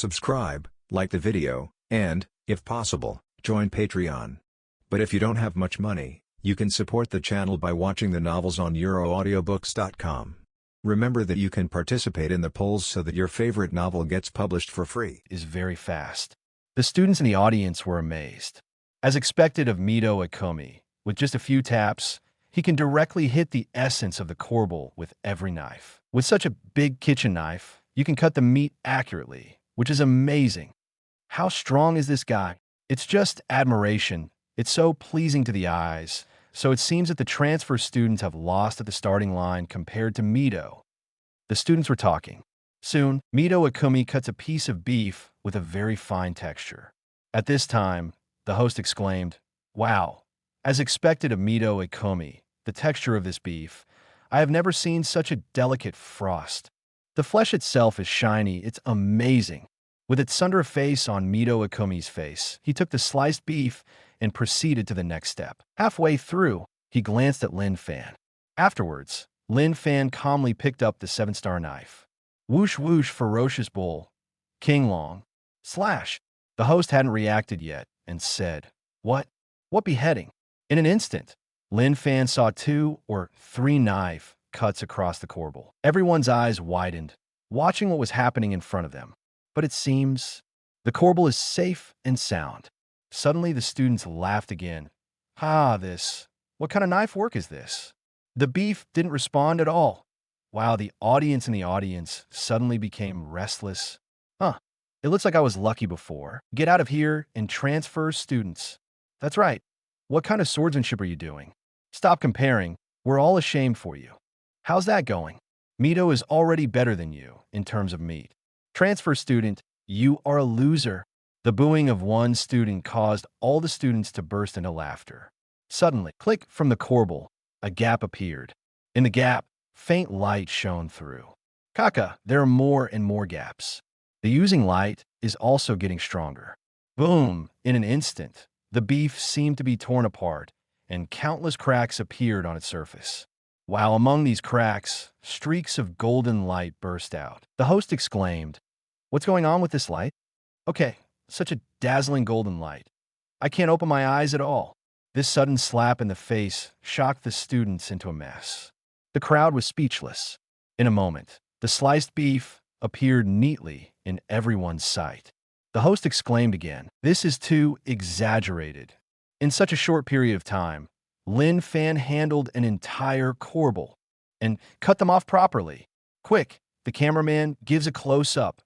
subscribe, like the video, and, if possible, join Patreon. But if you don't have much money, you can support the channel by watching the novels on euroaudiobooks.com. Remember that you can participate in the polls so that your favorite novel gets published for free. Is very fast. The students in the audience were amazed. As expected of Mito Yumei, with just a few taps, he can directly hit the essence of the corbel with every knife. With such a big kitchen knife, you can cut the meat accurately, which is amazing. How strong is this guy? It's just admiration. It's so pleasing to the eyes. So it seems that the transfer students have lost at the starting line compared to Mito. The students were talking. Soon, Mito Yumei cuts a piece of beef with a very fine texture. At this time, the host exclaimed, "Wow! As expected of Mito Yumei, the texture of this beef, I have never seen such a delicate frost. The flesh itself is shiny, it's amazing." With its sunder face on Mito Yumei's face, he took the sliced beef and proceeded to the next step. Halfway through, he glanced at Lin Fan. Afterwards, Lin Fan calmly picked up the 7-star knife. Whoosh whoosh, ferocious bull. Qinglong. Slash. The host hadn't reacted yet and said, "What? What beheading?" In an instant, Lin Fan saw 2 or 3 knife cuts across the corbel. Everyone's eyes widened, watching what was happening in front of them. But it seems the corbel is safe and sound. Suddenly, the students laughed again. What kind of knife work is this? The beef didn't respond at all. Wow, the audience in the audience suddenly became restless. It looks like I was lucky before. Get out of here and transfer students. That's right. What kind of swordsmanship are you doing? Stop comparing. We're all ashamed for you. How's that going? Mito is already better than you in terms of meat. Transfer student, you are a loser. The booing of one student caused all the students to burst into laughter. Suddenly, click from the corbel, a gap appeared. In the gap, faint light shone through. Kaka, there are more and more gaps. The using light is also getting stronger. Boom! In an instant, the beef seemed to be torn apart, and countless cracks appeared on its surface. While among these cracks, streaks of golden light burst out. The host exclaimed, "What's going on with this light? Okay, such a dazzling golden light. I can't open my eyes at all." This sudden slap in the face shocked the students into a mess. The crowd was speechless. In a moment, the sliced beef appeared neatly in everyone's sight. The host exclaimed again, "This is too exaggerated." In such a short period of time, Lin Fan handled an entire corbel and cut them off properly. Quick, the cameraman gives a close-up.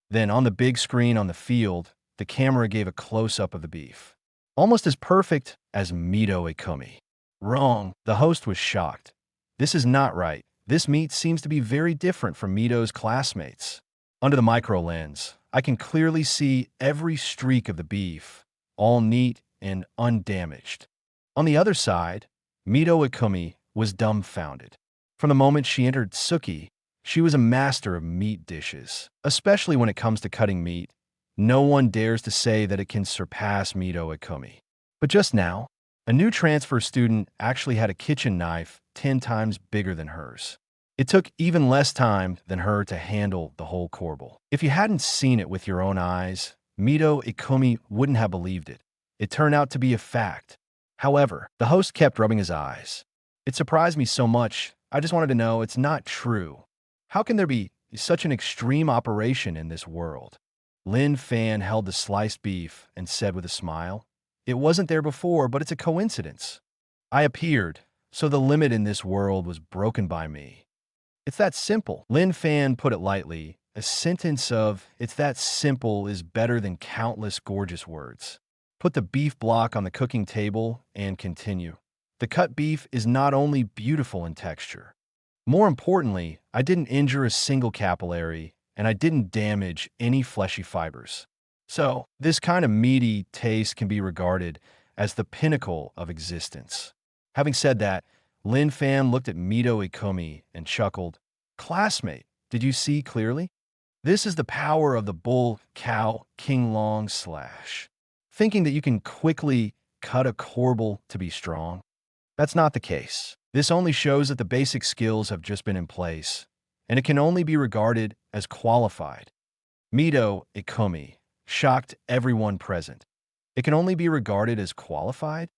Then on the big screen on the field, the camera gave a close-up of the beef. Almost as perfect as Mito Yumei. Wrong. The host was shocked. This is not right. This meat seems to be very different from Mito's classmates. Under the micro lens, I can clearly see every streak of the beef, all neat and undamaged. On the other side, Mito Yumei was dumbfounded. From the moment she entered Tsuki, she was a master of meat dishes. Especially when it comes to cutting meat, no one dares to say that it can surpass Mito Yumei. But just now, a new transfer student actually had a kitchen knife 10 times bigger than hers. It took even less time than her to handle the whole corbel. If you hadn't seen it with your own eyes, Mito Yumei wouldn't have believed it. It turned out to be a fact. However, the host kept rubbing his eyes. "It surprised me so much, I just wanted to know it's not true. How can there be such an extreme operation in this world?" Lin Fan held the sliced beef and said with a smile, "It wasn't there before, but it's a coincidence. I appeared, so the limit in this world was broken by me. It's that simple." Lin Fan put it lightly. A sentence of "it's that simple" is better than countless gorgeous words. Put the beef block on the cooking table and continue. The cut beef is not only beautiful in texture. More importantly, I didn't injure a single capillary, and I didn't damage any fleshy fibers. So, this kind of meaty taste can be regarded as the pinnacle of existence. Having said that, Lin Fan looked at Mito Yumei and chuckled. "Classmate, did you see clearly? This is the power of the bull cow Qinglong slash. Thinking that you can quickly cut a corbel to be strong? That's not the case. This only shows that the basic skills have just been in place, and it can only be regarded as qualified. Mito Yumei shocked everyone present. It can only be regarded as qualified?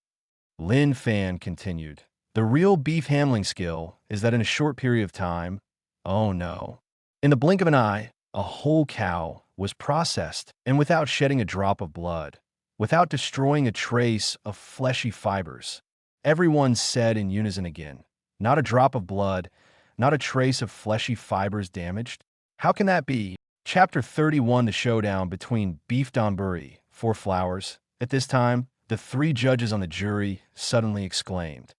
Lin Fan continued. The real beef handling skill is that in a short period of time, oh no, in the blink of an eye, a whole cow was processed, and without shedding a drop of blood, without destroying a trace of fleshy fibers. Everyone said in unison again, not a drop of blood, not a trace of fleshy fibers damaged. How can that be? Chapter 31, the showdown between beef donburi, 4 flowers. At this time, the 3 judges on the jury suddenly exclaimed,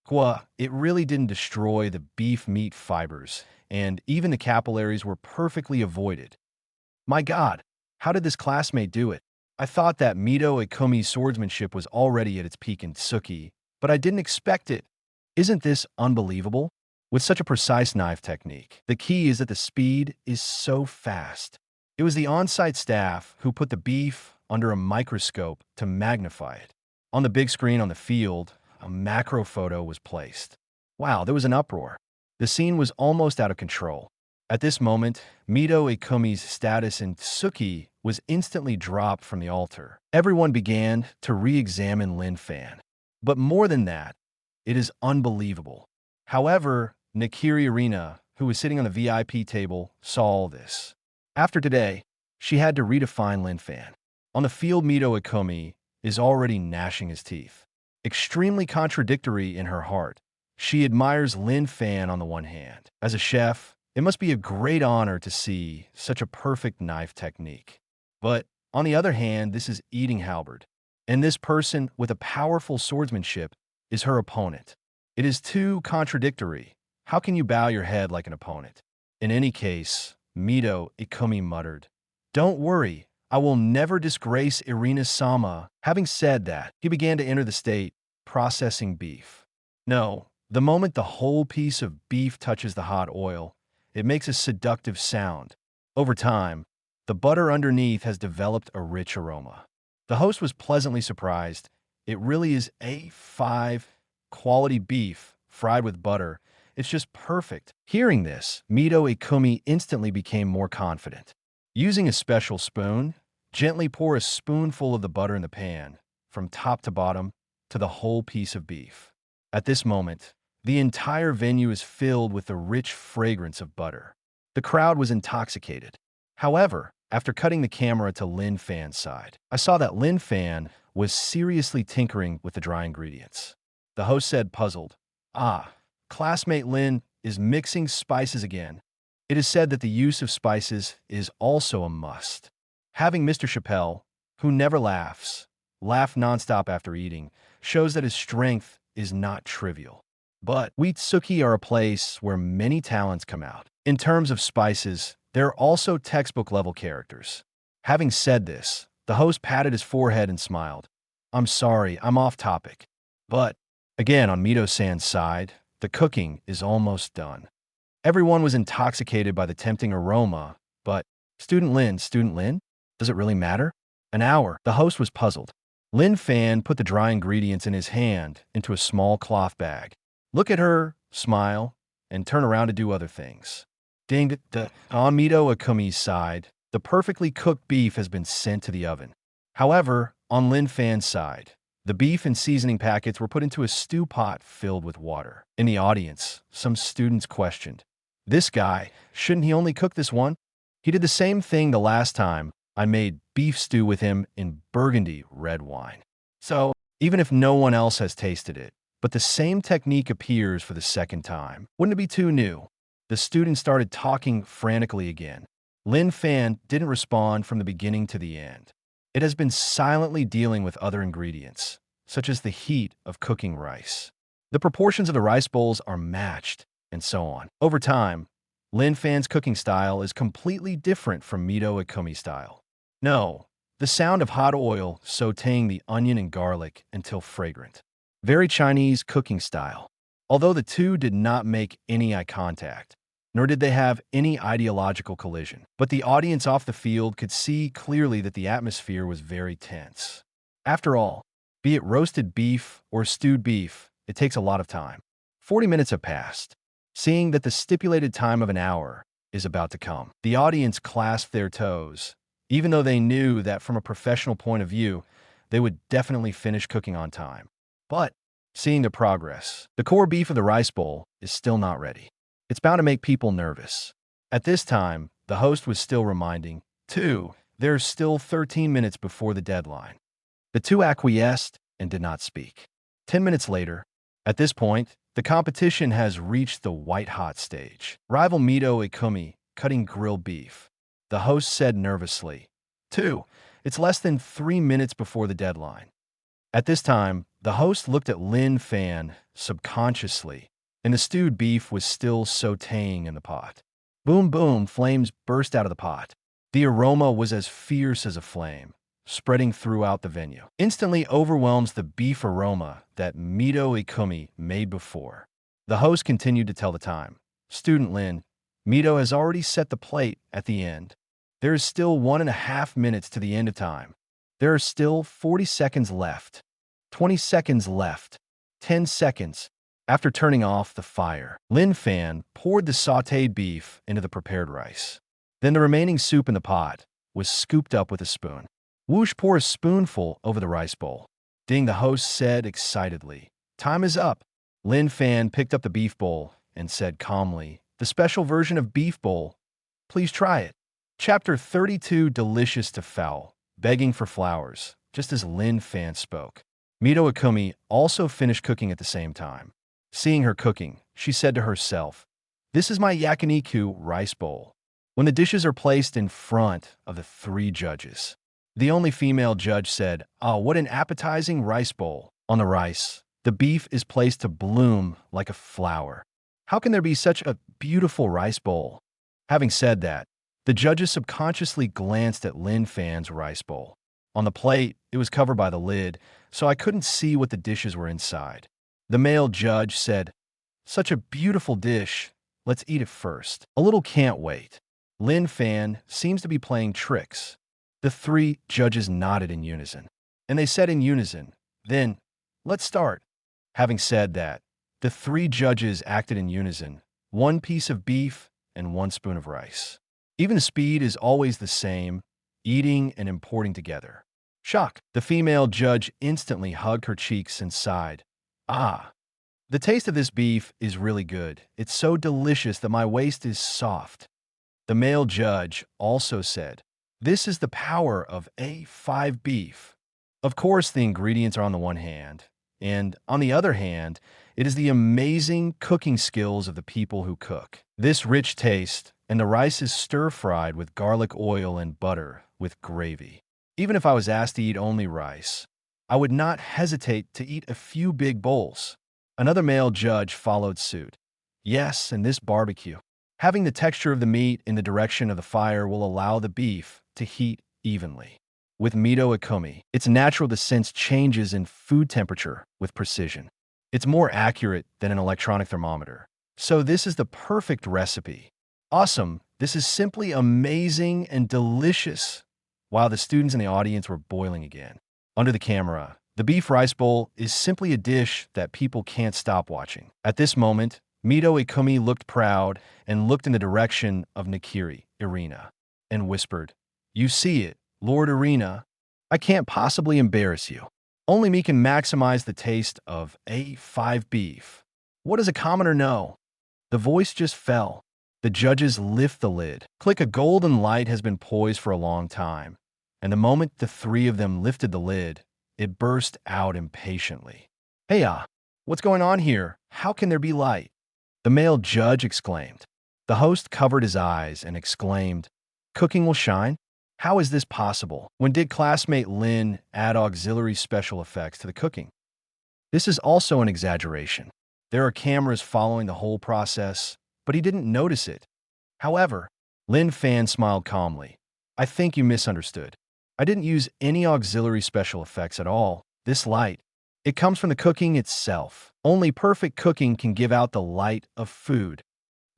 it really didn't destroy the beef meat fibers, and even the capillaries were perfectly avoided. My God, how did this classmate do it? I thought that Mito Yumei's swordsmanship was already at its peak in Tsuki, but I didn't expect it. Isn't this unbelievable? With such a precise knife technique, the key is that the speed is so fast. It was the on-site staff who put the beef under a microscope to magnify it. On the big screen on the field, a macro photo was placed. Wow, there was an uproar. The scene was almost out of control. At this moment, Mito Yumei's status in Tsuki was instantly dropped from the altar. Everyone began to re-examine Lin Fan. But more than that, it is unbelievable. However, Nakiri Arena, who was sitting on the VIP table, saw all this. After today, she had to redefine Lin Fan. On the field, Mito Yumei is already gnashing his teeth. Extremely contradictory in her heart. She admires Lin Fan on the one hand. As a chef, it must be a great honor to see such a perfect knife technique. But on the other hand, this is eating halberd. And this person with a powerful swordsmanship is her opponent. It is too contradictory. How can you bow your head like an opponent? In any case, Mito Yumei muttered, "Don't worry, I will never disgrace Irina-sama." Having said that, he began to enter the state, processing beef. No, the moment the whole piece of beef touches the hot oil, it makes a seductive sound. Over time, the butter underneath has developed a rich aroma. The host was pleasantly surprised. It really is A5 quality beef fried with butter. It's just perfect. Hearing this, Mito Yumei instantly became more confident. Using a special spoon, gently pour a spoonful of the butter in the pan, from top to bottom, to the whole piece of beef. At this moment, the entire venue is filled with the rich fragrance of butter. The crowd was intoxicated. However, after cutting the camera to Lin Fan's side, I saw that Lin Fan was seriously tinkering with the dry ingredients. The host said, puzzled, classmate Lin is mixing spices again. It is said that the use of spices is also a must. Having Mr. Chappelle, who never laughs, laugh nonstop after eating, shows that his strength is not trivial. But we Tsuki are a place where many talents come out. In terms of spices, there are also textbook-level characters. Having said this, the host patted his forehead and smiled. I'm sorry, I'm off topic. But, again, on Mito-san's side, the cooking is almost done. Everyone was intoxicated by the tempting aroma, but Student Lin, does it really matter? An hour. The host was puzzled. Lin Fan put the dry ingredients in his hand into a small cloth bag. Look at her, smile, and turn around to do other things. Ding, on Mito Yumei's side, the perfectly cooked beef has been sent to the oven. However, on Lin Fan's side, the beef and seasoning packets were put into a stew pot filled with water. In the audience, some students questioned, this guy, shouldn't he only cook this one? He did the same thing the last time I made beef stew with him in burgundy red wine. So, even if no one else has tasted it, but the same technique appears for the second time, wouldn't it be too new? The students started talking frantically again. Lin Fan didn't respond from the beginning to the end. It has been silently dealing with other ingredients, such as the heat of cooking rice. The proportions of the rice bowls are matched, and so on. Over time, Lin Fan's cooking style is completely different from Mito Yumei's style. No, the sound of hot oil sautéing the onion and garlic until fragrant. Very Chinese cooking style. Although the two did not make any eye contact, nor did they have any ideological collision. But the audience off the field could see clearly that the atmosphere was very tense. After all, be it roasted beef or stewed beef, it takes a lot of time. 40 minutes have passed. Seeing that the stipulated time of an hour is about to come, the audience clasped their toes, even though they knew that from a professional point of view, they would definitely finish cooking on time. But seeing the progress, the core beef of the rice bowl is still not ready. It's bound to make people nervous. At this time, the host was still reminding, 2, there's still 13 minutes before the deadline. The two acquiesced and did not speak. 10 minutes later, at this point, the competition has reached the white-hot stage. Rival Mito Yumei cutting grilled beef. The host said nervously, 2, it's less than 3 minutes before the deadline. At this time, the host looked at Lin Fan subconsciously, and the stewed beef was still sautéing in the pot. Boom, boom, flames burst out of the pot. The aroma was as fierce as a flame, spreading throughout the venue. Instantly overwhelms the beef aroma that Mito Yumei made before. The host continued to tell the time. Student Lin, Mito has already set the plate at the end. There is still 1.5 minutes to the end of time. There are still 40 seconds left. 20 seconds left. 10 seconds. After turning off the fire, Lin Fan poured the sautéed beef into the prepared rice. Then the remaining soup in the pot was scooped up with a spoon. Whoosh, pour a spoonful over the rice bowl. Ding, the host said excitedly. Time is up. Lin Fan picked up the beef bowl and said calmly, the special version of beef bowl. Please try it. Chapter 32, delicious to foul, begging for flowers, just as Lin Fan spoke. Mito Yumei also finished cooking at the same time. Seeing her cooking, she said to herself, this is my yakiniku rice bowl. When the dishes are placed in front of the 3 judges, the only female judge said, oh, what an appetizing rice bowl. On the rice, the beef is placed to bloom like a flower. How can there be such a beautiful rice bowl? Having said that, the judges subconsciously glanced at Lin Fan's rice bowl. On the plate, it was covered by the lid, so I couldn't see what the dishes were inside. The male judge said, such a beautiful dish. Let's eat it first. A little can't wait. Lin Fan seems to be playing tricks. The 3 judges nodded in unison, and they said in unison, then, let's start. Having said that, the 3 judges acted in unison, 1 piece of beef and 1 spoon of rice. Even the speed is always the same, eating and importing together. Shock! The female judge instantly hugged her cheeks and sighed. Ah! The taste of this beef is really good. It's so delicious that my waist is soft. The male judge also said, this is the power of A5 beef. Of course, the ingredients are on the one hand, and on the other hand, it is the amazing cooking skills of the people who cook. This rich taste, and the rice is stir-fried with garlic oil and butter with gravy. Even if I was asked to eat only rice, I would not hesitate to eat a few big bowls. Another male judge followed suit. Yes, and this barbecue. Having the texture of the meat in the direction of the fire will allow the beef to heat evenly. With Mito Yumei, it's natural to sense changes in food temperature with precision. It's more accurate than an electronic thermometer. So this is the perfect recipe. Awesome, this is simply amazing and delicious. While the students in the audience were boiling again. Under the camera, the beef rice bowl is simply a dish that people can't stop watching. At this moment, Mito Yumei looked proud and looked in the direction of Nakiri, Irina, and whispered, you see it, Lord Irina. I can't possibly embarrass you. Only me can maximize the taste of A5 beef. What does a commoner know? The voice just fell. The judges lift the lid. Click, a golden light has been poised for a long time. And the moment the 3 of them lifted the lid, it burst out impatiently. Hey, what's going on here? How can there be light? The male judge exclaimed. The host covered his eyes and exclaimed, cooking will shine? How is this possible? When did classmate Lin add auxiliary special effects to the cooking? This is also an exaggeration. There are cameras following the whole process, but he didn't notice it. However, Lin Fan smiled calmly. I think you misunderstood. I didn't use any auxiliary special effects at all. This light, it comes from the cooking itself. Only perfect cooking can give out the light of food.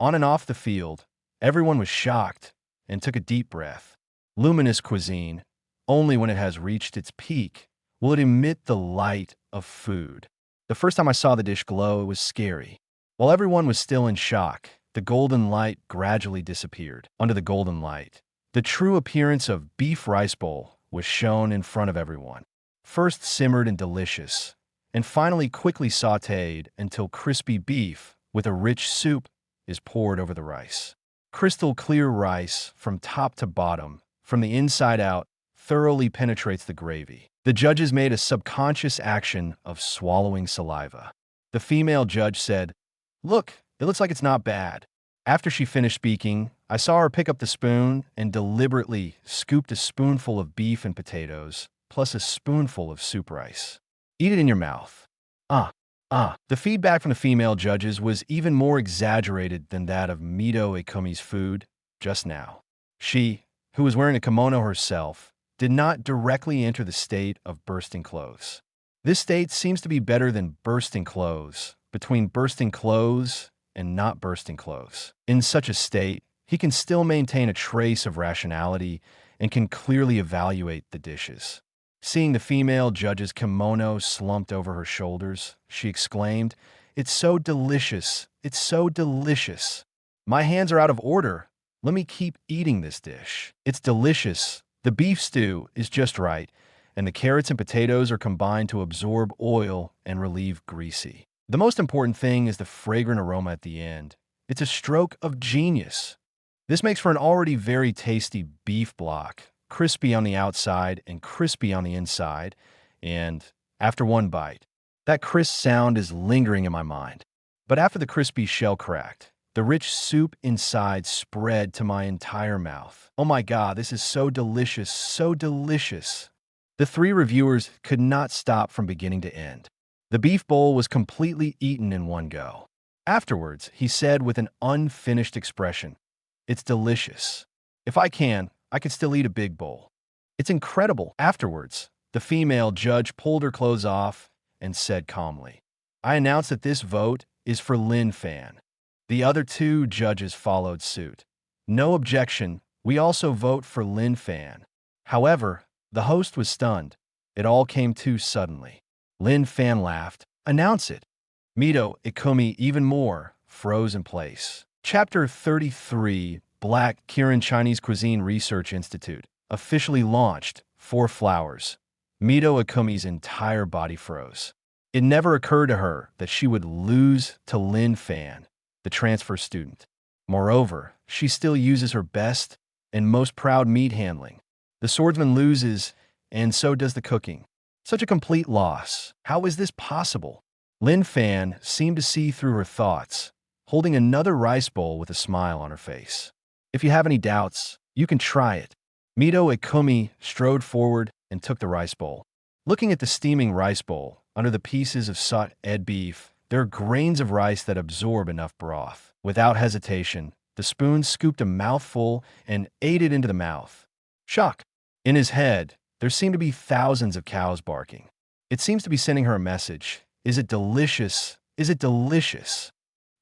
On and off the field, everyone was shocked and took a deep breath. Luminous cuisine, only when it has reached its peak will it emit the light of food. The first time I saw the dish glow, it was scary. While everyone was still in shock, the golden light gradually disappeared. Under the golden light, The true appearance of beef rice bowl was shown in front of everyone. First simmered and delicious, and finally quickly sautéed until crispy beef with a rich soup is poured over the rice. Crystal clear rice from top to bottom, from the inside out, thoroughly penetrates the gravy. The judges made a subconscious action of swallowing saliva. The female judge said, "Look, it looks like it's not bad." After she finished speaking, I saw her pick up the spoon and deliberately scooped a spoonful of beef and potatoes, plus a spoonful of soup rice. "Eat it in your mouth." The feedback from the female judges was even more exaggerated than that of Mito Yumei's food just now. She, who was wearing a kimono herself, did not directly enter the state of bursting clothes. This state seems to be better than bursting clothes, between bursting clothes and not bursting clothes. In such a state, he can still maintain a trace of rationality and can clearly evaluate the dishes. Seeing the female judge's kimono slumped over her shoulders, she exclaimed, "It's so delicious! It's so delicious! My hands are out of order. Let me keep eating this dish. It's delicious. The beef stew is just right, and the carrots and potatoes are combined to absorb oil and relieve greasy. The most important thing is the fragrant aroma at the end. It's a stroke of genius. This makes for an already very tasty beef block, crispy on the outside and crispy on the inside, and after one bite, that crisp sound is lingering in my mind. But after the crispy shell cracked, the rich soup inside spread to my entire mouth. Oh my God, this is so delicious, so delicious." The three reviewers could not stop from beginning to end. The beef bowl was completely eaten in one go. Afterwards, he said with an unfinished expression, "It's delicious. If I could still eat a big bowl. It's incredible." Afterwards, the female judge pulled her clothes off and said calmly, "I announce that this vote is for Lin Fan." The other two judges followed suit. "No objection. We also vote for Lin Fan." However, the host was stunned. It all came too suddenly. Lin Fan laughed. "Announce it." Mito Yumei even more froze in place. Chapter 33, Black Kirin Chinese Cuisine Research Institute, officially launched. 4 flowers. Mito Yumei's entire body froze. It never occurred to her that she would lose to Lin Fan, the transfer student. Moreover, she still uses her best and most proud meat handling. The swordsman loses, and so does the cooking. Such a complete loss. How is this possible? Lin Fan seemed to see through her thoughts, holding another rice bowl with a smile on her face. "If you have any doubts, you can try it." Mito Yumei strode forward and took the rice bowl. Looking at the steaming rice bowl, under the pieces of sautéed beef, there are grains of rice that absorb enough broth. Without hesitation, the spoon scooped a mouthful and ate it into the mouth. Shock. In his head, there seemed to be thousands of cows barking. It seems to be sending her a message. Is it delicious? Is it delicious?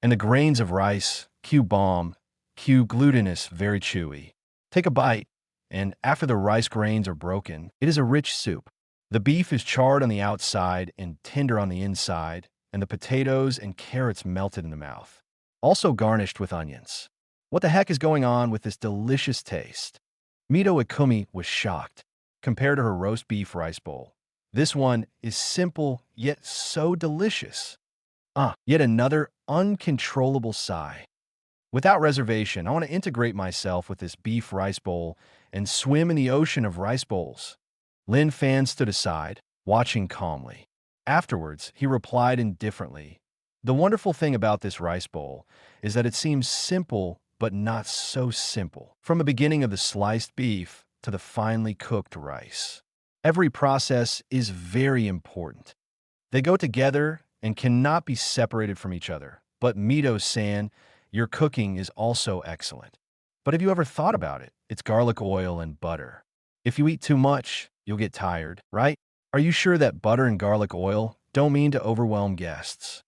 And the grains of rice, Q-bomb, Q-glutinous, very chewy. Take a bite, and after the rice grains are broken, it is a rich soup. The beef is charred on the outside and tender on the inside, and the potatoes and carrots melted in the mouth, also garnished with onions. What the heck is going on with this delicious taste? Mito Yumei was shocked. Compared to her roast beef rice bowl, this one is simple yet so delicious. Yet another uncontrollable sigh. Without reservation, I want to integrate myself with this beef rice bowl and swim in the ocean of rice bowls. Lin Fan stood aside, watching calmly. Afterwards, he replied indifferently, "The wonderful thing about this rice bowl is that it seems simple, but not so simple. From the beginning of the sliced beef to the finely cooked rice. Every process is very important. They go together and cannot be separated from each other. But Mito-san, your cooking is also excellent. But have you ever thought about it? It's garlic oil and butter. If you eat too much, you'll get tired, right? Are you sure that butter and garlic oil don't mean to overwhelm guests?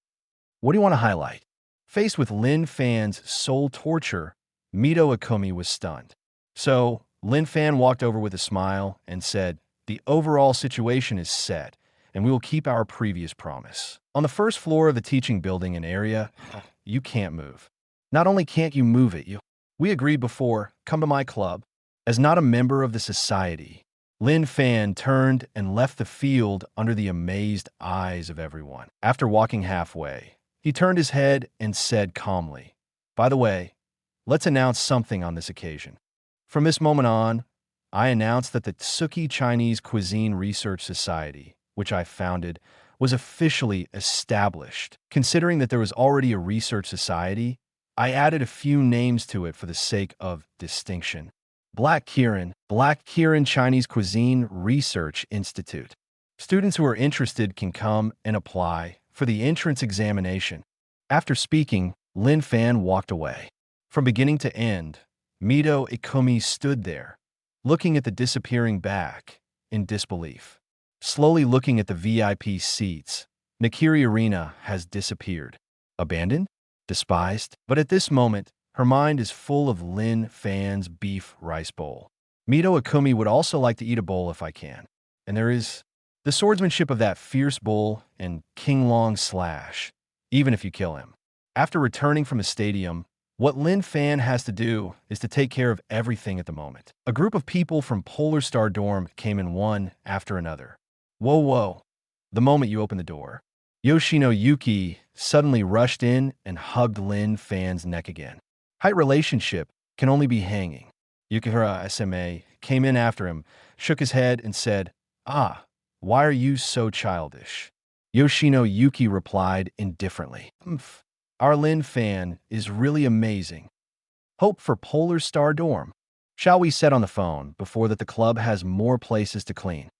What do you want to highlight?" Faced with Lin Fan's soul torture, Mito Yumei was stunned. So, Lin Fan walked over with a smile and said, "The overall situation is set, and we will keep our previous promise. On the first floor of the teaching building and area, you can't move. Not only can't you move it, we agreed before, come to my club. As not a member of the society, Lin Fan turned and left the field under the amazed eyes of everyone. After walking halfway, he turned his head and said calmly, "By the way, let's announce something on this occasion. From this moment on, I announce that the Totsuki Chinese Cuisine Research Society, which I founded, was officially established. Considering that there was already a research society, I added a few names to it for the sake of distinction. Black Kirin Chinese Cuisine Research Institute. Students who are interested can come and apply for the entrance examination." After speaking, Lin Fan walked away. From beginning to end, Mito Yumei stood there, looking at the disappearing back in disbelief. Slowly looking at the VIP seats, Nakiri Arena has disappeared. Abandoned? Despised? But at this moment, her mind is full of Lin Fan's beef rice bowl. Mito Yumei would also like to eat a bowl if I can. And there is the swordsmanship of that fierce bull and Qinglong slash, even if you kill him. After returning from the stadium, what Lin Fan has to do is to take care of everything at the moment. A group of people from Polar Star Dorm came in one after another. Whoa. The moment you open the door, Yoshino Yuki suddenly rushed in and hugged Lin Fan's neck again. Height relationship can only be hanging. Yukihira SMA came in after him, shook his head, and said, "Ah, why are you so childish?" Yoshino Yuki replied indifferently, "Our Lin Fan is really amazing. Hope for Polar Star Dorm. Shall we set on the phone before that the club has more places to clean?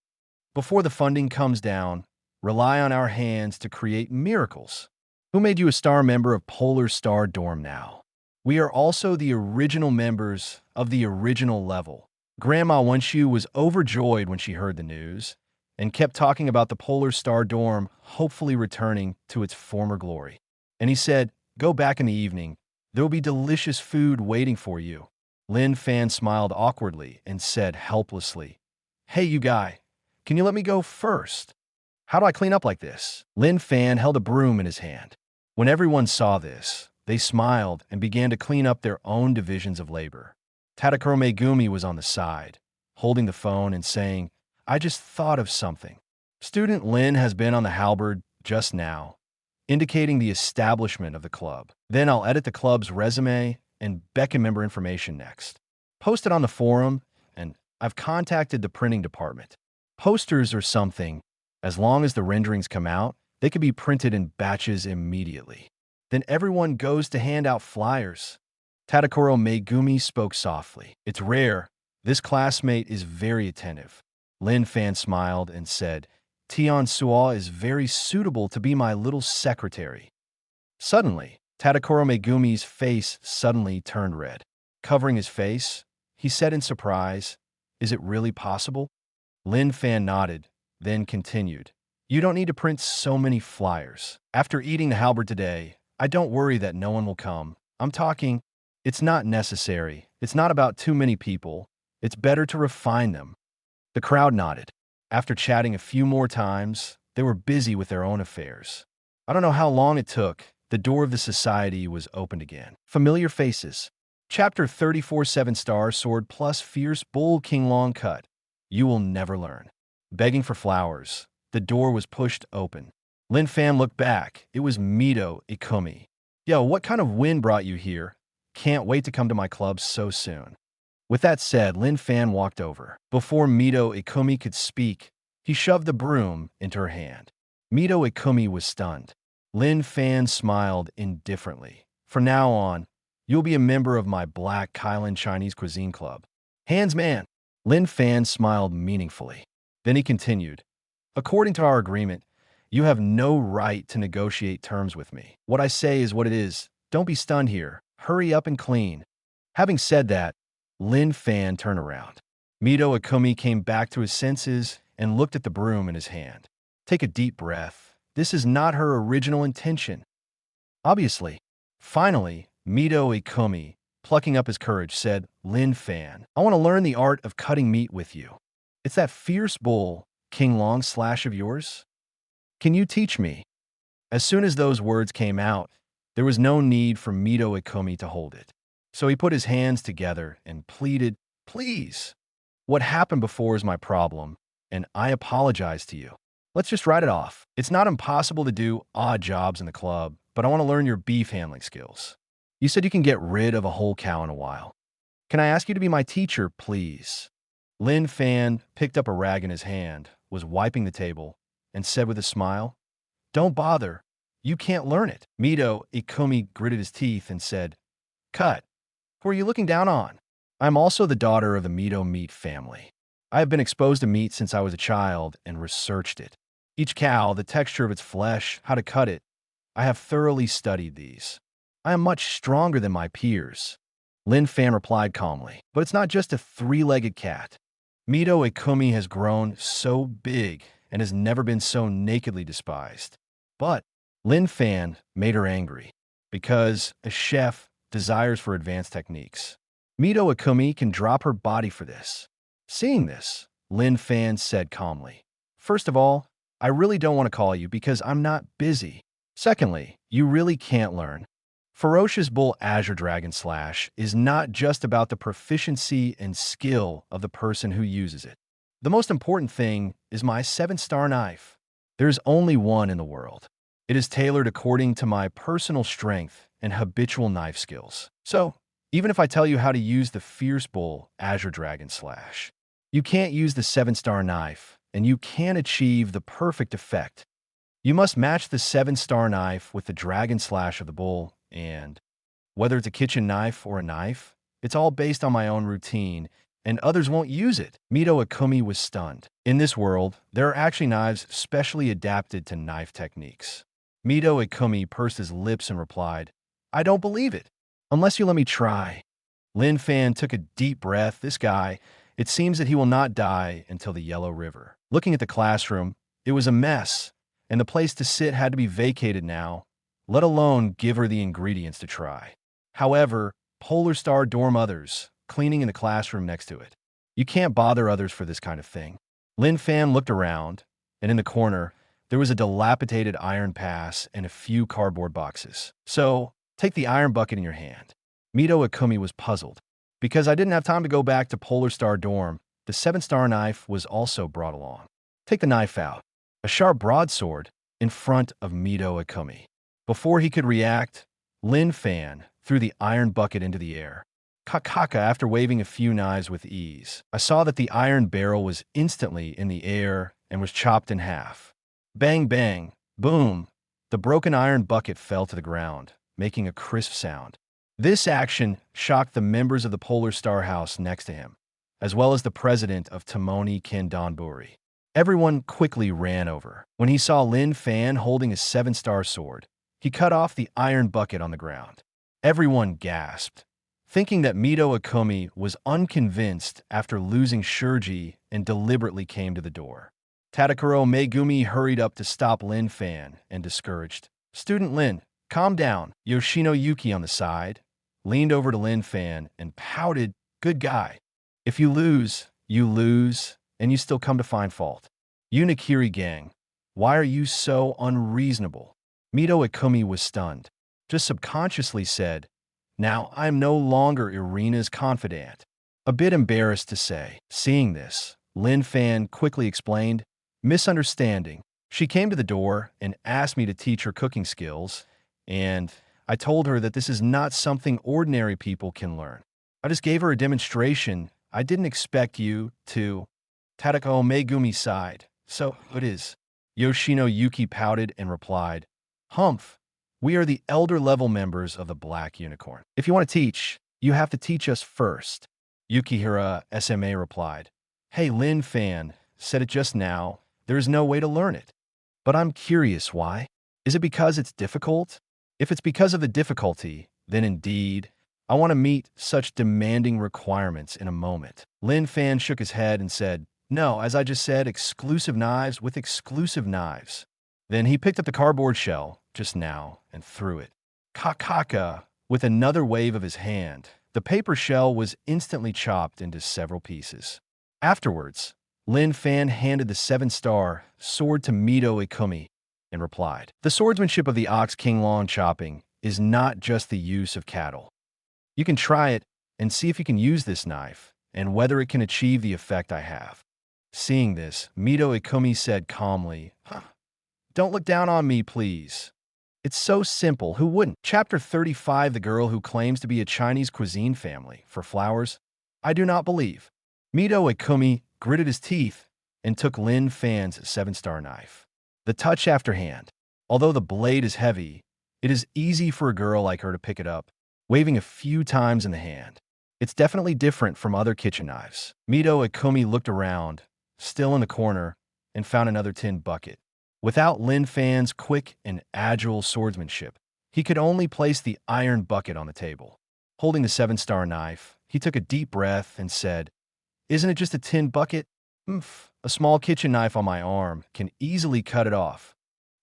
Before the funding comes down, rely on our hands to create miracles. Who made you a star member of Polar Star Dorm now? We are also the original members of the original level." Grandma Wenshu was overjoyed when she heard the news and kept talking about the Polar Star Dorm hopefully returning to its former glory. And he said, "Go back in the evening. There will be delicious food waiting for you." Lin Fan smiled awkwardly and said helplessly, "Hey, you guy, can you let me go first? How do I clean up like this?" Lin Fan held a broom in his hand. When everyone saw this, they smiled and began to clean up their own divisions of labor. Tadakuro Megumi was on the side, holding the phone and saying, "I just thought of something. Student Lin has been on the halberd just now, indicating the establishment of the club. Then I'll edit the club's resume and beckon member information next. Post it on the forum, and I've contacted the printing department. Posters or something, as long as the renderings come out, they could be printed in batches immediately. Then everyone goes to hand out flyers." Tadakuro Megumi spoke softly. "It's rare. This classmate is very attentive." Lin Fan smiled and said, "Tian Suo is very suitable to be my little secretary." Suddenly, Tadakuro Megumi's face suddenly turned red. Covering his face, he said in surprise, "Is it really possible?" Lin Fan nodded, then continued, "You don't need to print so many flyers. After eating the halberd today, I don't worry that no one will come. I'm talking, it's not necessary. It's not about too many people. It's better to refine them." The crowd nodded. After chatting a few more times, they were busy with their own affairs. I don't know how long it took. The door of the society was opened again. Familiar faces. Chapter 34 7-star sword plus fierce bull Qinglong cut. You will never learn. Begging for flowers, the door was pushed open. Lin Fan looked back. It was Mito Yumei. "Yo, what kind of wind brought you here? Can't wait to come to my club so soon." With that said, Lin Fan walked over. Before Mito Yumei could speak, he shoved the broom into her hand. Mito Yumei was stunned. Lin Fan smiled indifferently. "From now on, you'll be a member of my Black Kirin Chinese Cuisine Club." "Hands man." Lin Fan smiled meaningfully. Then he continued, "According to our agreement, you have no right to negotiate terms with me. What I say is what it is. Don't be stunned here. Hurry up and clean." Having said that, Lin Fan turned around. Mito Yumei came back to his senses and looked at the broom in his hand. Take a deep breath. This is not her original intention. Obviously. Finally, Mito Yumei, plucking up his courage, said, "Lin Fan, I want to learn the art of cutting meat with you. It's that fierce bull, Qinglong slash of yours. Can you teach me?" As soon as those words came out, there was no need for Mito Yumei to hold it. So he put his hands together and pleaded, Please. What happened before is my problem, and I apologize to you. Let's just write it off. It's not impossible to do odd jobs in the club, but I want to learn your beef handling skills. You said you can get rid of a whole cow in a while. Can I ask you to be my teacher, please? Lin Fan picked up a rag in his hand, was wiping the table, and said with a smile, Don't bother. You can't learn it. Mito Yumei gritted his teeth and said, Cut. Who are you looking down on? I'm also the daughter of the Mito meat family. I have been exposed to meat since I was a child and researched it. Each cow, the texture of its flesh, how to cut it. I have thoroughly studied these. I am much stronger than my peers. Lin Fan replied calmly, but it's not just a three-legged cat. Mito Yumei has grown so big and has never been so nakedly despised. But Lin Fan made her angry, because a chef desires for advanced techniques. Mito Yumei can drop her body for this. Seeing this, Lin Fan said calmly, First of all, I really don't want to call you because I'm not busy. Secondly, you really can't learn. Ferocious Bull Azure Dragon Slash is not just about the proficiency and skill of the person who uses it. The most important thing is my 7-star knife. There's only one in the world. It is tailored according to my personal strength and habitual knife skills. So, even if I tell you how to use the Fierce Bull Azure Dragon Slash, you can't use the 7-star knife, and you can't achieve the perfect effect. You must match the 7-star knife with the Dragon Slash of the bull, and whether it's a kitchen knife or a knife, it's all based on my own routine, and others won't use it. Mito Yumei was stunned. In this world, there are actually knives specially adapted to knife techniques. Mito Yumei pursed his lips and replied, I don't believe it. Unless you let me try. Lin Fan took a deep breath. This guy, it seems that he will not die until the Yellow River. Looking at the classroom, it was a mess, and the place to sit had to be vacated now, let alone give her the ingredients to try. However, Polar Star dorm others, cleaning in the classroom next to it. You can't bother others for this kind of thing. Lin Fan looked around, and in the corner, there was a dilapidated iron pass and a few cardboard boxes. So, take the iron bucket in your hand. Mito Yumei was puzzled. Because I didn't have time to go back to Polar Star dorm, the 7-star knife was also brought along. Take the knife out. A sharp broadsword in front of Mito Yumei. Before he could react, Lin Fan threw the iron bucket into the air. Kakaka, after waving a few knives with ease, I saw that the iron barrel was instantly in the air and was chopped in half. Bang, bang, boom. The broken iron bucket fell to the ground, making a crisp sound. This action shocked the members of the Polar Star House next to him, as well as the president of Timoni Kindonburi. Everyone quickly ran over. When he saw Lin Fan holding his 7-star sword, he cut off the iron bucket on the ground. Everyone gasped, thinking that Mito Yumei was unconvinced after losing Shurji and deliberately came to the door. Tadakuro Megumi hurried up to stop Lin Fan and discouraged. Student Lin, calm down. Yoshino Yuki on the side leaned over to Lin Fan and pouted, Good guy. If you lose, and you still come to find fault. Unikiri gang, why are you so unreasonable? Mito Yumei was stunned, just subconsciously said, Now I'm no longer Irina's confidant. A bit embarrassed to say. Seeing this, Lin Fan quickly explained, Misunderstanding. She came to the door and asked me to teach her cooking skills, and I told her that this is not something ordinary people can learn. I just gave her a demonstration. I didn't expect you to. Tadako Megumi sighed. So it is. Yoshino Yuki pouted and replied, Humph, we are the elder-level members of the Black Unicorn. If you want to teach, you have to teach us first. Yukihira SMA replied, Hey, Lin Fan said it just now. There is no way to learn it. But I'm curious why. Is it because it's difficult? If it's because of the difficulty, then indeed, I want to meet such demanding requirements in a moment. Lin Fan shook his head and said, No, as I just said, exclusive knives with exclusive knives. Then he picked up the cardboard shell, just now, and threw it. Kakaka, with another wave of his hand, the paper shell was instantly chopped into several pieces. Afterwards, Lin Fan handed the 7-star sword to Mito Yumei and replied, The swordsmanship of the ox Qinglong chopping is not just the use of cattle. You can try it and see if you can use this knife, and whether it can achieve the effect I have. Seeing this, Mito Yumei said calmly, "Don't look down on me, please. It's so simple, who wouldn't?" Chapter 35, The Girl Who Claims to Be a Chinese Cuisine Family for Flowers. I do not believe. Mito Yumei gritted his teeth and took Lin Fan's 7-star knife. The touch after hand. Although the blade is heavy, it is easy for a girl like her to pick it up, waving a few times in the hand. It's definitely different from other kitchen knives. Mito Yumei looked around, still in the corner, and found another tin bucket. Without Lin Fan's quick and agile swordsmanship, he could only place the iron bucket on the table. Holding the 7-star knife, he took a deep breath and said, "Isn't it just a tin bucket? A small kitchen knife on my arm can easily cut it off."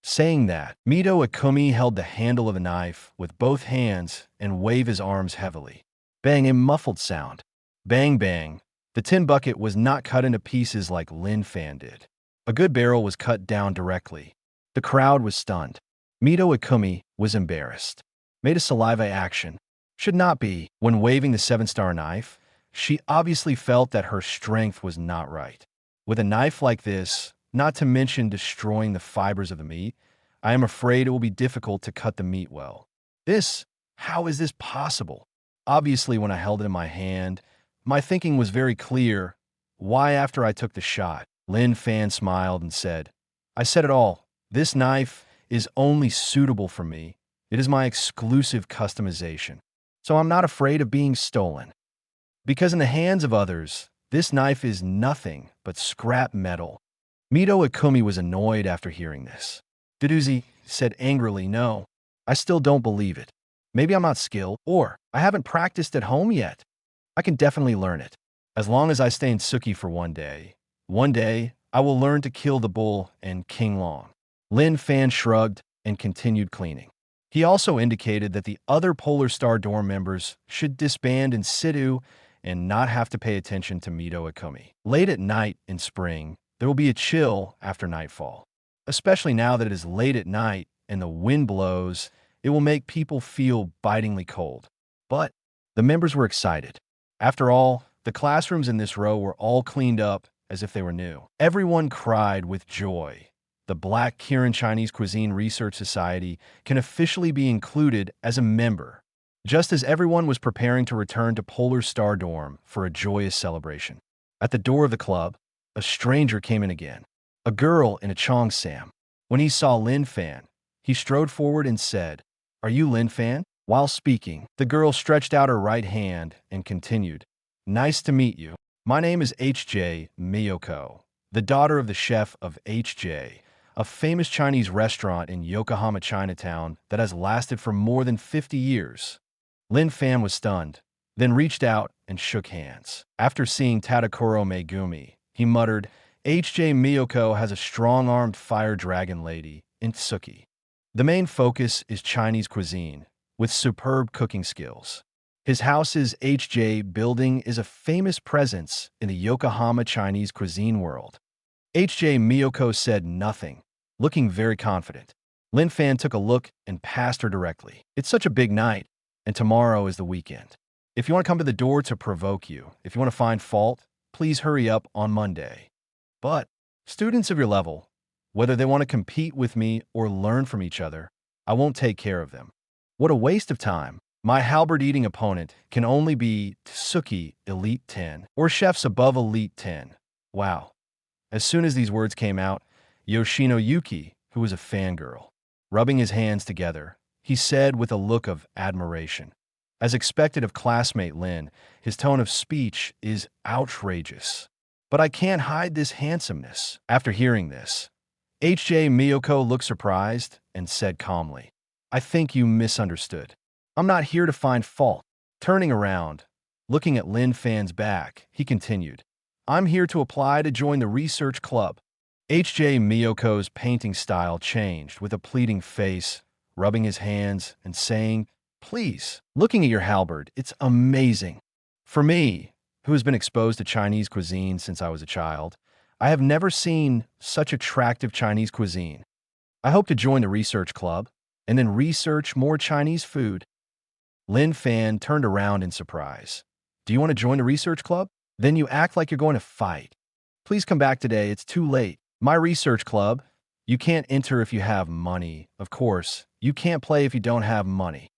Saying that, Mito Yumei held the handle of the knife with both hands and waved his arms heavily. Bang, a muffled sound. Bang, bang. The tin bucket was not cut into pieces like Lin Fan did. A good barrel was cut down directly. The crowd was stunned. Mito Yumei was embarrassed. Made a saliva action. Should not be. When waving the 7-star knife, she obviously felt that her strength was not right. With a knife like this, not to mention destroying the fibers of the meat, I am afraid it will be difficult to cut the meat well. How is this possible? Obviously, when I held it in my hand, my thinking was very clear. Why, after I took the shot? Lin Fan smiled and said, "I said it all. This knife is only suitable for me. It is my exclusive customization. So I'm not afraid of being stolen. Because in the hands of others, this knife is nothing but scrap metal." Mito Yumei was annoyed after hearing this. Deduzi said angrily, "No, I still don't believe it. Maybe I'm not skilled, or I haven't practiced at home yet. I can definitely learn it. As long as I stay in Suki for one day I will learn to kill the bull and Qinglong." Lin Fan shrugged and continued cleaning. He also indicated that the other Polar Star dorm members should disband in situ and not have to pay attention to Mito Yumei. Late at night in spring, there will be a chill after nightfall. Especially now that it is late at night and the wind blows, it will make people feel bitingly cold. But the members were excited. After all, the classrooms in this row were all cleaned up as if they were new. Everyone cried with joy. The Black Kirin Chinese Cuisine Research Society can officially be included as a member, just as everyone was preparing to return to Polar Star Dorm for a joyous celebration. At the door of the club, a stranger came in again, a girl in a cheongsam. When he saw Lin Fan, he strode forward and said, "Are you Lin Fan?" While speaking, the girl stretched out her right hand and continued, "Nice to meet you. My name is H.J. Miyoko, the daughter of the chef of H.J., a famous Chinese restaurant in Yokohama, Chinatown that has lasted for more than 50 years. Lin Fan was stunned, then reached out and shook hands. After seeing Tadakoro Megumi, he muttered, "H.J. Miyoko has a strong-armed fire dragon lady in Tsuki. The main focus is Chinese cuisine, with superb cooking skills. His house's H.J. building is a famous presence in the Yokohama Chinese cuisine world." H.J. Miyoko said nothing, looking very confident. Lin Fan took a look and passed her directly. "It's such a big night, and tomorrow is the weekend. If you want to come to the door to provoke you, if you want to find fault, please hurry up on Monday. But students of your level, whether they want to compete with me or learn from each other, I won't take care of them. What a waste of time. My halberd-eating opponent can only be Tsuki Elite 10 or chefs above Elite 10. Wow." As soon as these words came out, Yoshino Yuki, who was a fangirl, rubbing his hands together, he said with a look of admiration. As expected of classmate Lin, his tone of speech is outrageous. "But I can't hide this handsomeness." After hearing this, H.J. Miyoko looked surprised and said calmly, "I think you misunderstood. I'm not here to find fault." Turning around, looking at Lin Fan's back, he continued, "I'm here to apply to join the research club." H.J. Miyoko's painting style changed with a pleading face, rubbing his hands and saying, "Please, looking at your halberd, it's amazing. For me, who has been exposed to Chinese cuisine since I was a child, I have never seen such attractive Chinese cuisine. I hope to join the research club and then research more Chinese food." Lin Fan turned around in surprise. "Do you want to join the research club?" Then you act like you're going to fight. Please come back today, it's too late. My research club. You can't enter if you have money. Of course, you can't play if you don't have money.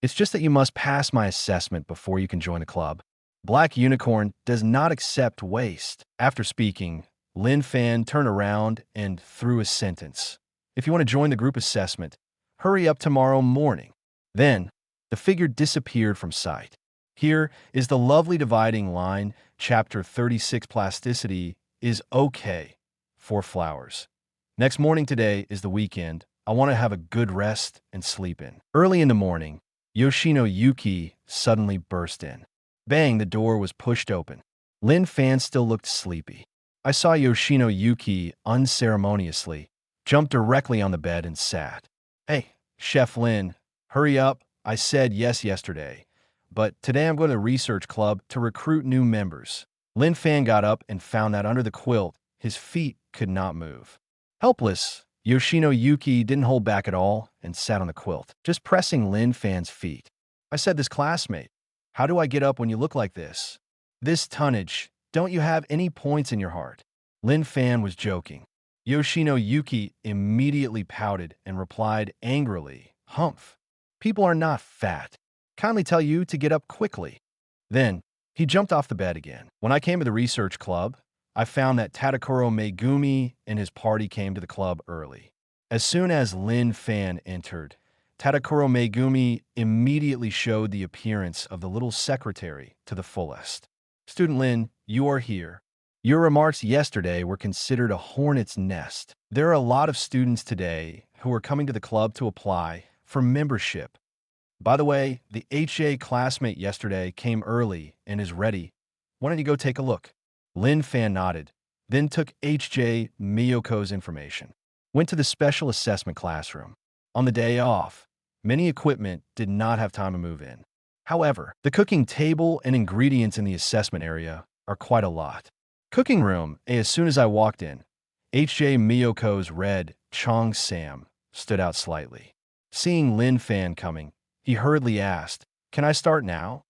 It's just that you must pass my assessment before you can join the club. Black Unicorn does not accept waste. After speaking, Lin Fan turned around and threw a sentence. If you want to join the group assessment, hurry up tomorrow morning. Then, the figure disappeared from sight. Here is the lovely dividing line, Chapter 36 Plasticity is okay. 4 flowers. Next morning today is the weekend. I want to have a good rest and sleep in. Early in the morning, Yoshino Yuki suddenly burst in. Bang, the door was pushed open. Lin Fan still looked sleepy. I saw Yoshino Yuki unceremoniously jump directly on the bed and sat. Hey, Chef Lin, hurry up. I said yes yesterday, but today I'm going to the research club to recruit new members. Lin Fan got up and found that under the quilt, his feet could not move. Helpless, Yoshino Yuki didn't hold back at all and sat on the quilt, just pressing Lin Fan's feet. I said, this classmate, how do I get up when you look like this? This tonnage, don't you have any points in your heart? Lin Fan was joking. Yoshino Yuki immediately pouted and replied angrily, Humph, people are not fat. Kindly tell you to get up quickly. Then, he jumped off the bed again. When I came to the research club, I found that Tadakuro Megumi and his party came to the club early. As soon as Lin Fan entered, Tadakuro Megumi immediately showed the appearance of the little secretary to the fullest. Student Lin, you are here. Your remarks yesterday were considered a hornet's nest. There are a lot of students today who are coming to the club to apply for membership. By the way, the HA classmate yesterday came early and is ready. Why don't you go take a look? Lin Fan nodded, then took HJ Miyoko's information. Went to the special assessment classroom. On the day off, many equipment did not have time to move in. However, the cooking table and ingredients in the assessment area are quite a lot. Cooking room, as soon as I walked in, HJ Miyoko's red Chong Sam stood out slightly. Seeing Lin Fan coming, he hurriedly asked, Can I start now?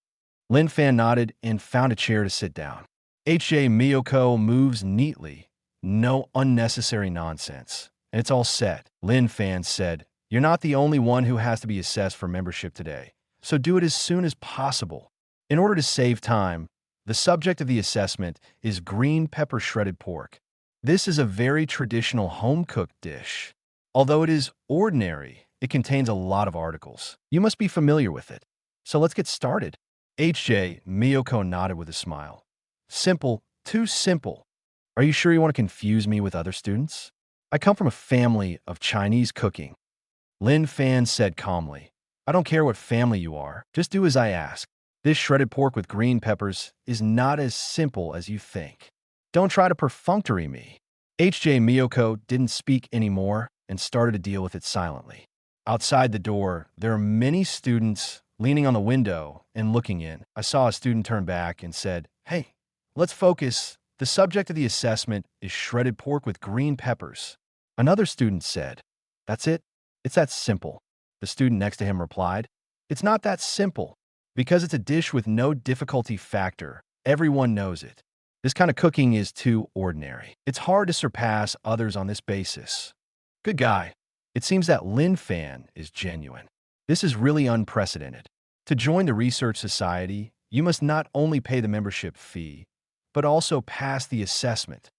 Lin Fan nodded and found a chair to sit down. HJ Miyoko moves neatly. No unnecessary nonsense. And it's all set. Lin Fan said, You're not the only one who has to be assessed for membership today, so do it as soon as possible. In order to save time, the subject of the assessment is green pepper shredded pork. This is a very traditional home-cooked dish. Although it is ordinary, it contains a lot of articles. You must be familiar with it. So let's get started. HJ Miyoko nodded with a smile. Simple, too simple. Are you sure you want to confuse me with other students? I come from a family of Chinese cooking. Lin Fan said calmly. I don't care what family you are, just do as I ask. This shredded pork with green peppers is not as simple as you think. Don't try to perfunctory me. HJ Miyoko didn't speak anymore and started to deal with it silently. Outside the door, there are many students leaning on the window and looking in. I saw a student turn back and said, Hey, let's focus. The subject of the assessment is shredded pork with green peppers. Another student said, That's it? It's that simple. The student next to him replied, It's not that simple. Because it's a dish with no difficulty factor. Everyone knows it. This kind of cooking is too ordinary. It's hard to surpass others on this basis. Good guy. It seems that Lin Fan is genuine. This is really unprecedented. To join the Research Society, you must not only pay the membership fee, but also pass the assessment.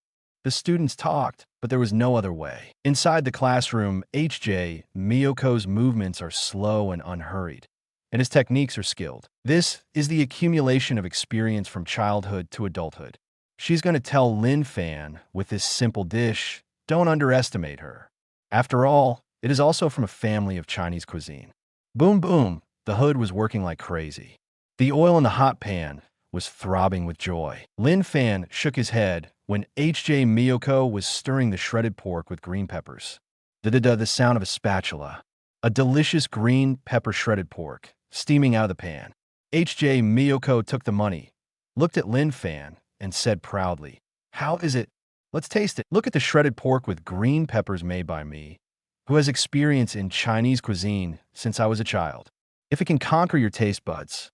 The students talked, but there was no other way. Inside the classroom, HJ Miyoko's movements are slow and unhurried, and his techniques are skilled. This is the accumulation of experience from childhood to adulthood. She's going to tell Lin Fan with this simple dish, don't underestimate her. After all, it is also from a family of Chinese cuisine. Boom, boom, the hood was working like crazy. The oil in the hot pan was throbbing with joy. Lin Fan shook his head when HJ Miyoko was stirring the shredded pork with green peppers. The sound of a spatula. A delicious green pepper shredded pork, steaming out of the pan. HJ Miyoko took the money, looked at Lin Fan, and said proudly, How is it? Let's taste it. Look at the shredded pork with green peppers made by me, who has experience in Chinese cuisine since I was a child. If it can conquer your taste buds,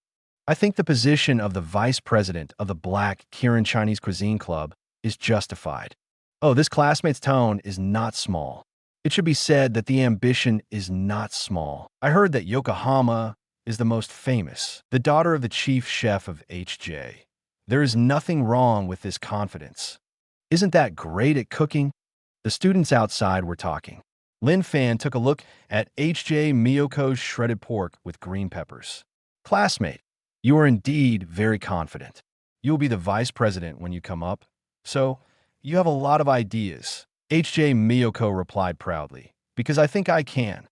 I think the position of the vice president of the Black Kirin Chinese Cuisine Club is justified. Oh, this classmate's tone is not small. It should be said that the ambition is not small. I heard that Yokohama is the most famous, the daughter of the chief chef of HJ. There is nothing wrong with this confidence. Isn't that great at cooking? The students outside were talking. Lin Fan took a look at HJ Miyoko's shredded pork with green peppers. Classmate, you are indeed very confident. You will be the vice president when you come up, so you have a lot of ideas. HJ Miyoko replied proudly, because I think I can.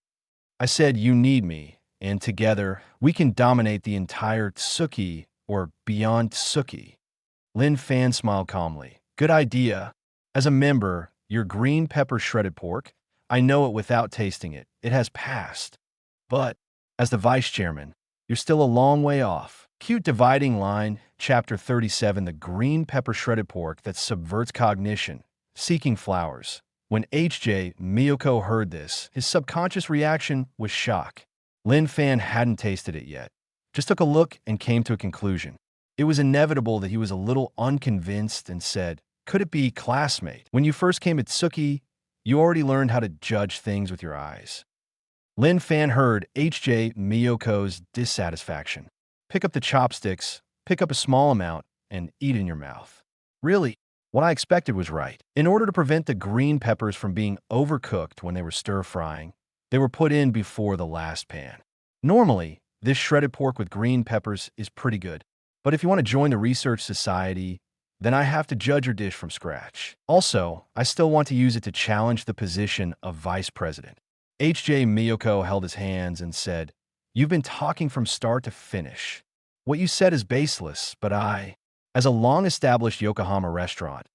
I said you need me, and together we can dominate the entire Tsuki or beyond Tsuki. Lin Fan smiled calmly. Good idea. As a member, your green pepper shredded pork, I know it without tasting it. It has passed. But as the vice chairman, you're still a long way off. Cute dividing line, chapter 37, the green pepper shredded pork that subverts cognition, seeking flowers. When HJ Miyoko heard this, his subconscious reaction was shock. Lin Fan hadn't tasted it yet, just took a look and came to a conclusion. It was inevitable that he was a little unconvinced and said, could it be classmate? When you first came at Tsuki, you already learned how to judge things with your eyes. Lin Fan heard HJ Miyoko's dissatisfaction. Pick up the chopsticks, pick up a small amount, and eat in your mouth. Really, what I expected was right. In order to prevent the green peppers from being overcooked when they were stir-frying, they were put in before the last pan. Normally, this shredded pork with green peppers is pretty good, but if you want to join the research society, then I have to judge your dish from scratch. Also, I still want to use it to challenge the position of vice president. HJ Miyoko held his hands and said, you've been talking from start to finish. What you said is baseless, but as a long-established Yokohama restaurant,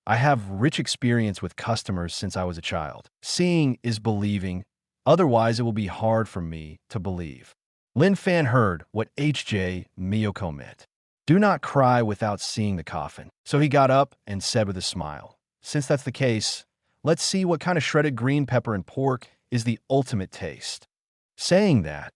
I have rich experience with customers since I was a child. Seeing is believing, otherwise it will be hard for me to believe. Lin Fan heard what HJ Miyoko meant. Do not cry without seeing the coffin. So he got up and said with a smile, since that's the case, let's see what kind of shredded green pepper and pork is the ultimate taste. Saying that,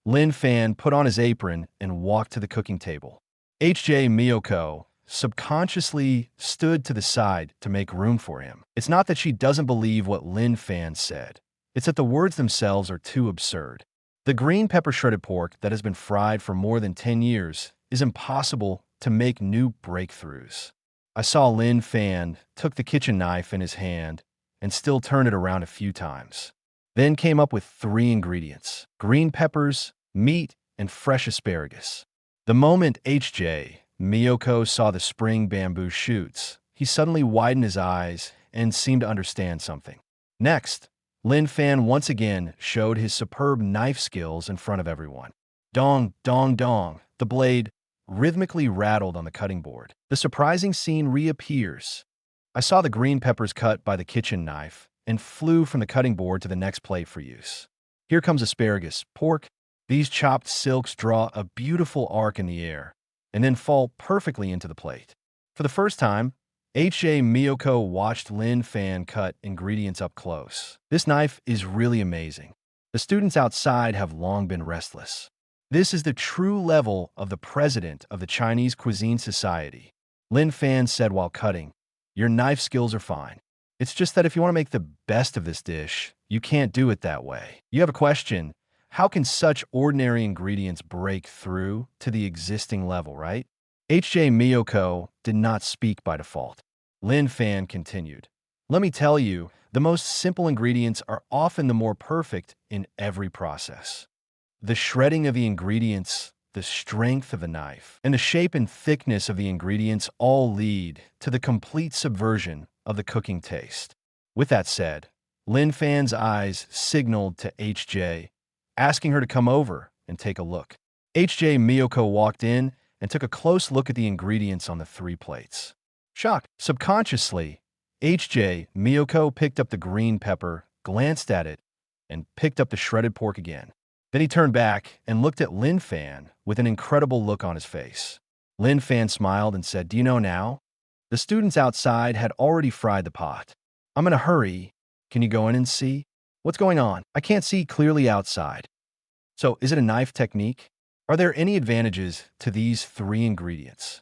Lin Fan put on his apron and walked to the cooking table. HJ Miyoko subconsciously stood to the side to make room for him. It's not that she doesn't believe what Lin Fan said. It's that the words themselves are too absurd. The green pepper shredded pork that has been fried for more than 10 years is impossible to make new breakthroughs. I saw Lin Fan took the kitchen knife in his hand and still turned it around a few times. Then came up with 3 ingredients: green peppers, meat, and fresh asparagus. The moment HJ Miyoko saw the spring bamboo shoots, he suddenly widened his eyes and seemed to understand something. Next, Lin Fan once again showed his superb knife skills in front of everyone. Dong, dong, dong, the blade rhythmically rattled on the cutting board. The surprising scene reappears. I saw the green peppers cut by the kitchen knife and flew from the cutting board to the next plate for use. Here comes asparagus, pork. These chopped silks draw a beautiful arc in the air and then fall perfectly into the plate. For the first time, HJ Miyoko watched Lin Fan cut ingredients up close. This knife is really amazing. The students outside have long been restless. This is the true level of the president of the Chinese Cuisine Society. Lin Fan said while cutting, your knife skills are fine. It's just that if you want to make the best of this dish, you can't do it that way. You have a question. How can such ordinary ingredients break through to the existing level, right? HJ Miyoko did not speak by default. Lin Fan continued, let me tell you, the most simple ingredients are often the more perfect in every process. The shredding of the ingredients, the strength of the knife, and the shape and thickness of the ingredients all lead to the complete subversion of the cooking taste. With that said, Lin Fan's eyes signaled to HJ, asking her to come over and take a look. HJ Miyoko walked in and took a close look at the ingredients on the 3 plates. Shocked, subconsciously, HJ Miyoko picked up the green pepper, glanced at it, and picked up the shredded pork again. Then he turned back and looked at Lin Fan with an incredible look on his face. Lin Fan smiled and said, do you know now? The students outside had already fried the pot. I'm in a hurry. Can you go in and see? What's going on? I can't see clearly outside. So, is it a knife technique? Are there any advantages to these 3 ingredients?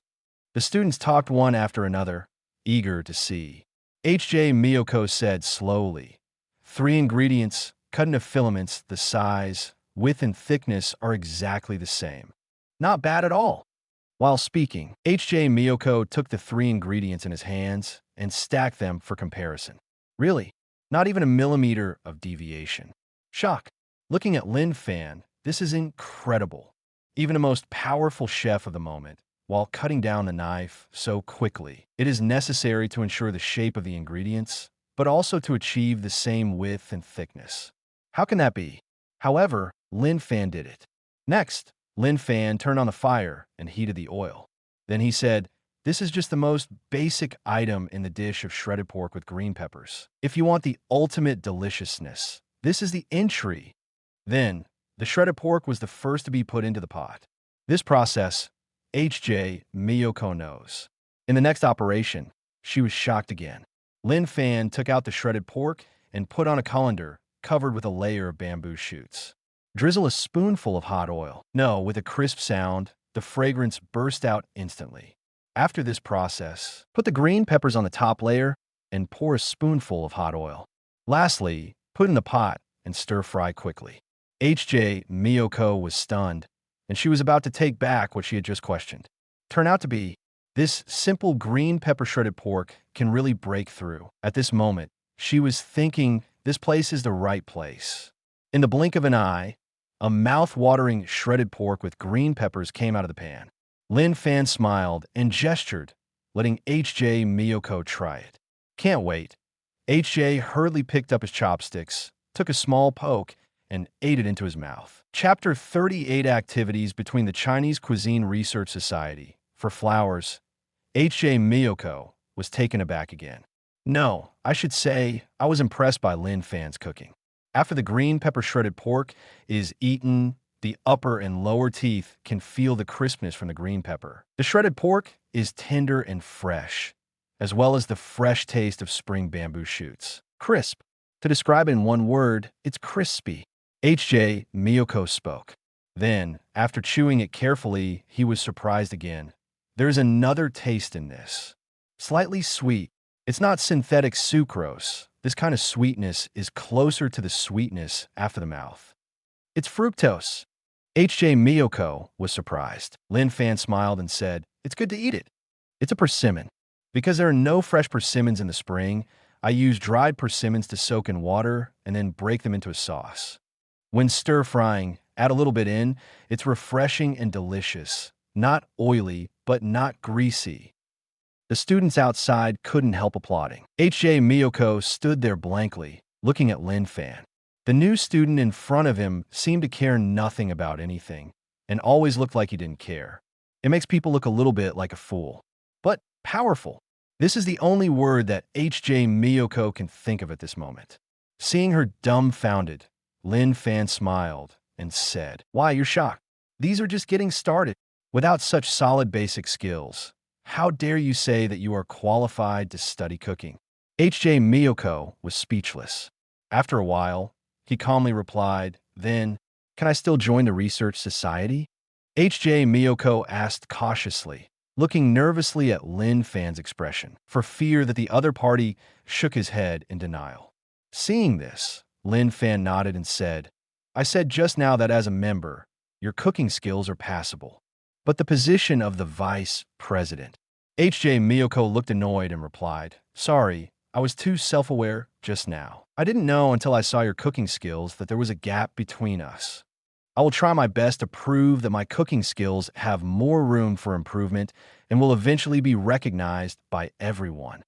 The students talked one after another, eager to see. H.J. Miyoko said slowly, 3 ingredients cut into filaments the size, width, and thickness are exactly the same. Not bad at all. While speaking, H.J. Miyoko took the 3 ingredients in his hands and stacked them for comparison. Really, not even a millimeter of deviation. Shock. Looking at Lin Fan, this is incredible. Even the most powerful chef of the moment, while cutting down the knife so quickly, it is necessary to ensure the shape of the ingredients, but also to achieve the same width and thickness. How can that be? However, Lin Fan did it. Next, Lin Fan turned on the fire and heated the oil. Then he said, "This is just the most basic item in the dish of shredded pork with green peppers. If you want the ultimate deliciousness, this is the entry." Then, the shredded pork was the first to be put into the pot. This process, H.J. Miyoko knows. In the next operation, she was shocked again. Lin Fan took out the shredded pork and put on a colander covered with a layer of bamboo shoots. Drizzle a spoonful of hot oil. No, with a crisp sound, the fragrance burst out instantly. After this process, put the green peppers on the top layer and pour a spoonful of hot oil. Lastly, put in the pot and stir fry quickly. H.J. Miyoko was stunned, and she was about to take back what she had just questioned. Turned out to be, this simple green pepper shredded pork can really break through. At this moment, she was thinking, this place is the right place. In the blink of an eye, a mouth-watering shredded pork with green peppers came out of the pan. Lin Fan smiled and gestured, letting H.J. Miyoko try it. Can't wait. H.J. hurriedly picked up his chopsticks, took a small poke, and ate it into his mouth. Chapter 38 Activities between the Chinese Cuisine Research Society. For flowers, H.J. Miyoko was taken aback again. No, I should say I was impressed by Lin Fan's cooking. After the green pepper shredded pork is eaten, the upper and lower teeth can feel the crispness from the green pepper. The shredded pork is tender and fresh, as well as the fresh taste of spring bamboo shoots. Crisp. To describe it in one word, it's crispy. H.J. Miyoko spoke. Then, after chewing it carefully, he was surprised again. There's another taste in this. Slightly sweet. It's not synthetic sucrose. This kind of sweetness is closer to the sweetness after the mouth. It's fructose. H.J. Miyoko was surprised. Lin Fan smiled and said, "It's good to eat it. It's a persimmon. Because there are no fresh persimmons in the spring, I use dried persimmons to soak in water and then break them into a sauce. When stir-frying, add a little bit in. It's refreshing and delicious. Not oily, but not greasy." The students outside couldn't help applauding. H.J. Miyoko stood there blankly, looking at Lin Fan. The new student in front of him seemed to care nothing about anything, and always looked like he didn't care. It makes people look a little bit like a fool. But powerful. This is the only word that H.J. Miyoko can think of at this moment. Seeing her dumbfounded, Lin Fan smiled and said, "Why, you're shocked? These are just getting started. Without such solid basic skills, how dare you say that you are qualified to study cooking?" H.J. Miyoko was speechless. After a while, he calmly replied, "Then, can I still join the research society?" H.J. Miyoko asked cautiously, looking nervously at Lin Fan's expression, for fear that the other party shook his head in denial. Seeing this, Lin Fan nodded and said, "I said just now that as a member, your cooking skills are passable. But the position of the vice president..." H.J. Miyoko looked annoyed and replied, "Sorry, I was too self-aware just now. I didn't know until I saw your cooking skills that there was a gap between us. I will try my best to prove that my cooking skills have more room for improvement and will eventually be recognized by everyone."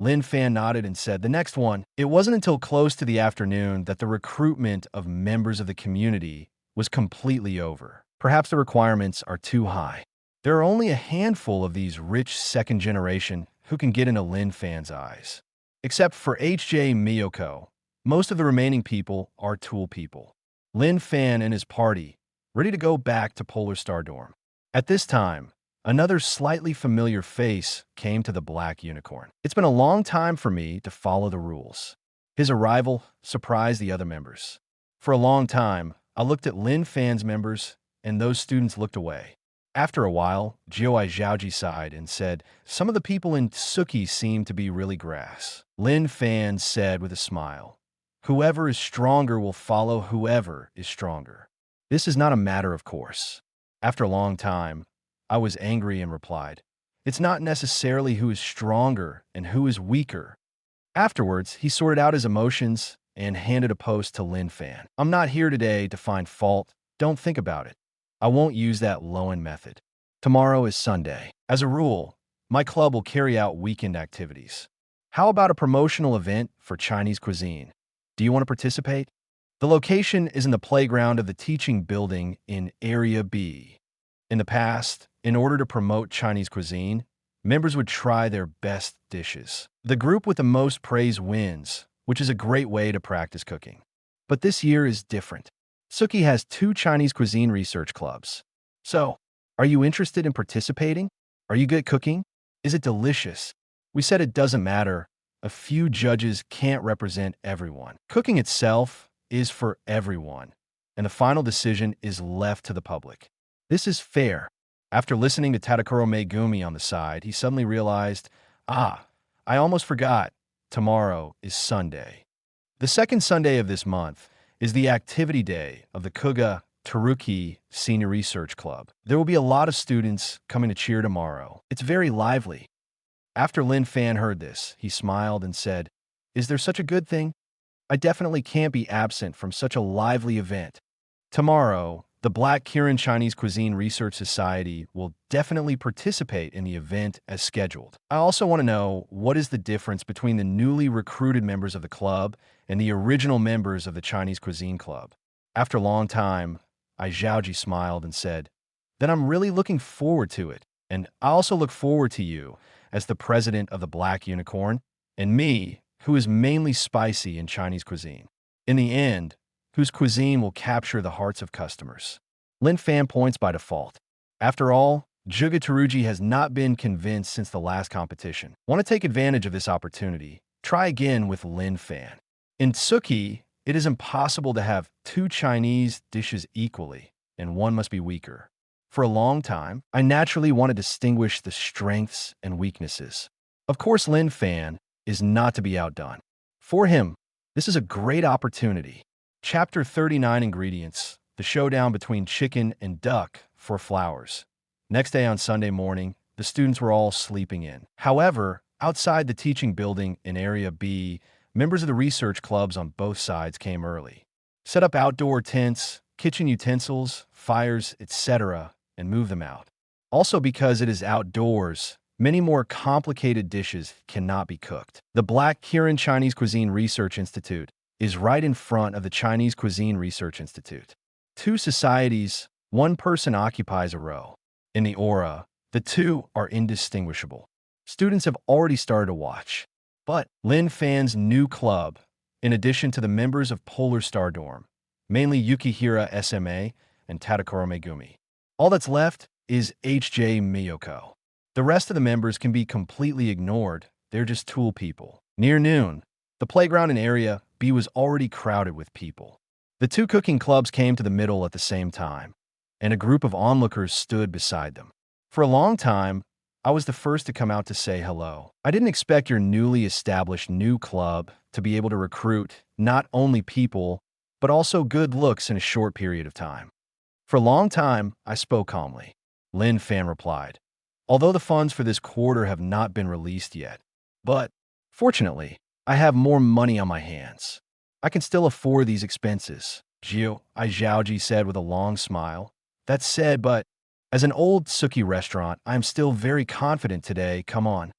Lin Fan nodded and said, "The next one." It wasn't until close to the afternoon that the recruitment of members of the community was completely over. Perhaps the requirements are too high. There are only a handful of these rich second generation who can get into Lin Fan's eyes. Except for H.J. Miyoko, most of the remaining people are tool people. Lin Fan and his party, ready to go back to Polar Star Dorm. At this time, another slightly familiar face came to the Black Unicorn. It's been a long time for me to follow the rules. His arrival surprised the other members. For a long time, I looked at Lin Fan's members and those students looked away. After a while, Eizan sighed and said, "Some of the people in Totsuki seem to be really grass." Lin Fan said with a smile, "Whoever is stronger will follow whoever is stronger. This is not a matter of course." After a long time, I was angry and replied, "It's not necessarily who is stronger and who is weaker." Afterwards, he sorted out his emotions and handed a post to Lin Fan. "I'm not here today to find fault. Don't think about it. I won't use that low-end method. Tomorrow is Sunday. As a rule, my club will carry out weekend activities. How about a promotional event for Chinese cuisine? Do you want to participate?" The location is in the playground of the teaching building in Area B. In the past, in order to promote Chinese cuisine, members would try their best dishes. The group with the most praise wins, which is a great way to practice cooking. But this year is different. Totsuki has 2 Chinese cuisine research clubs. So, are you interested in participating? Are you good at cooking? Is it delicious? We said it doesn't matter. A few judges can't represent everyone. Cooking itself is for everyone, and the final decision is left to the public. This is fair. After listening to Tadakuro Megumi on the side, he suddenly realized, I almost forgot. Tomorrow is Sunday. The second Sunday of this month is the activity day of the Kuga Teruki Senior Research Club. There will be a lot of students coming to cheer tomorrow. It's very lively. After Lin Fan heard this, he smiled and said, "Is there such a good thing? I definitely can't be absent from such a lively event. Tomorrow, the Black Kirin Chinese Cuisine Research Society will definitely participate in the event as scheduled." I also want to know, what is the difference between the newly recruited members of the club and the original members of the Chinese Cuisine Club? After a long time, Aizan smiled and said, "Then I'm really looking forward to it, and I also look forward to you as the president of the Black Unicorn, and me, who is mainly spicy in Chinese cuisine. In the end, whose cuisine will capture the hearts of customers." Lin Fan points by default. After all, Juga Teruji has not been convinced since the last competition. Want to take advantage of this opportunity? Try again with Lin Fan. In Totsuki, it is impossible to have 2 Chinese dishes equally, and one must be weaker. For a long time, I naturally want to distinguish the strengths and weaknesses. Of course, Lin Fan is not to be outdone. For him, this is a great opportunity. Chapter 39 Ingredients, the showdown between chicken and duck for flowers. Next day on Sunday morning, the students were all sleeping in. However, outside the teaching building in Area B, members of the research clubs on both sides came early. Set up outdoor tents, kitchen utensils, fires, etc., and move them out. Also, because it is outdoors, many more complicated dishes cannot be cooked. The Black Kirin Chinese Cuisine Research Institute is right in front of the Chinese Cuisine Research Institute. 2 societies, 1 person occupies a row. In the aura, the 2 are indistinguishable. Students have already started to watch. But Lin Fan's new club, in addition to the members of Polar Star Dorm, mainly Yukihira SMA and Tadakuro Megumi, all that's left is HJ Miyoko. The rest of the members can be completely ignored. They're just tool people. Near noon, the playground in Area B was already crowded with people. The 2 cooking clubs came to the middle at the same time, and a group of onlookers stood beside them. For a long time, I was the first to come out to say hello. I didn't expect your newly established new club to be able to recruit not only people, but also good looks in a short period of time. For a long time, I spoke calmly. Lin Fan replied, "Although the funds for this quarter have not been released yet, but fortunately, I have more money on my hands. I can still afford these expenses," Aizan said with a long smile. "That said, but as an old Totsuki restaurant, I am still very confident today. Come on."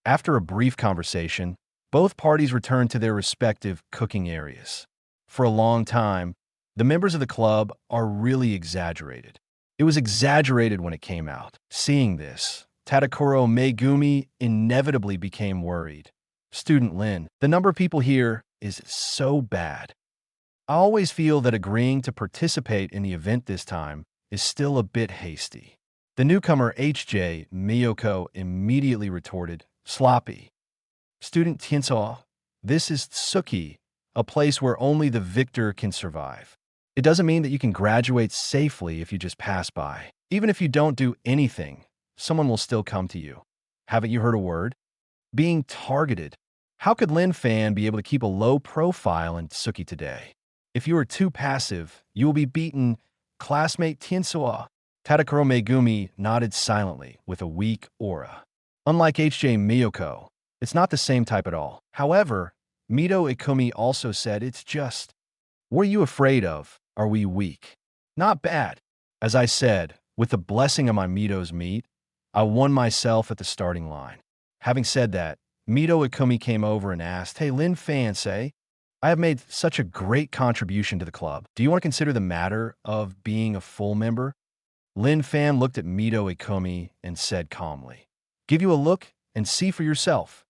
After a brief conversation, both parties returned to their respective cooking areas. For a long time, the members of the club are really exaggerated. It was exaggerated when it came out. Seeing this, Tadakuro Megumi inevitably became worried. "Student Lin, the number of people here is so bad. I always feel that agreeing to participate in the event this time is still a bit hasty." The newcomer HJ Miyoko immediately retorted, "Sloppy. Student Tianso, this is Totsuki, a place where only the victor can survive. It doesn't mean that you can graduate safely if you just pass by. Even if you don't do anything, someone will still come to you. Haven't you heard a word? Being targeted. How could Lin Fan be able to keep a low profile in Tsuki today? If you are too passive, you will be beaten. Classmate Tiansuo. Tadakuro Megumi nodded silently with a weak aura. Unlike H.J. Miyoko, it's not the same type at all. However, Mito Ikumi also said it's just, what are you afraid of? Are we weak? Not bad. As I said, with the blessing of my Mito's meat, I won myself at the starting line. Having said that, Mito Ikumi came over and asked, "Hey, Lin Fan, say, I have made such a great contribution to the club. Do you want to consider the matter of being a full member?" Lin Fan looked at Mito Ikumi and said calmly, "Give you a look and see for yourself."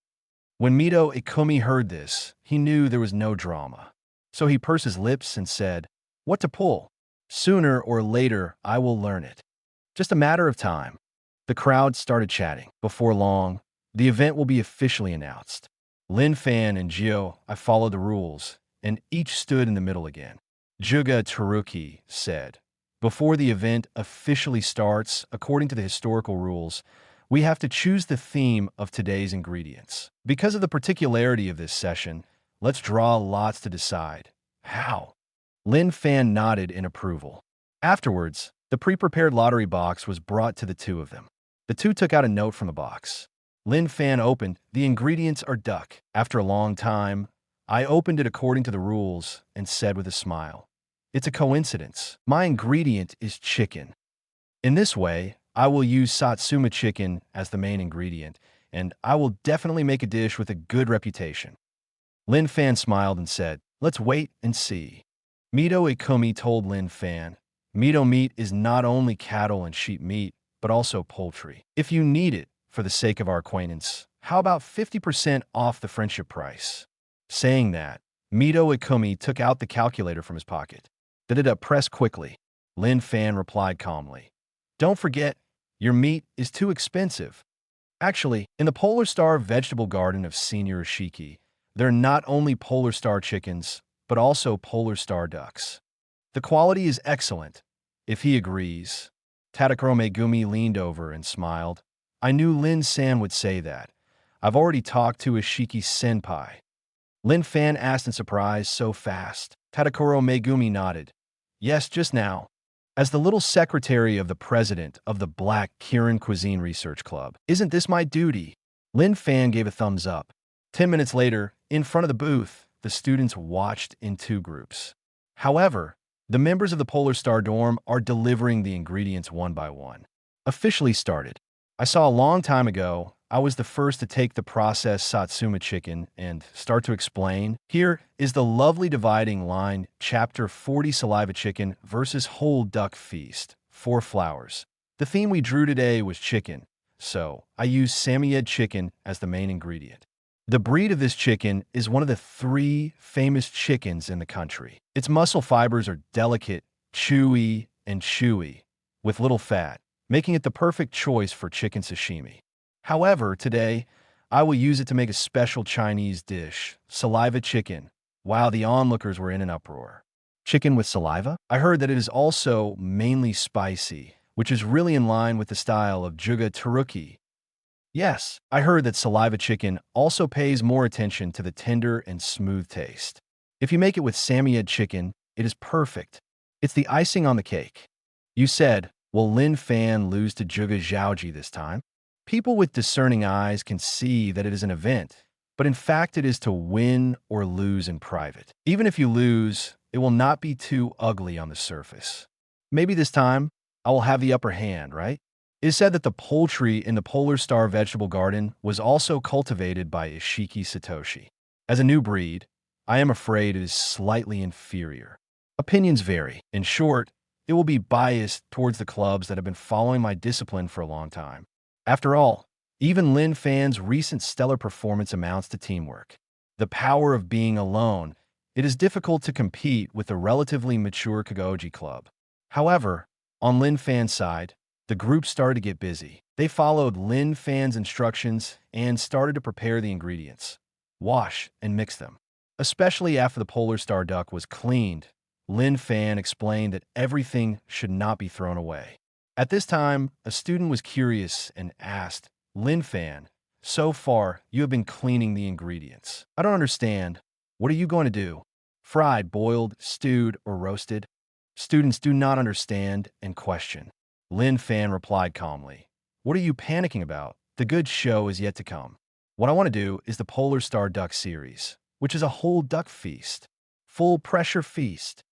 When Mito Ikumi heard this, he knew there was no drama. So he pursed his lips and said, "What to pull? Sooner or later, I will learn it. Just a matter of time." The crowd started chatting. Before long, the event will be officially announced. Lin Fan and Jio, I followed the rules, and each stood in the middle again. Juga Teruki said, "Before the event officially starts, according to the historical rules, we have to choose the theme of today's ingredients. Because of the particularity of this session, let's draw lots to decide." How? Lin Fan nodded in approval. Afterwards, the pre-prepared lottery box was brought to the two of them. The two took out a note from the box. Lin Fan opened, "The ingredients are duck." After a long time, I opened it according to the rules and said with a smile, "It's a coincidence. My ingredient is chicken. In this way, I will use Satsuma chicken as the main ingredient, and I will definitely make a dish with a good reputation." Lin Fan smiled and said, "Let's wait and see." Mito Ikumi told Lin Fan, "Mito meat is not only cattle and sheep meat, but also poultry. If you need it, for the sake of our acquaintance, how about 50% off the friendship price?" Saying that, Mito Ikumi took out the calculator from his pocket. Did it press quickly? Lin Fan replied calmly, "Don't forget, your meat is too expensive." Actually, in the Polar Star vegetable garden of Senior Ishiki, there are not only Polar Star chickens, but also Polar Star ducks. The quality is excellent. If he agrees. Tadakuro Megumi leaned over and smiled. I knew Lin San would say that. I've already talked to Ishiki senpai. Lin Fan asked in surprise, "So fast?" Tadakuro Megumi nodded. "Yes, just now. As the little secretary of the president of the Black Kirin Cuisine Research Club. Isn't this my duty?" Lin Fan gave a thumbs up. 10 minutes later, in front of the booth, the students watched in two groups. However, the members of the Polar Star dorm are delivering the ingredients one by one. Officially started. I saw a long time ago, I was the first to take the processed Satsuma chicken and start to explain. Here is the lovely dividing line, Chapter 40 Saliva Chicken versus Whole Duck Feast, 4 flowers. The theme we drew today was chicken, so I used Samoyed chicken as the main ingredient. The breed of this chicken is one of the 3 famous chickens in the country. Its muscle fibers are delicate, chewy, with little fat, making it the perfect choice for chicken sashimi. However, today, I will use it to make a special Chinese dish, saliva chicken, while the onlookers were in an uproar. Chicken with saliva? I heard that it is also mainly spicy, which is really in line with the style of Juga Teruki. Yes, I heard that saliva chicken also pays more attention to the tender and smooth taste. If you make it with Samoyed chicken, it is perfect. It's the icing on the cake. You said, will Lin Fan lose to Juga Zhaoji this time? People with discerning eyes can see that it is an event, but in fact it is to win or lose in private. Even if you lose, it will not be too ugly on the surface. Maybe this time, I will have the upper hand, right? It is said that the poultry in the Polar Star vegetable garden was also cultivated by Ishiki Satoshi. As a new breed, I am afraid it is slightly inferior. Opinions vary. In short, it will be biased towards the clubs that have been following my discipline for a long time. After all, even Lin Fan's recent stellar performance amounts to teamwork. The power of being alone, it is difficult to compete with the relatively mature Kagoji club. However, on Lin Fan's side, the group started to get busy. They followed Lin Fan's instructions and started to prepare the ingredients, wash and mix them. Especially after the Polar Star duck was cleaned, Lin Fan explained that everything should not be thrown away. At this time, a student was curious and asked, Lin Fan, so far you have been cleaning the ingredients. I don't understand. What are you going to do? Fried, boiled, stewed, or roasted? Students do not understand and question. Lin Fan replied calmly, What are you panicking about? The good show is yet to come. What I want to do is the Polar Star Duck series, which is a whole duck feast. Full pressure feast.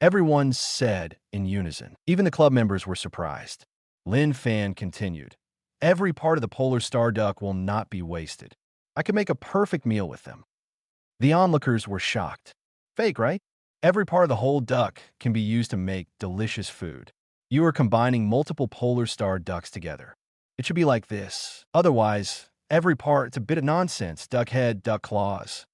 Everyone said in unison. Even the club members were surprised. Lin Fan continued, Every part of the Polar Star Duck will not be wasted. I could make a perfect meal with them. The onlookers were shocked. Fake, right? Every part of the whole duck can be used to make delicious food. You are combining multiple Polar Star Ducks together. It should be like this. Otherwise, every part's a bit of nonsense. Duck head, duck claws.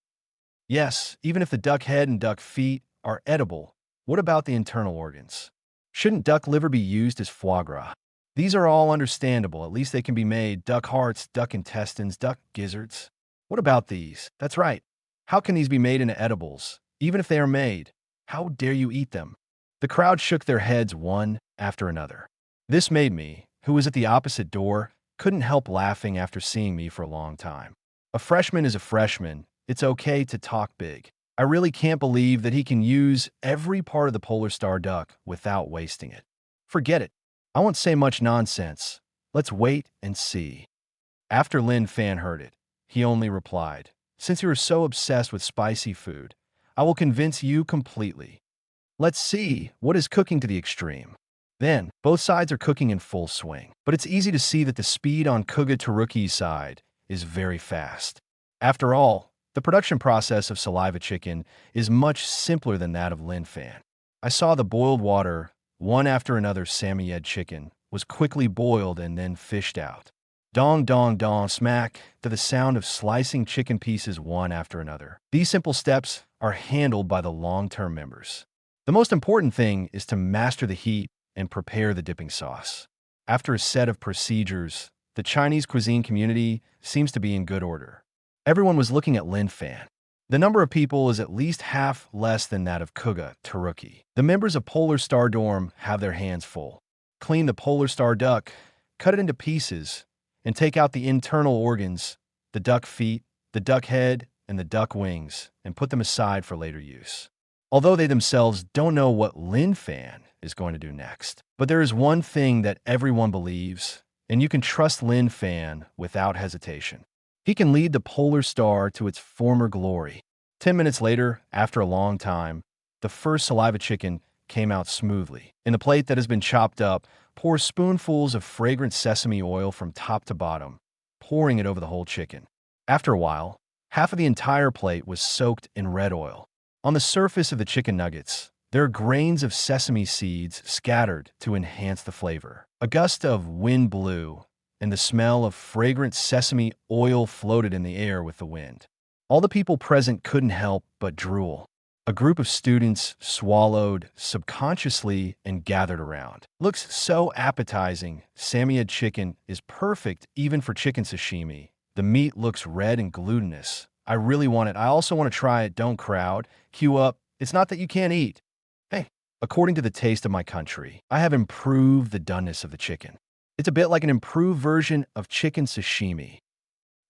Yes, even if the duck head and duck feet are edible, what about the internal organs? Shouldn't duck liver be used as foie gras? These are all understandable. At least they can be made. Duck hearts, duck intestines, duck gizzards. What about these? That's right. How can these be made into edibles? Even if they are made, how dare you eat them? The crowd shook their heads one after another. This made me, who was at the opposite door, couldn't help laughing after seeing me for a long time. A freshman is a freshman. It's okay to talk big. I really can't believe that he can use every part of the Polar Star Duck without wasting it. Forget it. I won't say much nonsense. Let's wait and see. After Lin Fan heard it, he only replied, Since you are so obsessed with spicy food, I will convince you completely. Let's see what is cooking to the extreme. Then, both sides are cooking in full swing. But it's easy to see that the speed on Kuga Taruki's side is very fast. After all, the production process of saliva chicken is much simpler than that of Lin Fan. I saw the boiled water, one after another. Samyed chicken was quickly boiled and then fished out. Dong dong dong smack to the sound of slicing chicken pieces one after another. These simple steps are handled by the long-term members. The most important thing is to master the heat and prepare the dipping sauce. After a set of procedures, the Chinese cuisine community seems to be in good order. Everyone was looking at Lin Fan. The number of people is at least half less than that of Kuga Taruki. The members of Polar Star Dorm have their hands full. Clean the Polar Star Duck, cut it into pieces, and take out the internal organs, the duck feet, the duck head, and the duck wings, and put them aside for later use. Although they themselves don't know what Lin Fan is going to do next. But there is one thing that everyone believes, and you can trust Lin Fan without hesitation. He can lead the Polar Star to its former glory. 10 minutes later, after a long time, the first saliva chicken came out smoothly. In the plate that has been chopped up, pour spoonfuls of fragrant sesame oil from top to bottom, pouring it over the whole chicken. After a while, half of the entire plate was soaked in red oil. On the surface of the chicken nuggets, there are grains of sesame seeds scattered to enhance the flavor. A gust of wind blew, and the smell of fragrant sesame oil floated in the air with the wind. All the people present couldn't help but drool. A group of students swallowed subconsciously and gathered around. Looks so appetizing. Samyed chicken is perfect even for chicken sashimi. The meat looks red and glutinous. I really want it. I also want to try it. Don't crowd. Queue up. It's not that you can't eat. Hey, according to the taste of my country, I have improved the doneness of the chicken. It's a bit like an improved version of chicken sashimi.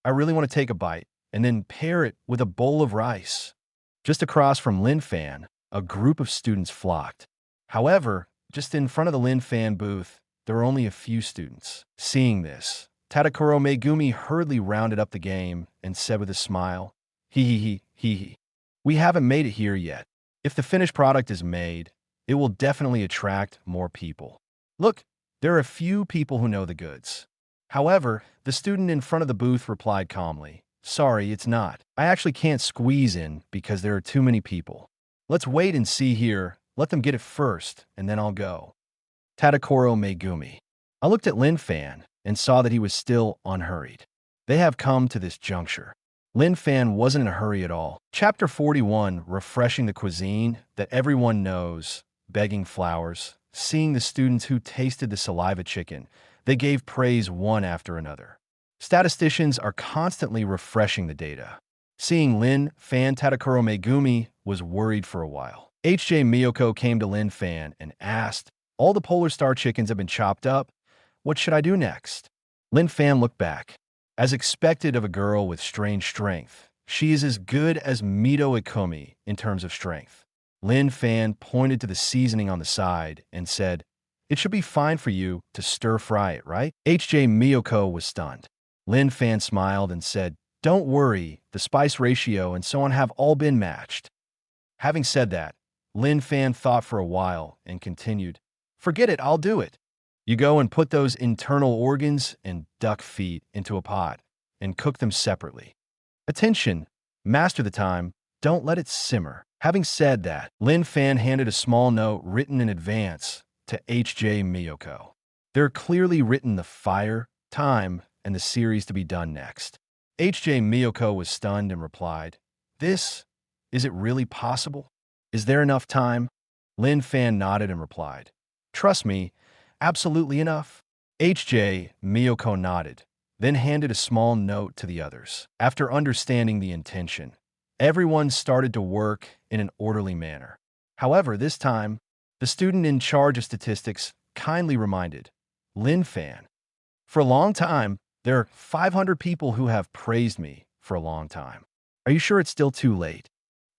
I really want to take a bite and then pair it with a bowl of rice. Just across from Lin Fan, a group of students flocked. However, just in front of the Lin Fan booth, there were only a few students. Seeing this, Tadakuro Megumi hurriedly rounded up the game and said with a smile, Hee. We haven't made it here yet. If the finished product is made, it will definitely attract more people. Look, there are a few people who know the goods. However, the student in front of the booth replied calmly, Sorry, it's not. I actually can't squeeze in because there are too many people. Let's wait and see here. Let them get it first, and then I'll go. Tadakuro Megumi. I looked at Lin Fan and saw that he was still unhurried. They have come to this juncture. Lin Fan wasn't in a hurry at all. Chapter 41, refreshing the cuisine that everyone knows, begging flowers, seeing the students who tasted the saliva chicken, they gave praise one after another. Statisticians are constantly refreshing the data. Seeing Lin Fan, Tadakuro Megumi was worried for a while. HJ Miyoko came to Lin Fan and asked, "All the Polar Star chickens have been chopped up. What should I do next?" Lin Fan looked back. As expected of a girl with strange strength, she is as good as Mito Yumei in terms of strength. Lin Fan pointed to the seasoning on the side and said, "It should be fine for you to stir-fry it, right?" HJ Miyoko was stunned. Lin Fan smiled and said, "Don't worry, the spice ratio and so on have all been matched." Having said that, Lin Fan thought for a while and continued, "Forget it, I'll do it. You go and put those internal organs and duck feet into a pot and cook them separately. Attention, master the time, don't let it simmer." Having said that, Lin Fan handed a small note written in advance to HJ Miyoko. There clearly written the fire, time, and the series to be done next. HJ Miyoko was stunned and replied, "Is it really possible? Is there enough time?" Lin Fan nodded and replied, "Trust me, absolutely enough." HJ Miyoko nodded, then handed a small note to the others. After understanding the intention, everyone started to work in an orderly manner. However, this time, the student in charge of statistics kindly reminded Lin Fan, "For a long time, there are 500 people who have praised me for a long time. Are you sure it's still too late?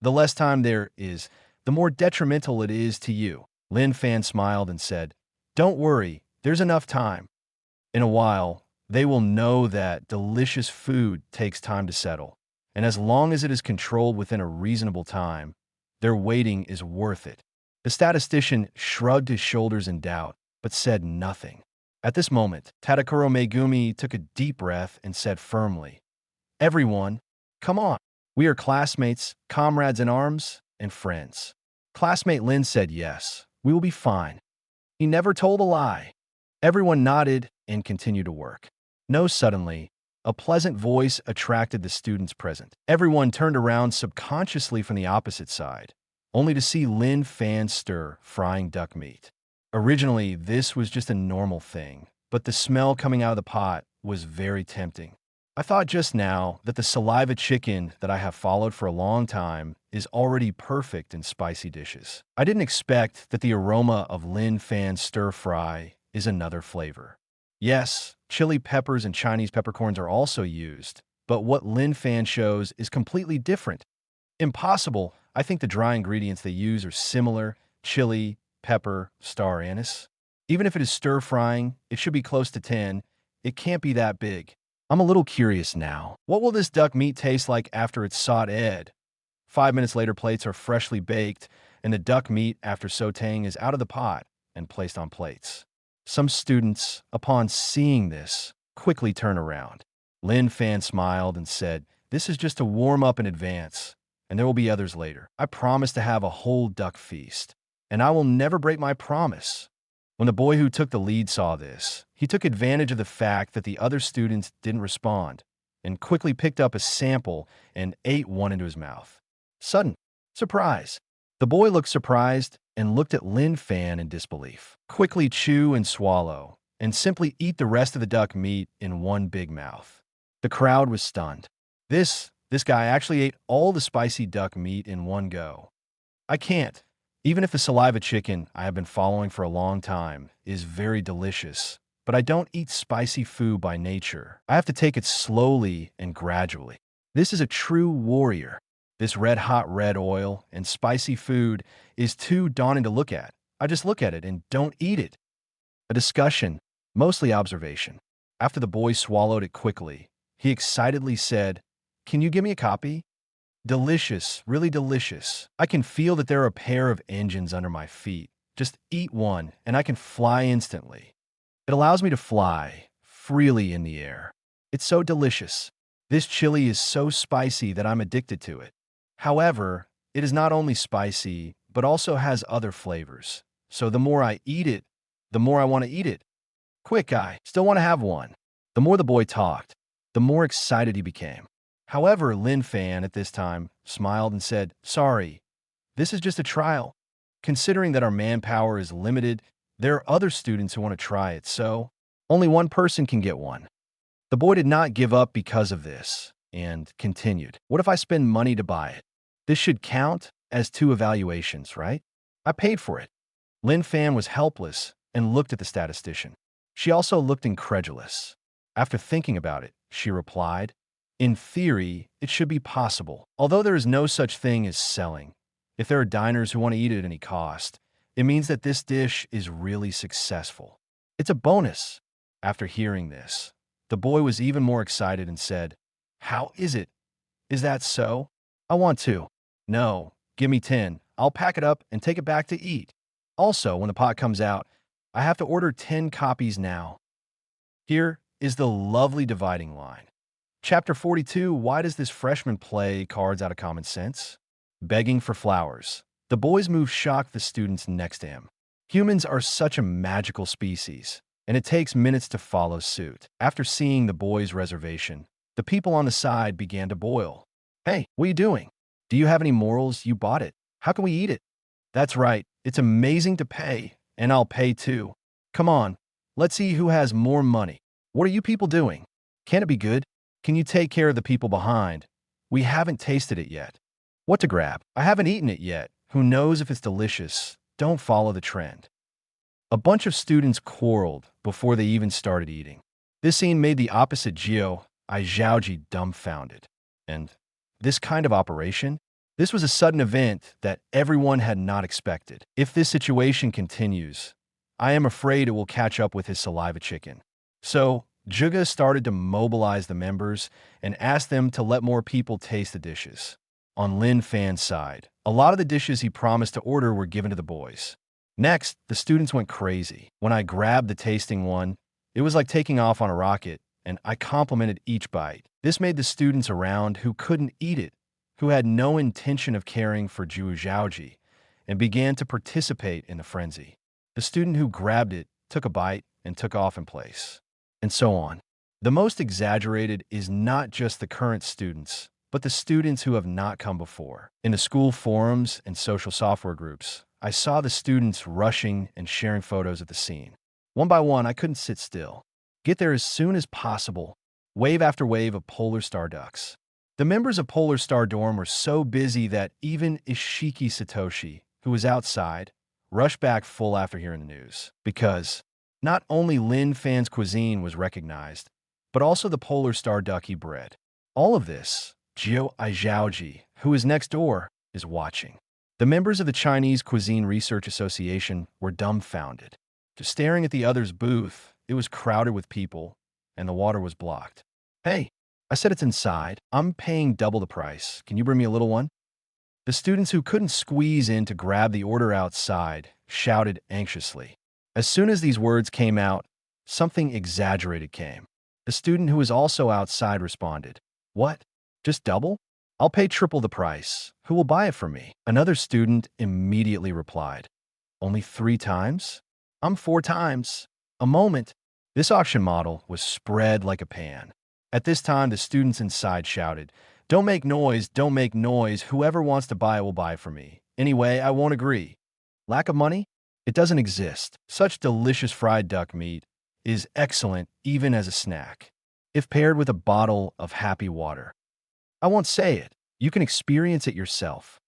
The less time there is, the more detrimental it is to you." Lin Fan smiled and said, "Don't worry, there's enough time. In a while, they will know that delicious food takes time to settle, and as long as it is controlled within a reasonable time, their waiting is worth it." The statistician shrugged his shoulders in doubt, but said nothing. At this moment, Tadakuro Megumi took a deep breath and said firmly, "Everyone, come on. We are classmates, comrades in arms, and friends." Classmate Lin said yes, "We will be fine." He never told a lie. Everyone nodded and continued to work. No, suddenly, a pleasant voice attracted the students present. Everyone turned around subconsciously from the opposite side, only to see Lin Fan stir frying duck meat. Originally, this was just a normal thing, but the smell coming out of the pot was very tempting. "I thought just now that the saliva chicken that I have followed for a long time is already perfect in spicy dishes. I didn't expect that the aroma of Lin Fan stir fry is another flavor. Yes, chili peppers and Chinese peppercorns are also used, but what Lin Fan shows is completely different. Impossible. I think the dry ingredients they use are similar: chili, pepper, star anise. Even if it is stir frying, it should be close to 10. It can't be that big. I'm a little curious now. What will this duck meat taste like after it's sautéed?" 5 minutes later, plates are freshly baked, and the duck meat, after sautéing, is out of the pot and placed on plates. Some students, upon seeing this, quickly turn around. Lin Fan smiled and said, "This is just a warm-up in advance, and there will be others later. I promise to have a whole duck feast, and I will never break my promise." When the boy who took the lead saw this, he took advantage of the fact that the other students didn't respond and quickly picked up a sample and ate one into his mouth. Sudden surprise. The boy looked surprised and looked at Lin Fan in disbelief. Quickly chew and swallow, and simply eat the rest of the duck meat in one big mouth. The crowd was stunned. This guy actually ate all the spicy duck meat in one go. I can't. Even if the saliva chicken I have been following for a long time is very delicious, but I don't eat spicy food by nature. I have to take it slowly and gradually. This is a true warrior. This red-hot red oil and spicy food is too daunting to look at. I just look at it and don't eat it. A discussion, mostly observation. After the boy swallowed it quickly, he excitedly said, "Can you give me a copy? Delicious, really delicious. I can feel that there are a pair of engines under my feet. Just eat one, and I can fly instantly. It allows me to fly freely in the air. It's so delicious. This chili is so spicy that I'm addicted to it. However, it is not only spicy, but also has other flavors. So the more I eat it, the more I want to eat it. Quick, I still want to have one." The more the boy talked, the more excited he became. However, Lin Fan at this time smiled and said, "Sorry, this is just a trial. Considering that our manpower is limited, there are other students who want to try it, so only one person can get one." The boy did not give up because of this and continued, "What if I spend money to buy it? This should count, as 2 evaluations, right? I paid for it. Lin Fan was helpless and looked at the statistician. She also looked incredulous. After thinking about it, she replied, "In theory, it should be possible. Although there is no such thing as selling. If there are diners who want to eat it at any cost, it means that this dish is really successful. It's a bonus." After hearing this, the boy was even more excited and said, "How is it? Is that so? I want to." "No, give me 10. I'll pack it up and take it back to eat. Also, when the pot comes out, I have to order 10 copies now." Here is the lovely dividing line. Chapter 42, Why does this freshman play cards out of common sense? Begging for flowers. The boy's move shocked the students next to him. Humans are such a magical species, and it takes minutes to follow suit. After seeing the boy's reservation, the people on the side began to boil. "Hey, what are you doing? Do you have any morals? You bought it. How can we eat it?" "That's right. It's amazing to pay, and I'll pay too. Come on, let's see who has more money. What are you people doing? Can it be good? Can you take care of the people behind? We haven't tasted it yet. What to grab? I haven't eaten it yet. Who knows if it's delicious? Don't follow the trend." A bunch of students quarreled before they even started eating. This scene made the opposite Eizan Zhijin dumbfounded. And this kind of operation? This was a sudden event that everyone had not expected. If this situation continues, I am afraid it will catch up with his saliva chicken. So, Juga started to mobilize the members and asked them to let more people taste the dishes. On Lin Fan's side, a lot of the dishes he promised to order were given to the boys. Next, the students went crazy. When I grabbed the tasting one, it was like taking off on a rocket, and I complimented each bite. This made the students around who couldn't eat it, who had no intention of caring for Zhijin, and began to participate in the frenzy. The student who grabbed it took a bite and took off in place, and so on. The most exaggerated is not just the current students, but the students who have not come before. In the school forums and social software groups, I saw the students rushing and sharing photos of the scene. One by one, I couldn't sit still. Get there as soon as possible. Wave after wave of Polar Star ducks. The members of Polar Star Dorm were so busy that even Ishiki Satoshi, who was outside, rushed back full after hearing the news. Because not only Lin Fan's cuisine was recognized, but also the Polar Star duck he bred. All of this, Eizan Zhijin, who is next door, is watching. The members of the Chinese Cuisine Research Association were dumbfounded. Just staring at the other's booth, it was crowded with people, and the water was blocked. "Hey, I said it's inside. I'm paying double the price. Can you bring me a little one?" The students who couldn't squeeze in to grab the order outside shouted anxiously. As soon as these words came out, something exaggerated came. The student who was also outside responded, "What? Just double? I'll pay triple the price. Who will buy it for me?" Another student immediately replied, "Only 3 times? I'm 4 times." A moment. This auction model was spread like a pan. At this time, the students inside shouted, "Don't make noise, don't make noise. Whoever wants to buy it will buy for me. Anyway, I won't agree." Lack of money? It doesn't exist. Such delicious fried duck meat is excellent even as a snack, if paired with a bottle of happy water. I won't say it. You can experience it yourself.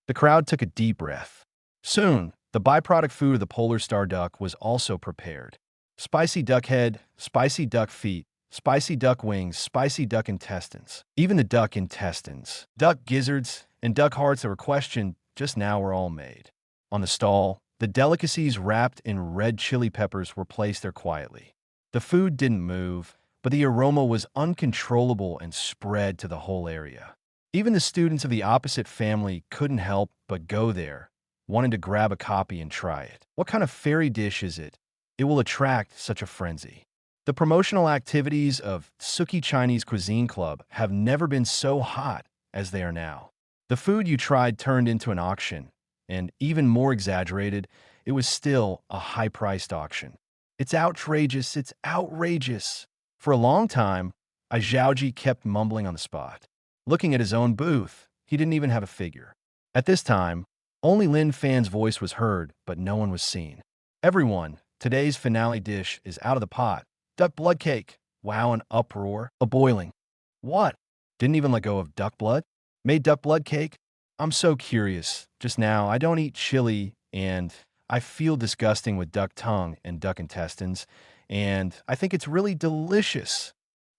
The crowd took a deep breath. Soon, the byproduct food of the Polar Star duck was also prepared. Spicy duck head, spicy duck feet, spicy duck wings, spicy duck intestines. Even the duck intestines, duck gizzards, and duck hearts that were questioned just now were all made. On the stall, the delicacies wrapped in red chili peppers were placed there quietly. The food didn't move, but the aroma was uncontrollable and spread to the whole area. Even the students of the opposite family couldn't help but go there, wanting to grab a copy and try it. What kind of fairy dish is it? It will attract such a frenzy. The promotional activities of Totsuki Chinese Cuisine Club have never been so hot as they are now. The food you tried turned into an auction, and even more exaggerated, it was still a high-priced auction. It's outrageous, it's outrageous. For a long time, Zhijin kept mumbling on the spot. Looking at his own booth, he didn't even have a figure. At this time, only Lin Fan's voice was heard, but no one was seen. "Everyone, today's finale dish is out of the pot. Duck blood cake." Wow, an uproar, a boiling. What? Didn't even let go of duck blood? Made duck blood cake? I'm so curious. Just now, I don't eat chili, and I feel disgusting with duck tongue and duck intestines, and I think it's really delicious.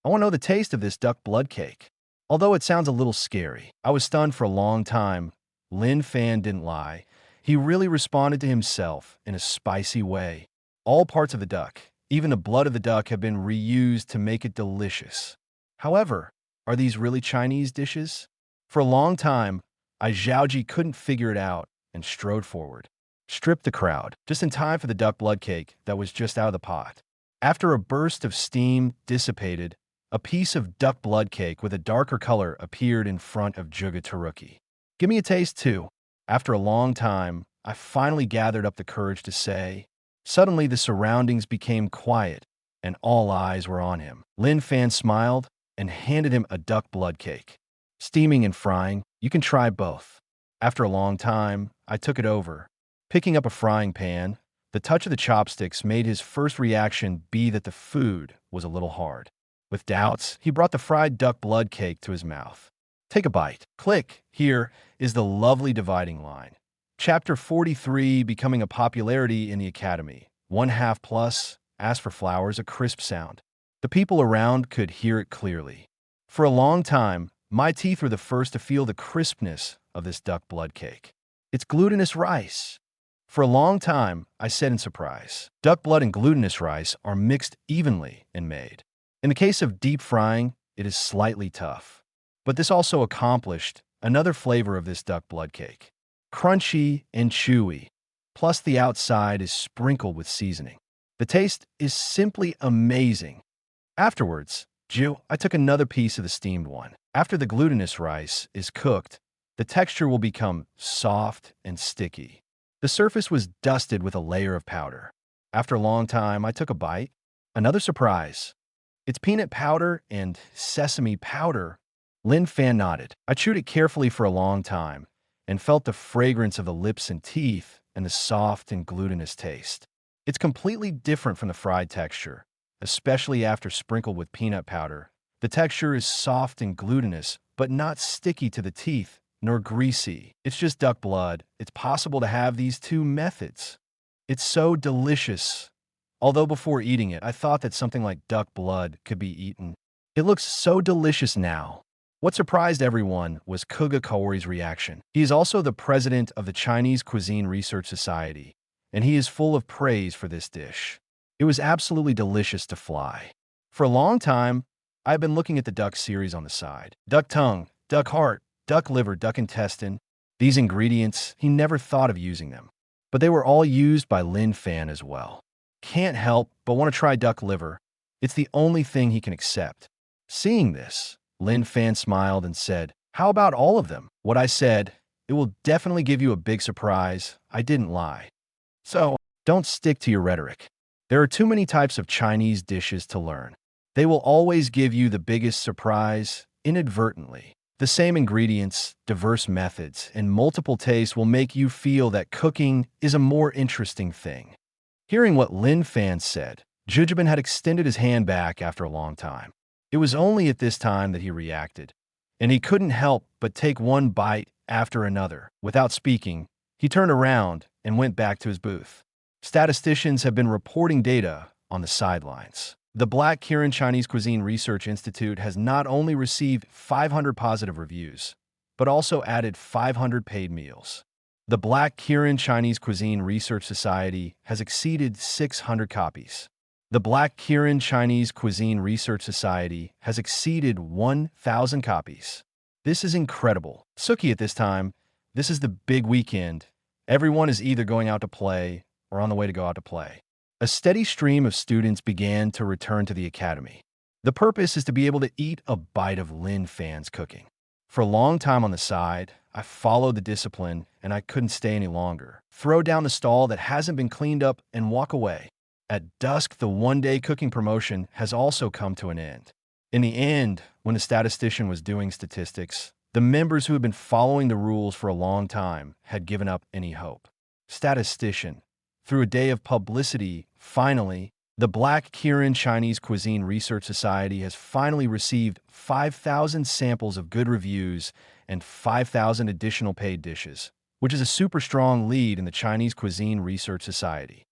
I want to know the taste of this duck blood cake. Although it sounds a little scary, I was stunned for a long time. Lin Fan didn't lie. He really responded to himself in a spicy way. All parts of the duck, even the blood of the duck, have been reused to make it delicious. However, are these really Chinese dishes? For a long time, Zhaoji couldn't figure it out and strode forward. Stripped the crowd, just in time for the duck blood cake that was just out of the pot. After a burst of steam dissipated, a piece of duck blood cake with a darker color appeared in front of Juga Taruki. Give me a taste too. After a long time, I finally gathered up the courage to say. Suddenly the surroundings became quiet, and all eyes were on him. Lin Fan smiled and handed him a duck blood cake. Steaming and frying, you can try both. After a long time, I took it over. Picking up a frying pan, the touch of the chopsticks made his first reaction be that the food was a little hard. With doubts, he brought the fried duck blood cake to his mouth. Take a bite. Click. Here is the lovely dividing line. Chapter 43, Becoming a Popularity in the Academy. 1/2 plus, asked for flowers, a crisp sound. The people around could hear it clearly. For a long time, my teeth were the first to feel the crispness of this duck blood cake. It's glutinous rice. For a long time, I said in surprise, duck blood and glutinous rice are mixed evenly and made. In the case of deep frying, it is slightly tough. But this also accomplished another flavor of this duck blood cake. Crunchy and chewy, plus the outside is sprinkled with seasoning. The taste is simply amazing. Afterwards, I took another piece of the steamed one. After the glutinous rice is cooked, the texture will become soft and sticky. The surface was dusted with a layer of powder. After a long time, I took a bite. Another surprise. It's peanut powder and sesame powder. Lin Fan nodded. I chewed it carefully for a long time and felt the fragrance of the lips and teeth and the soft and glutinous taste. It's completely different from the fried texture, especially after sprinkled with peanut powder. The texture is soft and glutinous, but not sticky to the teeth nor greasy. It's just duck blood. It's possible to have these two methods. It's so delicious. Although before eating it, I thought that something like duck blood could be eaten. It looks so delicious now. What surprised everyone was Kuga Kaori's reaction. He is also the president of the Chinese Cuisine Research Society, and he is full of praise for this dish. It was absolutely delicious to fly. For a long time, I've been looking at the duck series on the side. Duck tongue, duck heart, duck liver, duck intestine. These ingredients, he never thought of using them. But they were all used by Lin Fan as well. Can't help but want to try duck liver. It's the only thing he can accept. Seeing this, Lin Fan smiled and said, "How about all of them?" What I said, "It will definitely give you a big surprise." I didn't lie. So, don't stick to your rhetoric. There are too many types of Chinese dishes to learn. They will always give you the biggest surprise, inadvertently. The same ingredients, diverse methods, and multiple tastes will make you feel that cooking is a more interesting thing. Hearing what Lin Fan said, Zhijin had extended his hand back after a long time. It was only at this time that he reacted, and he couldn't help but take one bite after another. Without speaking, he turned around and went back to his booth. Statisticians have been reporting data on the sidelines. The Black Kirin Chinese Cuisine Research Institute has not only received 500 positive reviews, but also added 500 paid meals. The Black Kirin Chinese Cuisine Research Society has exceeded 600 copies. The Black Kirin Chinese Cuisine Research Society has exceeded 1,000 copies. This is incredible. Suki, at this time, this is the big weekend. Everyone is either going out to play or on the way to go out to play. A steady stream of students began to return to the academy. The purpose is to be able to eat a bite of Lin Fan's cooking. For a long time on the side, I followed the discipline and I couldn't stay any longer. Throw down the stall that hasn't been cleaned up and walk away. At dusk, the one-day cooking promotion has also come to an end. In the end, when the statistician was doing statistics, the members who had been following the rules for a long time had given up any hope. Statistician. Through a day of publicity, finally, the Black Kirin Chinese Cuisine Research Society has finally received 5,000 samples of good reviews and 5,000 additional paid dishes, which is a super strong lead in the Chinese Cuisine Research Society.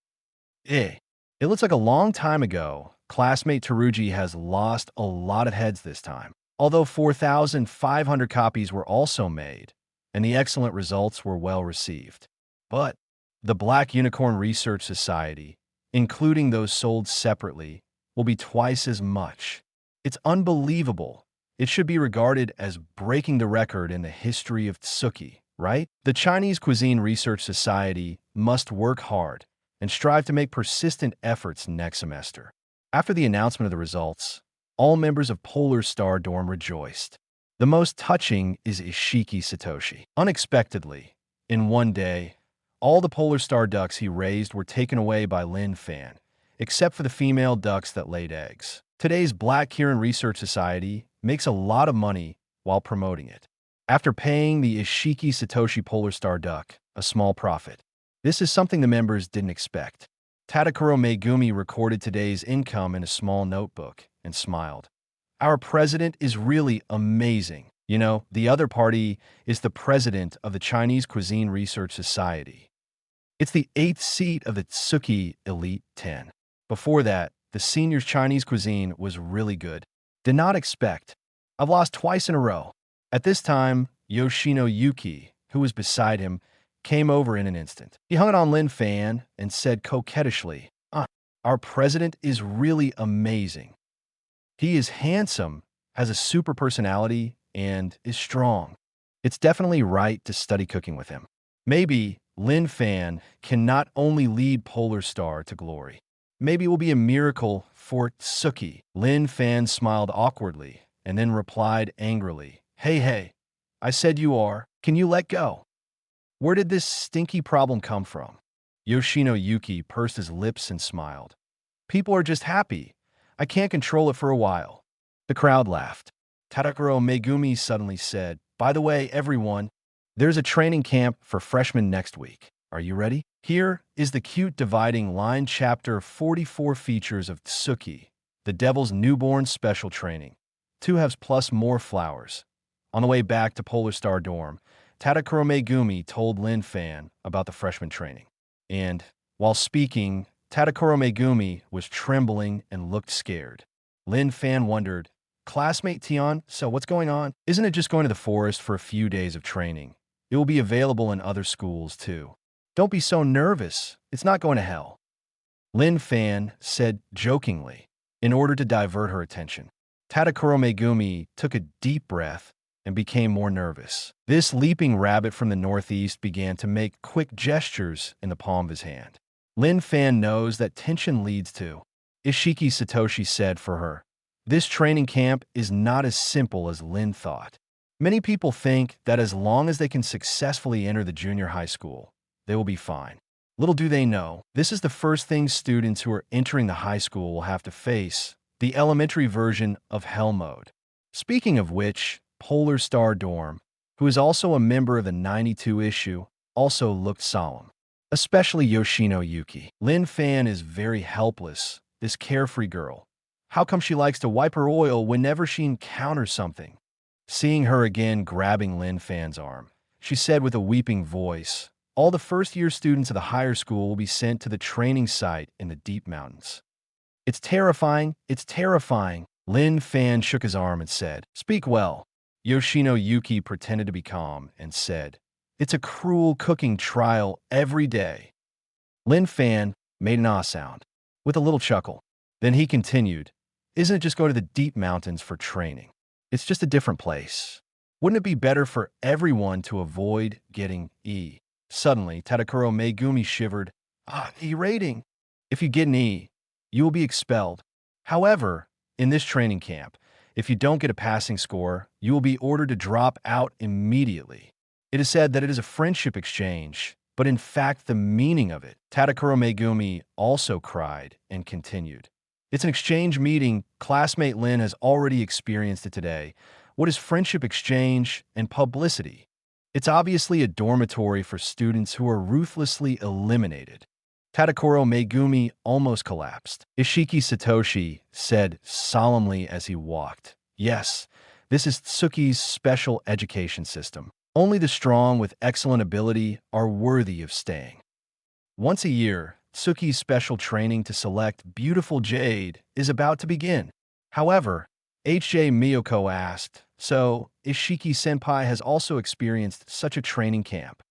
It looks like a long time ago, classmate Teruji has lost a lot of heads this time. Although 4,500 copies were also made, and the excellent results were well received. But the Black Unicorn Research Society, including those sold separately, will be twice as much. It's unbelievable. It should be regarded as breaking the record in the history of Totsuki, right? The Chinese Cuisine Research Society must work hard and strive to make persistent efforts next semester. After the announcement of the results, all members of Polar Star Dorm rejoiced. The most touching is Ishiki Satoshi. Unexpectedly, in one day, all the Polar Star ducks he raised were taken away by Lin Fan, except for the female ducks that laid eggs. Today's Black Kirin Research Society makes a lot of money while promoting it, after paying the Ishiki Satoshi Polar Star duck a small profit. This is something the members didn't expect. Tadakuro Megumi recorded today's income in a small notebook and smiled. Our president is really amazing. You know, the other party is the president of the Chinese Cuisine Research Society. It's the 8th seat of the Totsuki Elite 10. Before that, the seniors' Chinese cuisine was really good. Did not expect. I've lost twice in a row. At this time, Yoshino Yuki, who was beside him, came over in an instant. He hung it on Lin Fan and said coquettishly, "Our president is really amazing. He is handsome, has a super personality, and is strong. It's definitely right to study cooking with him. Maybe Lin Fan can not only lead Polar Star to glory. Maybe it will be a miracle for Totsuki." Lin Fan smiled awkwardly and then replied angrily, Hey, I said you are. Can you let go? Where did this stinky problem come from?" Yoshino Yuki pursed his lips and smiled. "People are just happy. I can't control it for a while." The crowd laughed. Tadakuro Megumi suddenly said, "By the way, everyone, there's a training camp for freshmen next week. Are you ready? Here is the cute dividing line chapter 44 features of Totsuki, the Devil's Newborn Special Training. 2 halves plus more flowers." On the way back to Polar Star Dorm, Tadakuro Megumi told Lin Fan about the freshman training. And, while speaking, Tadakuro Megumi was trembling and looked scared. Lin Fan wondered, "Classmate Tian, so what's going on? Isn't it just going to the forest for a few days of training? It will be available in other schools, too. Don't be so nervous. It's not going to hell." Lin Fan said jokingly, in order to divert her attention. Tadakuro Megumi took a deep breath and became more nervous. This leaping rabbit from the northeast began to make quick gestures in the palm of his hand. Lin Fan knows that tension leads to. Ishiki Satoshi said for her, "This training camp is not as simple as Lin thought. Many people think that as long as they can successfully enter the junior high school, they will be fine. Little do they know, this is the first thing students who are entering the high school will have to face, the elementary version of hell mode." Speaking of which, Polar Star Dorm, who is also a member of the 92 issue, also looked solemn. Especially Yoshino Yuki. Lin Fan is very helpless, this carefree girl. How come she likes to wipe her oil whenever she encounters something? Seeing her again grabbing Lin Fan's arm, she said with a weeping voice, "All the first-year students of the higher school will be sent to the training site in the deep mountains. It's terrifying, it's terrifying." Lin Fan shook his arm and said, "Speak well." Yoshino Yuki pretended to be calm and said, "It's a cruel cooking trial every day." Lin Fan made an ah sound, with a little chuckle. Then he continued, "Isn't it just go to the deep mountains for training? It's just a different place. Wouldn't it be better for everyone to avoid getting E?" Suddenly, Tadakuro Megumi shivered. E rating. If you get an E, you will be expelled. However, in this training camp, if you don't get a passing score, you will be ordered to drop out immediately. It is said that it is a friendship exchange, but in fact the meaning of it. Tadakuro Megumi also cried and continued, "It's an exchange meeting. Classmate Lin has already experienced it today. What is friendship exchange and publicity? It's obviously a dormitory for students who are ruthlessly eliminated." Tadakuro Megumi almost collapsed. Ishiki Satoshi said solemnly as he walked, "Yes, This is Tsuki's special education system. Only the strong with excellent ability are worthy of staying. Once a year, Tsuki's special training to select beautiful jade is about to begin. However, H.J. Miyoko asked, so Ishiki-senpai has also experienced such a training camp.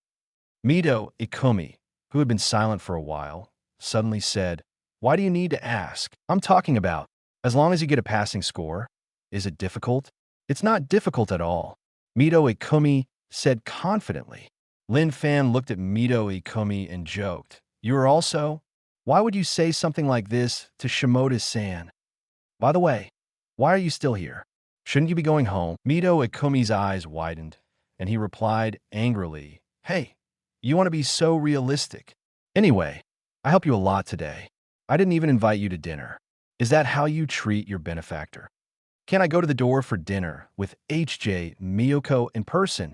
Mito Yumei, who had been silent for a while, suddenly said, why do you need to ask? I'm talking about, as long as you get a passing score. Is it difficult? It's not difficult at all, Mito Yumei said confidently. Lin Fan looked at Mito Yumei and joked, you are also? Why would you say something like this to Shimoda-san? By the way, why are you still here? Shouldn't you be going home? Mito Yumei's eyes widened, and he replied angrily, hey, you want to be so realistic. Anyway, I help you a lot today. I didn't even invite you to dinner. Is that how you treat your benefactor? Can I go to the door for dinner with H.J. Miyoko in person?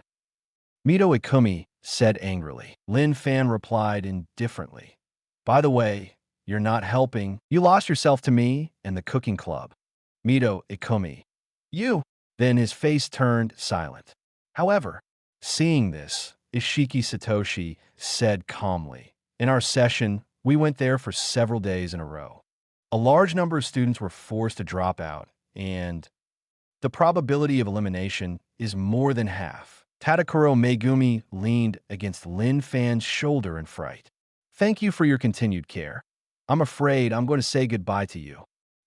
Mito Yumei said angrily. Lin Fan replied indifferently. By the way, you're not helping. You lost yourself to me and the cooking club. Mito Yumei. You? Then his face turned silent. However, seeing this, Ishiki Satoshi said calmly, in our session, we went there for several days in a row. A large number of students were forced to drop out, and the probability of elimination is more than half. Tadakuro Megumi leaned against Lin Fan's shoulder in fright. Thank you for your continued care. I'm afraid I'm going to say goodbye to you.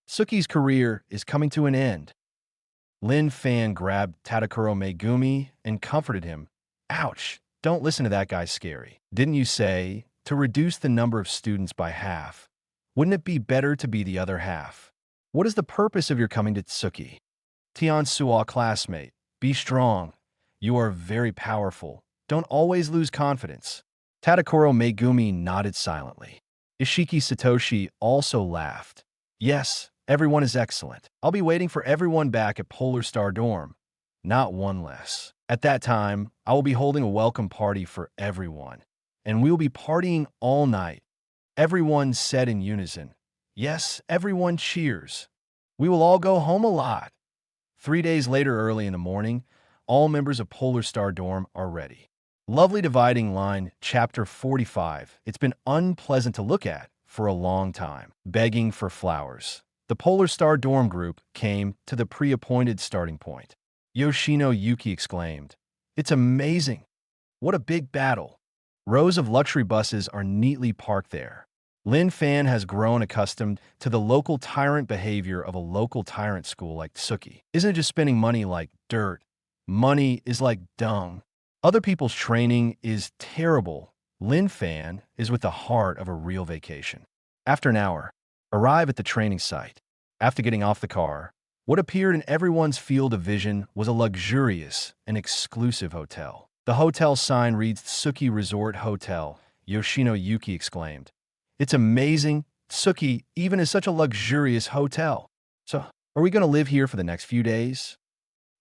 Tsuki's career is coming to an end. Lin Fan grabbed Tadakuro Megumi and comforted him. Ouch, don't listen to that guy, scary. Didn't you say to reduce the number of students by half? Wouldn't it be better to be the other half? What is the purpose of your coming to Tsuki? Tian Suo classmate, be strong. You are very powerful. Don't always lose confidence. Tadakuro Megumi nodded silently. Ishiki Satoshi also laughed. Yes, everyone is excellent. I'll be waiting for everyone back at Polar Star Dorm. Not one less. At that time, I will be holding a welcome party for everyone, and we will be partying all night. Everyone said in unison. Yes, everyone cheers. We will all go home a lot. 3 days later, early in the morning, all members of Polar Star Dorm are ready. Lovely dividing line, chapter 45. It's been unpleasant to look at for a long time. Begging for flowers. The Polar Star Dorm group came to the pre-appointed starting point. Yoshino Yuki exclaimed, it's amazing. What a big battle. Rows of luxury buses are neatly parked there. Lin Fan has grown accustomed to the local tyrant behavior of a local tyrant school like Tsuki. Isn't it just spending money like dirt? Money is like dung. Other people's training is terrible. Lin Fan is with the heart of a real vacation. After an hour, arrive at the training site. After getting off the car, what appeared in everyone's field of vision was a luxurious and exclusive hotel. The hotel sign reads Tsuki Resort Hotel. Yoshino Yuki exclaimed. It's amazing. Tsuki even is such a luxurious hotel. So, are we going to live here for the next few days?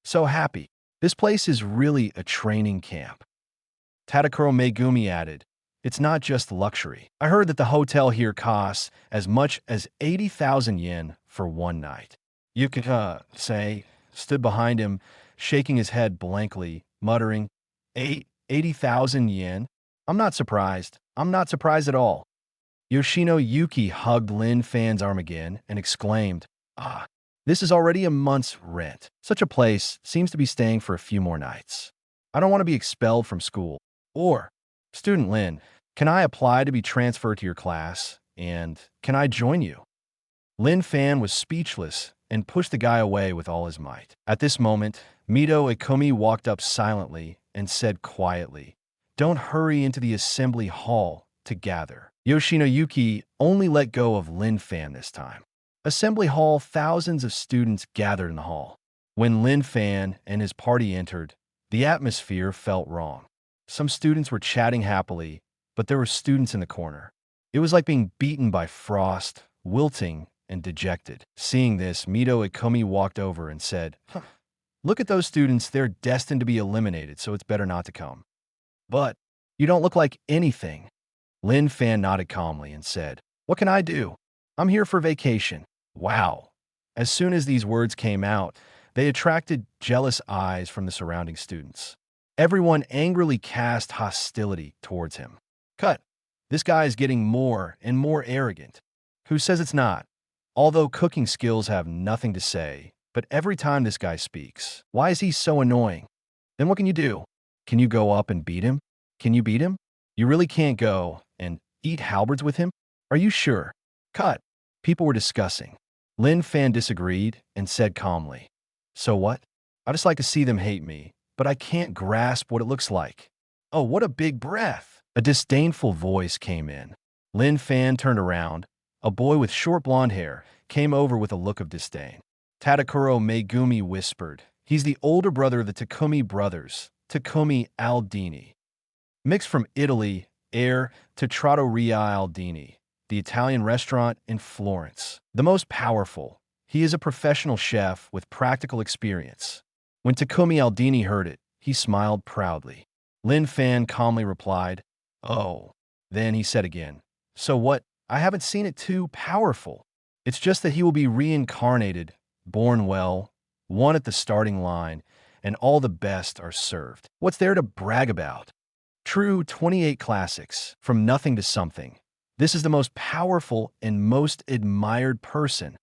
So happy. This place is really a training camp. Tadakuro Megumi added, it's not just luxury. I heard that the hotel here costs as much as 80,000 yen for one night. Yuki stood behind him, shaking his head blankly, muttering, 80,000 yen? I'm not surprised. I'm not surprised at all. Yoshino Yuki hugged Lin Fan's arm again and exclaimed, this is already a month's rent. Such a place seems to be staying for a few more nights. I don't want to be expelled from school. Or, Student Lin, can I apply to be transferred to your class? And can I join you? Lin Fan was speechless and pushed the guy away with all his might. At this moment, Mito Yumei walked up silently and said quietly, don't hurry into the assembly hall to gather. Yoshino Yuki only let go of Lin Fan this time. Assembly hall, thousands of students gathered in the hall. When Lin Fan and his party entered, the atmosphere felt wrong. Some students were chatting happily, but there were students in the corner. It was like being beaten by frost, wilting, and dejected. Seeing this, Mito Yumei walked over and said, look at those students, they're destined to be eliminated, so it's better not to come. But you don't look like anything. Lin Fan nodded calmly and said, what can I do? I'm here for vacation. Wow. As soon as these words came out, They attracted jealous eyes from the surrounding students. Everyone angrily cast hostility towards him. Cut. This guy is getting more and more arrogant. Who says it's not? Although cooking skills have nothing to say, but every time this guy speaks, why is he so annoying? Then what can you do? Can you go up and beat him? Can you beat him? You really can't go and eat halberds with him? Are you sure? Cut. People were discussing. Lin Fan disagreed and said calmly, "So what? I just like to see them hate me, but I can't grasp what it looks like." Oh, what a big breath! A disdainful voice came in. Lin Fan turned around. A boy with short blonde hair came over with a look of disdain. Tadakuro Megumi whispered, "He's the older brother of the Takumi brothers, Takumi Aldini. Mixed from Italy, heir to Trattoria Aldini, the Italian restaurant in Florence. The most powerful. He is a professional chef with practical experience." When Takumi Aldini heard it, he smiled proudly. Lin Fan calmly replied, "Oh." Then he said again, "So what? I haven't seen it too powerful. It's just that he will be reincarnated, born well, one at the starting line, and all the best are served. What's there to brag about? True 28 classics, from nothing to something. This is the most powerful and most admired person."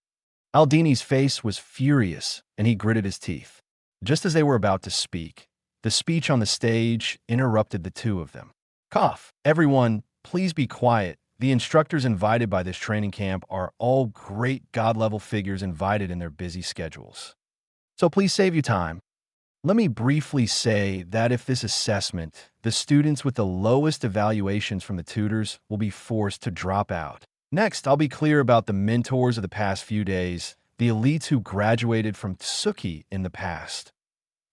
Aldini's face was furious, and he gritted his teeth. Just as they were about to speak, the speech on the stage interrupted the two of them. "Cough. Everyone, please be quiet. The instructors invited by this training camp are all great God-level figures invited in their busy schedules. So please save you time. Let me briefly say that if this assessment, the students with the lowest evaluations from the tutors will be forced to drop out. Next, I'll be clear about the mentors of the past few days, the elites who graduated from Totsuki in the past."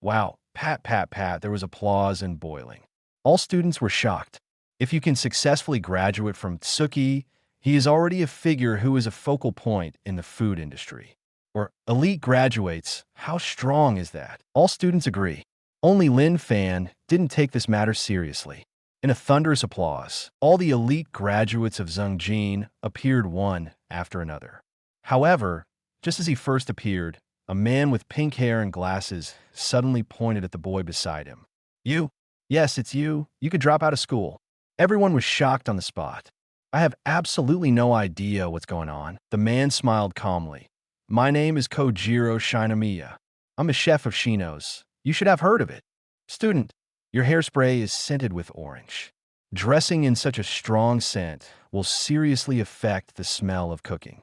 Wow, pat, pat, pat, there was applause and boiling. All students were shocked. If you can successfully graduate from Totsuki, he is already a figure who is a focal point in the food industry. Or elite graduates, how strong is that? All students agree. Only Lin Fan didn't take this matter seriously. In a thunderous applause, all the elite graduates of Eizan Zhijin appeared one after another. However, just as he first appeared, a man with pink hair and glasses suddenly pointed at the boy beside him. "You? Yes, it's you. You could drop out of school." Everyone was shocked on the spot. "I have absolutely no idea what's going on." The man smiled calmly. "My name is Kojiro Shinomiya. I'm a chef of Shino's. You should have heard of it." "Student, your hairspray is scented with orange. Dressing in such a strong scent will seriously affect the smell of cooking.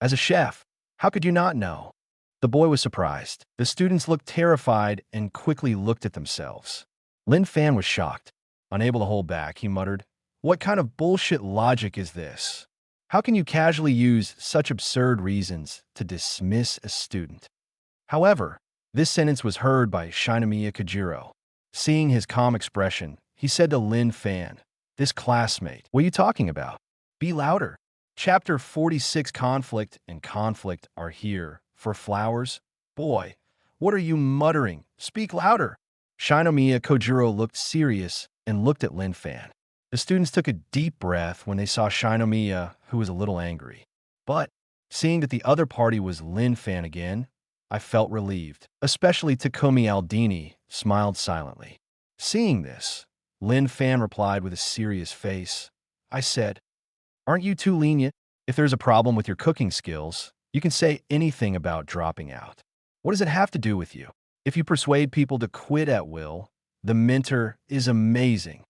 As a chef, how could you not know?" The boy was surprised. The students looked terrified and quickly looked at themselves. Lin Fan was shocked. Unable to hold back, he muttered, "What kind of bullshit logic is this? How can you casually use such absurd reasons to dismiss a student?" However, this sentence was heard by Shinomiya Kojiro. Seeing his calm expression, he said to Lin Fan, "This classmate, what are you talking about? Be louder." Chapter 46 Conflict and Conflict are here for flowers. Boy, what are you muttering? Speak louder. Shinomiya Kojiro looked serious and looked at Lin Fan. The students took a deep breath when they saw Shinomiya, who was a little angry. But, seeing that the other party was Lin Fan again, I felt relieved. Especially Takumi Aldini smiled silently. Seeing this, Lin Fan replied with a serious face. I said, "Aren't you too lenient? If there's a problem with your cooking skills, you can say anything about dropping out. What does it have to do with you? If you persuade people to quit at will, the mentor is amazing."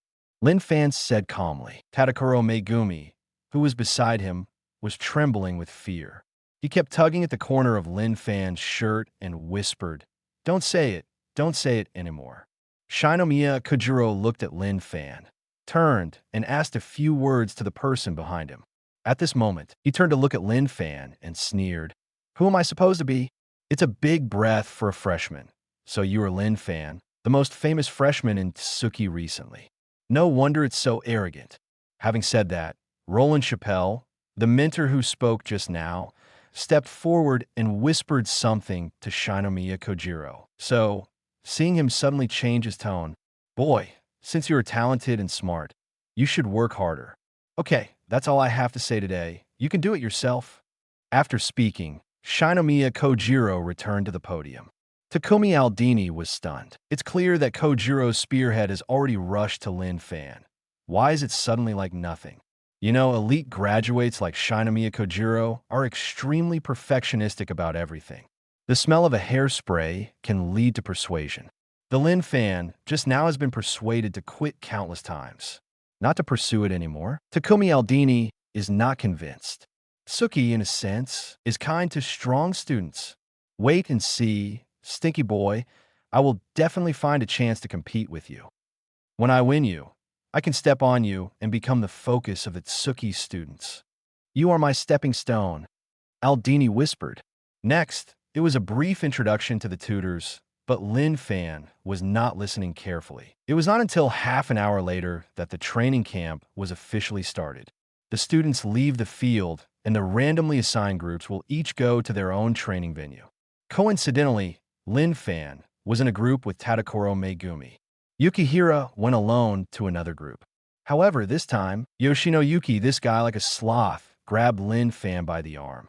Lin Fan said calmly. Tadakuro Megumi, who was beside him, was trembling with fear. He kept tugging at the corner of Lin Fan's shirt and whispered, don't say it anymore." Shinomiya Kojiro looked at Lin Fan, turned, and asked a few words to the person behind him. At this moment, he turned to look at Lin Fan and sneered, "Who am I supposed to be?" It's a big breath for a freshman. So you are Lin Fan, the most famous freshman in Totsuki recently. No wonder it's so arrogant. Having said that, Roland Chappelle, the mentor who spoke just now, stepped forward and whispered something to Shinomiya Kojiro. So, seeing him suddenly change his tone, "Boy, since you are talented and smart, you should work harder." Okay, that's all I have to say today. You can do it yourself. After speaking, Shinomiya Kojiro returned to the podium. Takumi Aldini was stunned. It's clear that Kojiro's spearhead has already rushed to Lin Fan. Why is it suddenly like nothing? You know, elite graduates like Shinomiya Kojiro are extremely perfectionistic about everything. The smell of a hairspray can lead to persuasion. The Lin Fan just now has been persuaded to quit countless times, not to pursue it anymore. Takumi Aldini is not convinced. Tsuki, in a sense, is kind to strong students. Wait and see, stinky boy. I will definitely find a chance to compete with you. When I win you, I can step on you and become the focus of Tsuki's students. You are my stepping stone, Aldini whispered. Next, it was a brief introduction to the tutors, but Lin Fan was not listening carefully. It was not until half an hour later that the training camp was officially started. The students leave the field, and the randomly assigned groups will each go to their own training venue. Coincidentally, Lin Fan was in a group with Tadakoro Megumi. Yukihira went alone to another group. However, this time, Yoshino Yuki, this guy like a sloth, grabbed Lin Fan by the arm.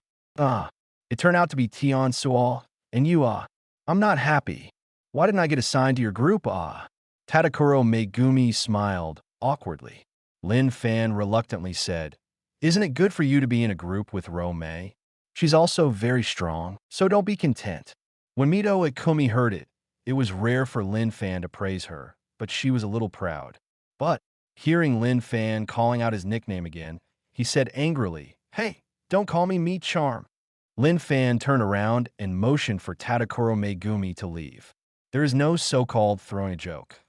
It turned out to be Tion Sual, and you, I'm not happy. Why didn't I get assigned to your group, Tadakoro Megumi smiled awkwardly. Lin Fan reluctantly said, Isn't it good for you to be in a group with Romei? She's also very strong, so don't be content. When Mito Yumei heard it, it was rare for Lin Fan to praise her, but she was a little proud. But, hearing Lin Fan calling out his nickname again, he said angrily, Hey, don't call me Meat Charm. Lin Fan turned around and motioned for Tadakoro Megumi to leave. There is no so-called throwing a joke.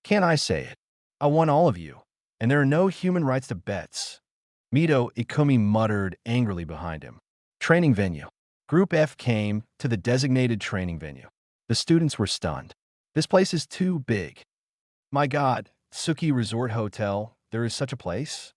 Can't I say it? I won all of you, and there are no human rights to bets. Mito Yumei muttered angrily behind him. Training venue. Group F came to the designated training venue. The students were stunned. This place is too big. My God, Tsuki Resort Hotel, there is such a place?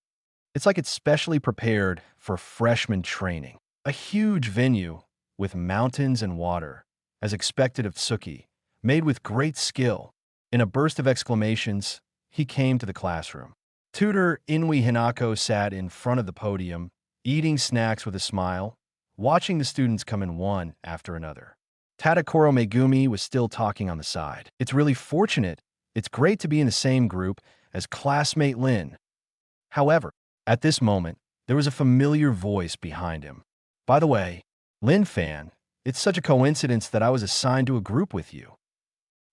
It's like it's specially prepared for freshman training. A huge venue with mountains and water, as expected of Tsuki, made with great skill. In a burst of exclamations, he came to the classroom. Tutor Inui Hinako sat in front of the podium, eating snacks with a smile, watching the students come in one after another. Tadakoro Megumi was still talking on the side. It's really fortunate. It's great to be in the same group as classmate Lin. However, at this moment, there was a familiar voice behind him. By the way, Lin Fan, it's such a coincidence that I was assigned to a group with you.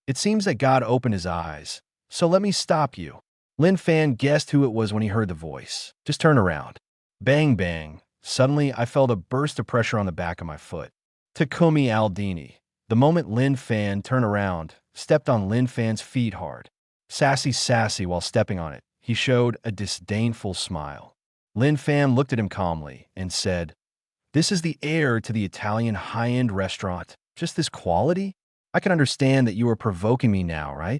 It seems that God opened his eyes, so let me stop you. Lin Fan guessed who it was when he heard the voice. Just turn around. Bang, bang. Suddenly, I felt a burst of pressure on the back of my foot. Takumi Aldini. The moment Lin Fan turned around, stepped on Lin Fan's feet hard. Sassy while stepping on it, he showed a disdainful smile. Lin Fan looked at him calmly and said, This is the heir to the Italian high-end restaurant. Just this quality? I can understand that you are provoking me now, right?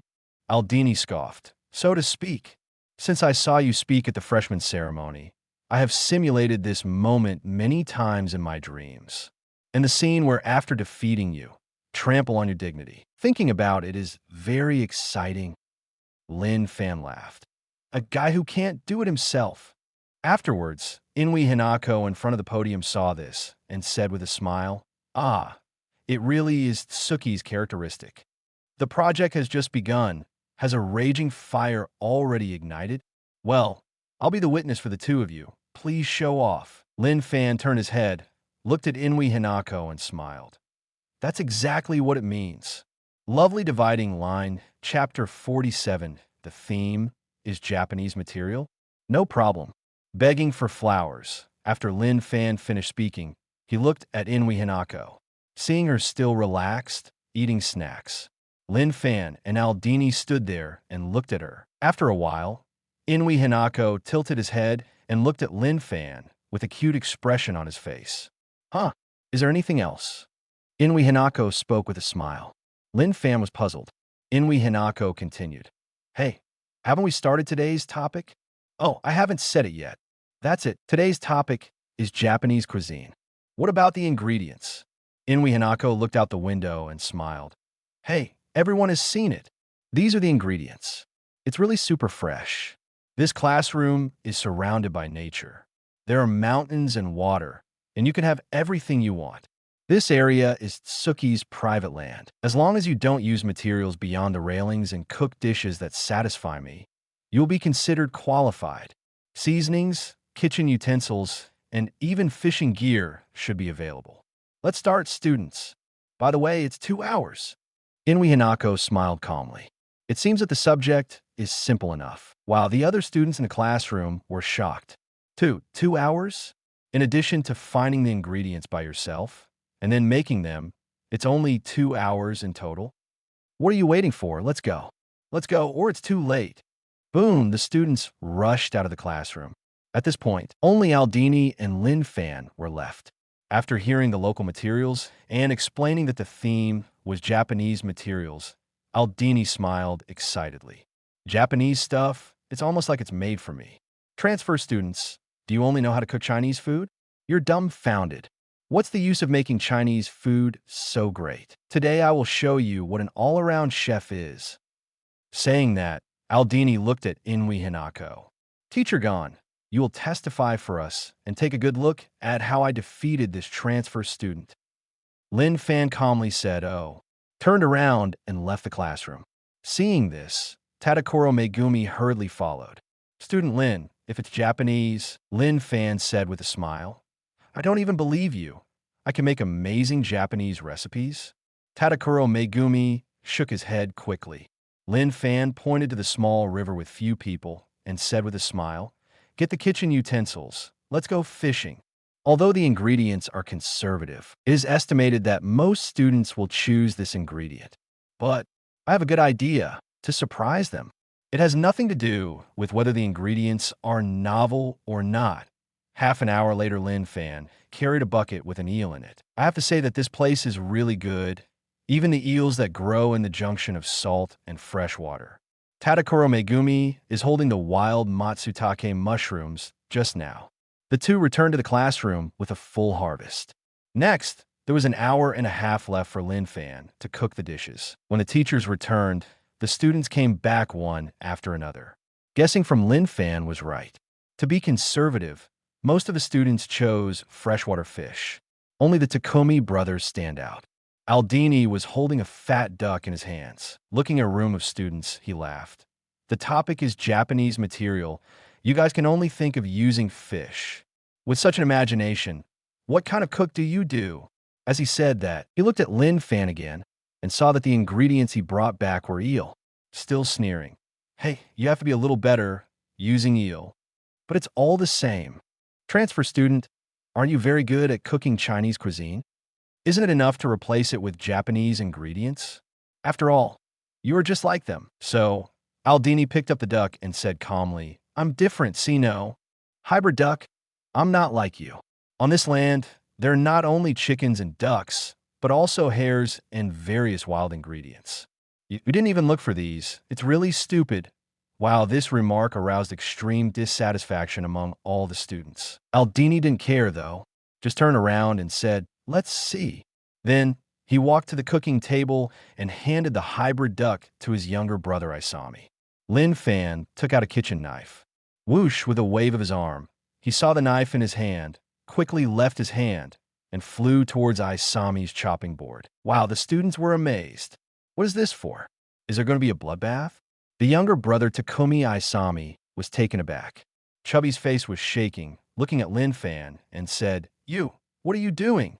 Aldini scoffed. So to speak. Since I saw you speak at the freshman ceremony, I have simulated this moment many times in my dreams. And the scene where after defeating you, trample on your dignity. Thinking about it is very exciting. Lin Fan laughed. A guy who can't do it himself. Afterwards, Inui Hinako in front of the podium saw this and said with a smile, it really is Tsuki's characteristic. The project has just begun. Has a raging fire already ignited? Well, I'll be the witness for the two of you. Please show off. Lin Fan turned his head, looked at Inui Hinako and smiled. That's exactly what it means. Lovely dividing line, chapter 47. The theme is Japanese material? No problem. Begging for flowers. After Lin Fan finished speaking, he looked at Inui Hinako. Seeing her still relaxed, eating snacks, Lin Fan and Aldini stood there and looked at her. After a while, Inui Hinako tilted his head and looked at Lin Fan with a cute expression on his face. Is there anything else? Inui Hinako spoke with a smile. Lin Fan was puzzled. Inui Hinako continued. Hey, haven't we started today's topic? Oh, I haven't said it yet. That's it. Today's topic is Japanese cuisine. What about the ingredients? Inui Hinako looked out the window and smiled. Hey, everyone has seen it. These are the ingredients. It's really super fresh. This classroom is surrounded by nature. There are mountains and water, and you can have everything you want. This area is Tsuki's private land. As long as you don't use materials beyond the railings and cook dishes that satisfy me, you'll be considered qualified. Seasonings, kitchen utensils, and even fishing gear should be available. Let's start, students. By the way, it's 2 hours. Inui Hinako smiled calmly. It seems that the subject is simple enough, while the other students in the classroom were shocked. 2 hours? In addition to finding the ingredients by yourself and then making them, it's only 2 hours in total? What are you waiting for? Let's go. Let's go, or it's too late. Boom, the students rushed out of the classroom. At this point, only Aldini and Lin Fan were left. After hearing the local materials and explaining that the theme was Japanese materials, Aldini smiled excitedly. Japanese stuff, it's almost like it's made for me. Transfer students, do you only know how to cook Chinese food? You're dumbfounded. What's the use of making Chinese food so great? Today I will show you what an all-around chef is. Saying that, Aldini looked at Inui Hinako. Teacher gone. You will testify for us and take a good look at how I defeated this transfer student. Lin Fan calmly said, "Oh," turned around and left the classroom. Seeing this, Tadakoro Megumi hurriedly followed. Student Lin, if it's Japanese, Lin Fan said with a smile. I don't even believe you. I can make amazing Japanese recipes. Tadakoro Megumi shook his head quickly. Lin Fan pointed to the small river with few people and said with a smile, Get the kitchen utensils. Let's go fishing. Although the ingredients are conservative, it is estimated that most students will choose this ingredient. But I have a good idea to surprise them. It has nothing to do with whether the ingredients are novel or not. Half an hour later, Lin Fan carried a bucket with an eel in it. I have to say that this place is really good, even the eels that grow in the junction of salt and fresh water. Tadakoro Megumi is holding the wild matsutake mushrooms just now. The two returned to the classroom with a full harvest. Next, there was an hour and a half left for Lin Fan to cook the dishes. When the teachers returned, the students came back one after another. Guessing from Lin Fan was right. To be conservative, most of the students chose freshwater fish. Only the Takumi brothers stand out. Aldini was holding a fat duck in his hands. Looking at a room of students, he laughed. The topic is Japanese material. You guys can only think of using fish. With such an imagination, what kind of cook do you do? As he said that, he looked at Lin Fan again and saw that the ingredients he brought back were eel. Still sneering. Hey, you have to be a little better using eel. But it's all the same. Transfer student, aren't you very good at cooking Chinese cuisine? Isn't it enough to replace it with Japanese ingredients? After all, you are just like them. So, Aldini picked up the duck and said calmly, I'm different, see no. Hybrid duck, I'm not like you. On this land, there are not only chickens and ducks, but also hares and various wild ingredients. We didn't even look for these. It's really stupid. Wow, this remark aroused extreme dissatisfaction among all the students. Aldini didn't care, though. Just turned around and said, Let's see. Then he walked to the cooking table and handed the hybrid duck to his younger brother Isami. Lin Fan took out a kitchen knife. Whoosh, with a wave of his arm, he saw the knife in his hand, quickly left his hand, and flew towards Isami's chopping board. Wow, the students were amazed. What is this for? Is there going to be a bloodbath? The younger brother Takumi Isami was taken aback. Chubby's face was shaking, looking at Lin Fan, and said, You, what are you doing?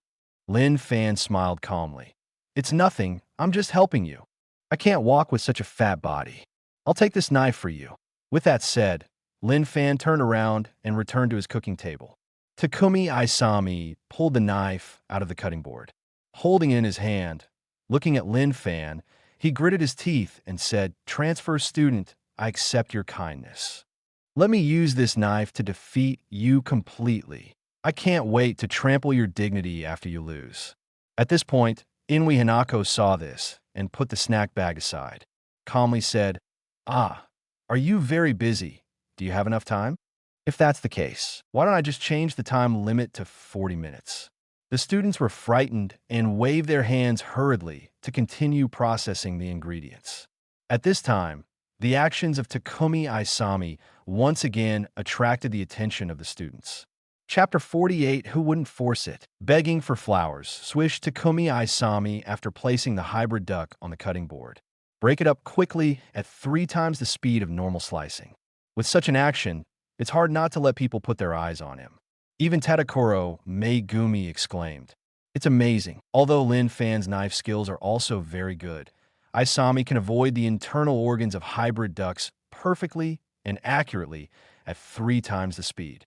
Lin Fan smiled calmly. It's nothing, I'm just helping you. I can't walk with such a fat body. I'll take this knife for you. With that said, Lin Fan turned around and returned to his cooking table. Takumi Isami pulled the knife out of the cutting board. Holding it in his hand, looking at Lin Fan, he gritted his teeth and said, Transfer student, I accept your kindness. Let me use this knife to defeat you completely. I can't wait to trample your dignity after you lose. At this point, Inui Hinako saw this and put the snack bag aside. Calmly said, Ah, are you very busy? Do you have enough time? If that's the case, why don't I just change the time limit to 40 minutes? The students were frightened and waved their hands hurriedly to continue processing the ingredients. At this time, the actions of Takumi Isami once again attracted the attention of the students. Chapter 48, Who Wouldn't Force It? Begging for flowers. Swish Takumi Aisami after placing the hybrid duck on the cutting board. Break it up quickly at 3 times the speed of normal slicing. With such an action, it's hard not to let people put their eyes on him. Even Tadakoro Megumi exclaimed. It's amazing. Although Lin Fan's knife skills are also very good, Aisami can avoid the internal organs of hybrid ducks perfectly and accurately at 3 times the speed.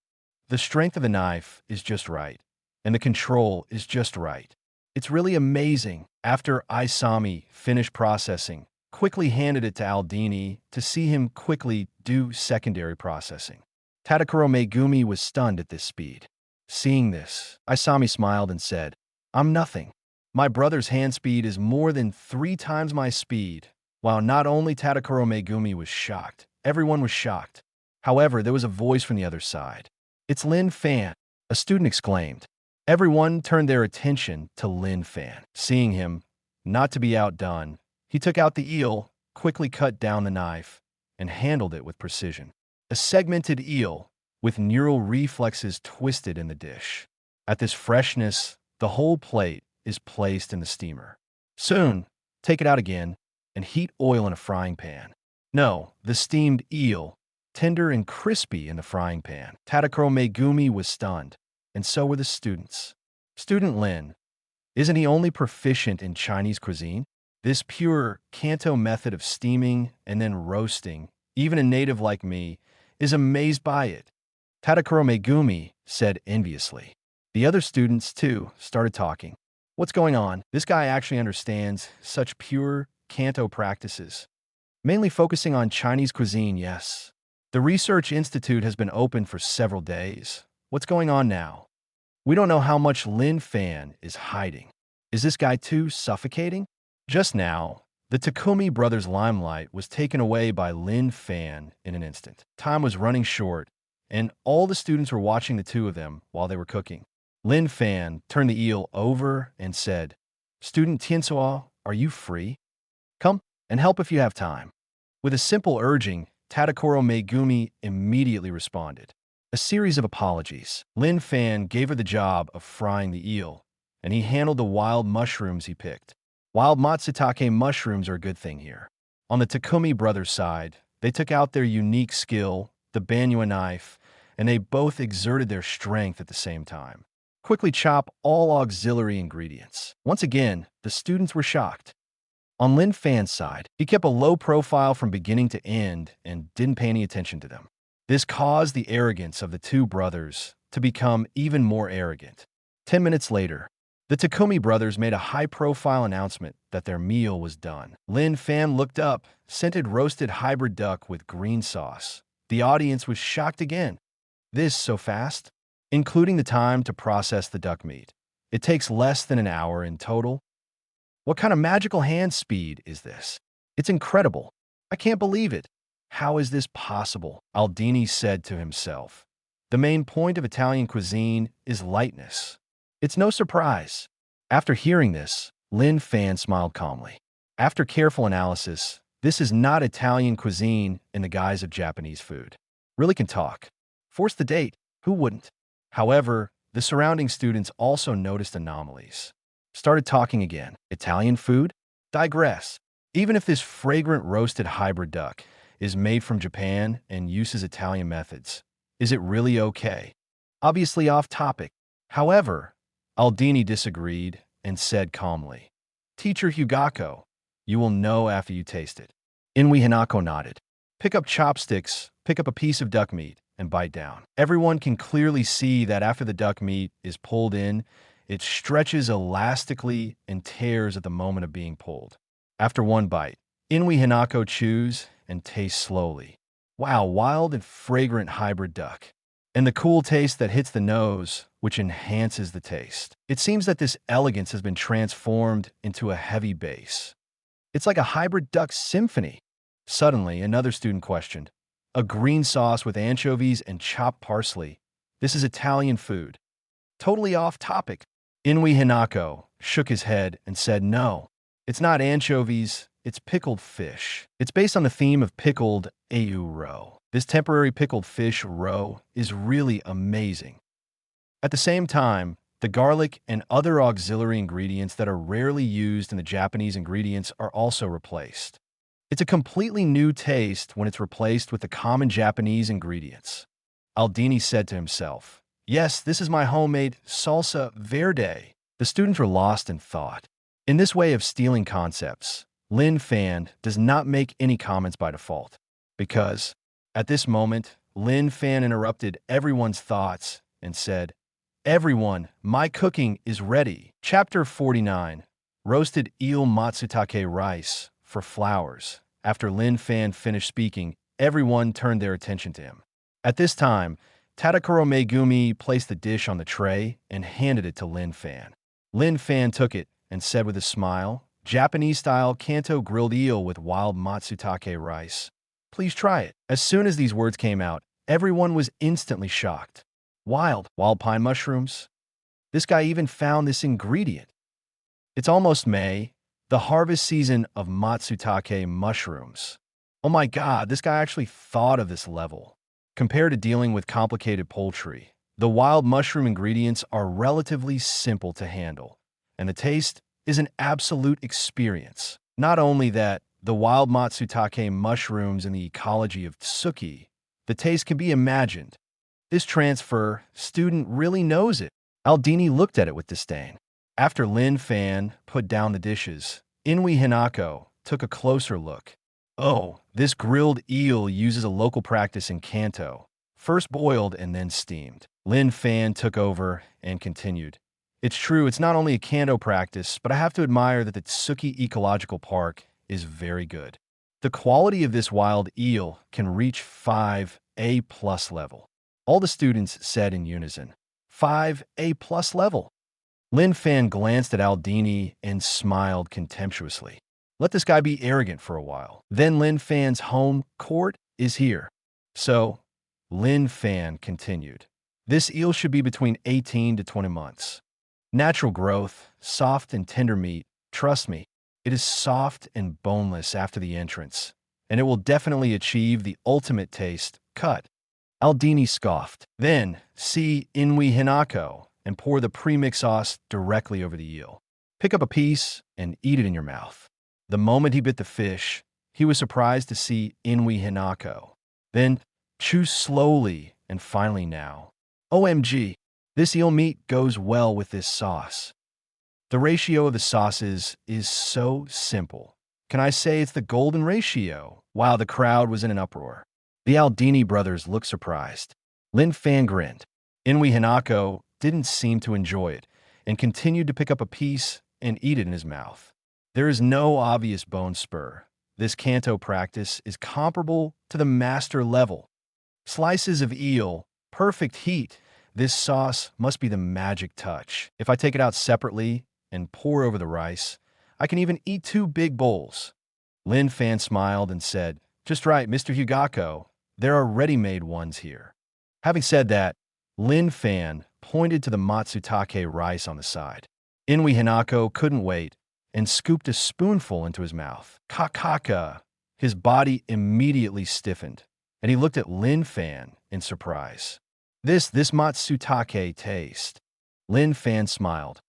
The strength of the knife is just right, and the control is just right. It's really amazing. After Aisami finished processing, quickly handed it to Aldini to see him quickly do secondary processing. Tadakoro Megumi was stunned at this speed. Seeing this, Aisami smiled and said, I'm nothing. My brother's hand speed is more than 3 times my speed. While not only Tadakoro Megumi was shocked, everyone was shocked. However, there was a voice from the other side. It's Lin Fan, a student exclaimed. Everyone turned their attention to Lin Fan. Seeing him, not to be outdone, he took out the eel, quickly cut down the knife, and handled it with precision. A segmented eel, with neural reflexes twisted in the dish. At this freshness, the whole plate is placed in the steamer. Soon, take it out again and heat oil in a frying pan. No, the steamed eel, tender and crispy in the frying pan. Tadakoro Megumi was stunned, and so were the students. Student Lin, isn't he only proficient in Chinese cuisine? This pure Kanto method of steaming and then roasting, even a native like me, is amazed by it. Tadakoro Megumi said enviously. The other students, too, started talking. What's going on? This guy actually understands such pure Kanto practices. Mainly focusing on Chinese cuisine, yes. The Research Institute has been open for several days. What's going on now? We don't know how much Lin Fan is hiding. Is this guy too suffocating? Just now, the Takumi brothers' limelight was taken away by Lin Fan in an instant. Time was running short, and all the students were watching the two of them while they were cooking. Lin Fan turned the eel over and said, Student Tiansuo, are you free? Come and help if you have time. With a simple urging, Tadakoro Megumi immediately responded. A series of apologies. Lin Fan gave her the job of frying the eel, and he handled the wild mushrooms he picked. Wild matsutake mushrooms are a good thing here. On the Takumi brothers' side, they took out their unique skill, the banyuan knife, and they both exerted their strength at the same time. Quickly chop all auxiliary ingredients. Once again, the students were shocked. On Lin Fan's side, he kept a low profile from beginning to end and didn't pay any attention to them. This caused the arrogance of the two brothers to become even more arrogant. 10 minutes later, the Takumi brothers made a high-profile announcement that their meal was done. Lin Fan looked up, scented roasted hybrid duck with green sauce. The audience was shocked again. This so fast? Including the time to process the duck meat. It takes less than an hour in total. What kind of magical hand speed is this? It's incredible. I can't believe it. How is this possible? Aldini said to himself. The main point of Italian cuisine is lightness. It's no surprise. After hearing this, Lin Fan smiled calmly. After careful analysis, this is not Italian cuisine in the guise of Japanese food. Really can talk. Force the date. Who wouldn't? However, the surrounding students also noticed anomalies. Started talking again. Italian food? Digress. Even if this fragrant roasted hybrid duck is made from Japan and uses Italian methods, is it really okay? Obviously off topic. However, Aldini disagreed and said calmly, Teacher Hugako, you will know after you taste it. Inui Hinako nodded. Pick up chopsticks, pick up a piece of duck meat, and bite down. Everyone can clearly see that after the duck meat is pulled in, it stretches elastically and tears at the moment of being pulled. After one bite, Inui Hinako chews and tastes slowly. Wow, wild and fragrant hybrid duck. And the cool taste that hits the nose, which enhances the taste. It seems that this elegance has been transformed into a heavy bass. It's like a hybrid duck symphony. Suddenly, another student questioned, a green sauce with anchovies and chopped parsley. This is Italian food. Totally off topic. Inui Hinako shook his head and said, no, it's not anchovies, it's pickled fish. It's based on the theme of pickled au roe. This temporary pickled fish roe is really amazing. At the same time, the garlic and other auxiliary ingredients that are rarely used in the Japanese ingredients are also replaced. It's a completely new taste when it's replaced with the common Japanese ingredients. Aldini said to himself, "Yes, this is my homemade salsa verde." The students were lost in thought. In this way of stealing concepts, Lin Fan does not make any comments by default. Because, at this moment, Lin Fan interrupted everyone's thoughts and said, "Everyone, my cooking is ready." Chapter 49. Roasted eel matsutake rice for flowers. After Lin Fan finished speaking, everyone turned their attention to him. At this time, Tadakuro Megumi placed the dish on the tray and handed it to Lin Fan. Lin Fan took it and said with a smile, "Japanese-style Kanto grilled eel with wild matsutake rice. Please try it." As soon as these words came out, everyone was instantly shocked. Wild pine mushrooms? This guy even found this ingredient. It's almost May, the harvest season of matsutake mushrooms. Oh my God, this guy actually thought of this level. Compared to dealing with complicated poultry, the wild mushroom ingredients are relatively simple to handle, and the taste is an absolute experience. Not only that, the wild matsutake mushrooms in the ecology of Tsuki, the taste can be imagined. This transfer student really knows it. Aldini looked at it with disdain. After Lin Fan put down the dishes, Inui Hinako took a closer look. Oh, this grilled eel uses a local practice in Kanto, first boiled and then steamed. Lin Fan took over and continued. It's true, it's not only a Kanto practice, but I have to admire that the Tsuki Ecological Park is very good. The quality of this wild eel can reach 5A+ level. All the students said in unison, 5A+ level. Lin Fan glanced at Aldini and smiled contemptuously. Let this guy be arrogant for a while. Then Lin Fan's home court is here. So, Lin Fan continued. This eel should be between 18 to 20 months. Natural growth, soft and tender meat. Trust me, it is soft and boneless after the entrance, and it will definitely achieve the ultimate taste, cut. Aldini scoffed. Then, see Inui Hinako and pour the premix sauce directly over the eel. Pick up a piece and eat it in your mouth. The moment he bit the fish, he was surprised to see Inui Hinako. Then, chew slowly and finally now. OMG, this eel meat goes well with this sauce. The ratio of the sauces is so simple. Can I say it's the golden ratio? Wow, the crowd was in an uproar. The Aldini brothers looked surprised. Lin Fan grinned. Inui Hinako didn't seem to enjoy it and continued to pick up a piece and eat it in his mouth. There is no obvious bone spur. This Kanto practice is comparable to the master level. Slices of eel, perfect heat. This sauce must be the magic touch. If I take it out separately and pour over the rice, I can even eat 2 big bowls. Lin Fan smiled and said, "Just right, Mr. Hugako. There are ready-made ones here." Having said that, Lin Fan pointed to the matsutake rice on the side. Inui Hinako couldn't wait and scooped a spoonful into his mouth. Kakaka! His body immediately stiffened, and he looked at Lin Fan in surprise. This matsutake taste. Lin Fan smiled.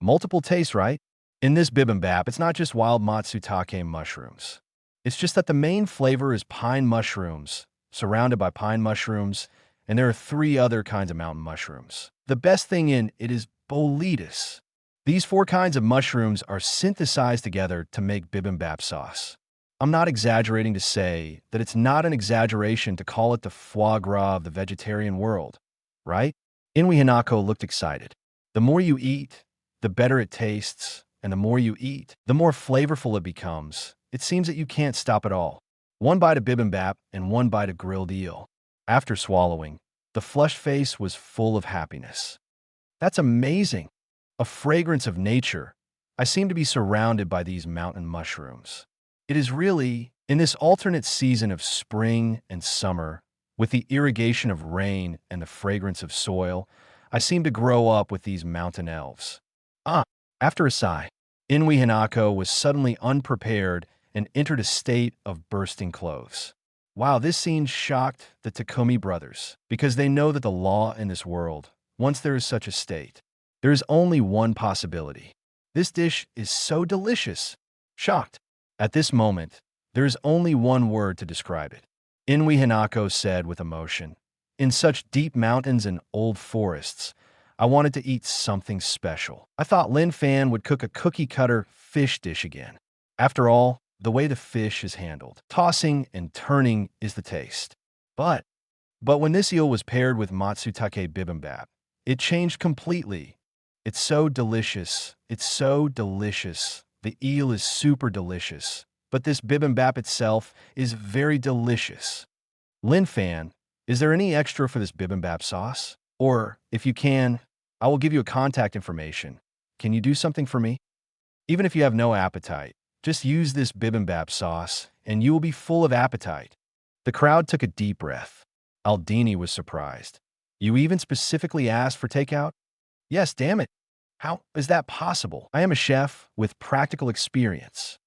Multiple tastes, right? In this bibimbap, it's not just wild matsutake mushrooms. It's just that the main flavor is pine mushrooms, surrounded by pine mushrooms, and there are 3 other kinds of mountain mushrooms. The best thing in it is boletus. These 4 kinds of mushrooms are synthesized together to make bibimbap sauce. I'm not exaggerating to say that it's not an exaggeration to call it the foie gras of the vegetarian world, right? Inui Hinako looked excited. The more you eat, the better it tastes, and the more you eat, the more flavorful it becomes. It seems that you can't stop at all. 1 bite of bibimbap and 1 bite of grilled eel. After swallowing, the flushed face was full of happiness. That's amazing. A fragrance of nature. I seem to be surrounded by these mountain mushrooms. It is really, in this alternate season of spring and summer, with the irrigation of rain and the fragrance of soil, I seem to grow up with these mountain elves. After a sigh, Inui Hinako was suddenly unprepared and entered a state of bursting clothes. Wow, this scene shocked the Takumi brothers, because they know that the law in this world once there is such a state. There is only one possibility. This dish is so delicious. Shocked. At this moment, there is only one word to describe it. Inui Hinako said with emotion. In such deep mountains and old forests, I wanted to eat something special. I thought Lin Fan would cook a cookie-cutter fish dish again. After all, the way the fish is handled, tossing and turning is the taste. But when this eel was paired with matsutake bibimbap, it changed completely. It's so delicious. It's so delicious. The eel is super delicious. But this bibimbap itself is very delicious. Lin Fan, is there any extra for this bibimbap sauce? Or, if you can, I will give you a contact information. Can you do something for me? Even if you have no appetite, just use this bibimbap sauce, and you will be full of appetite. The crowd took a deep breath. Aldini was surprised. You even specifically asked for takeout? Yes, damn it. How is that possible? I am a chef with practical experience.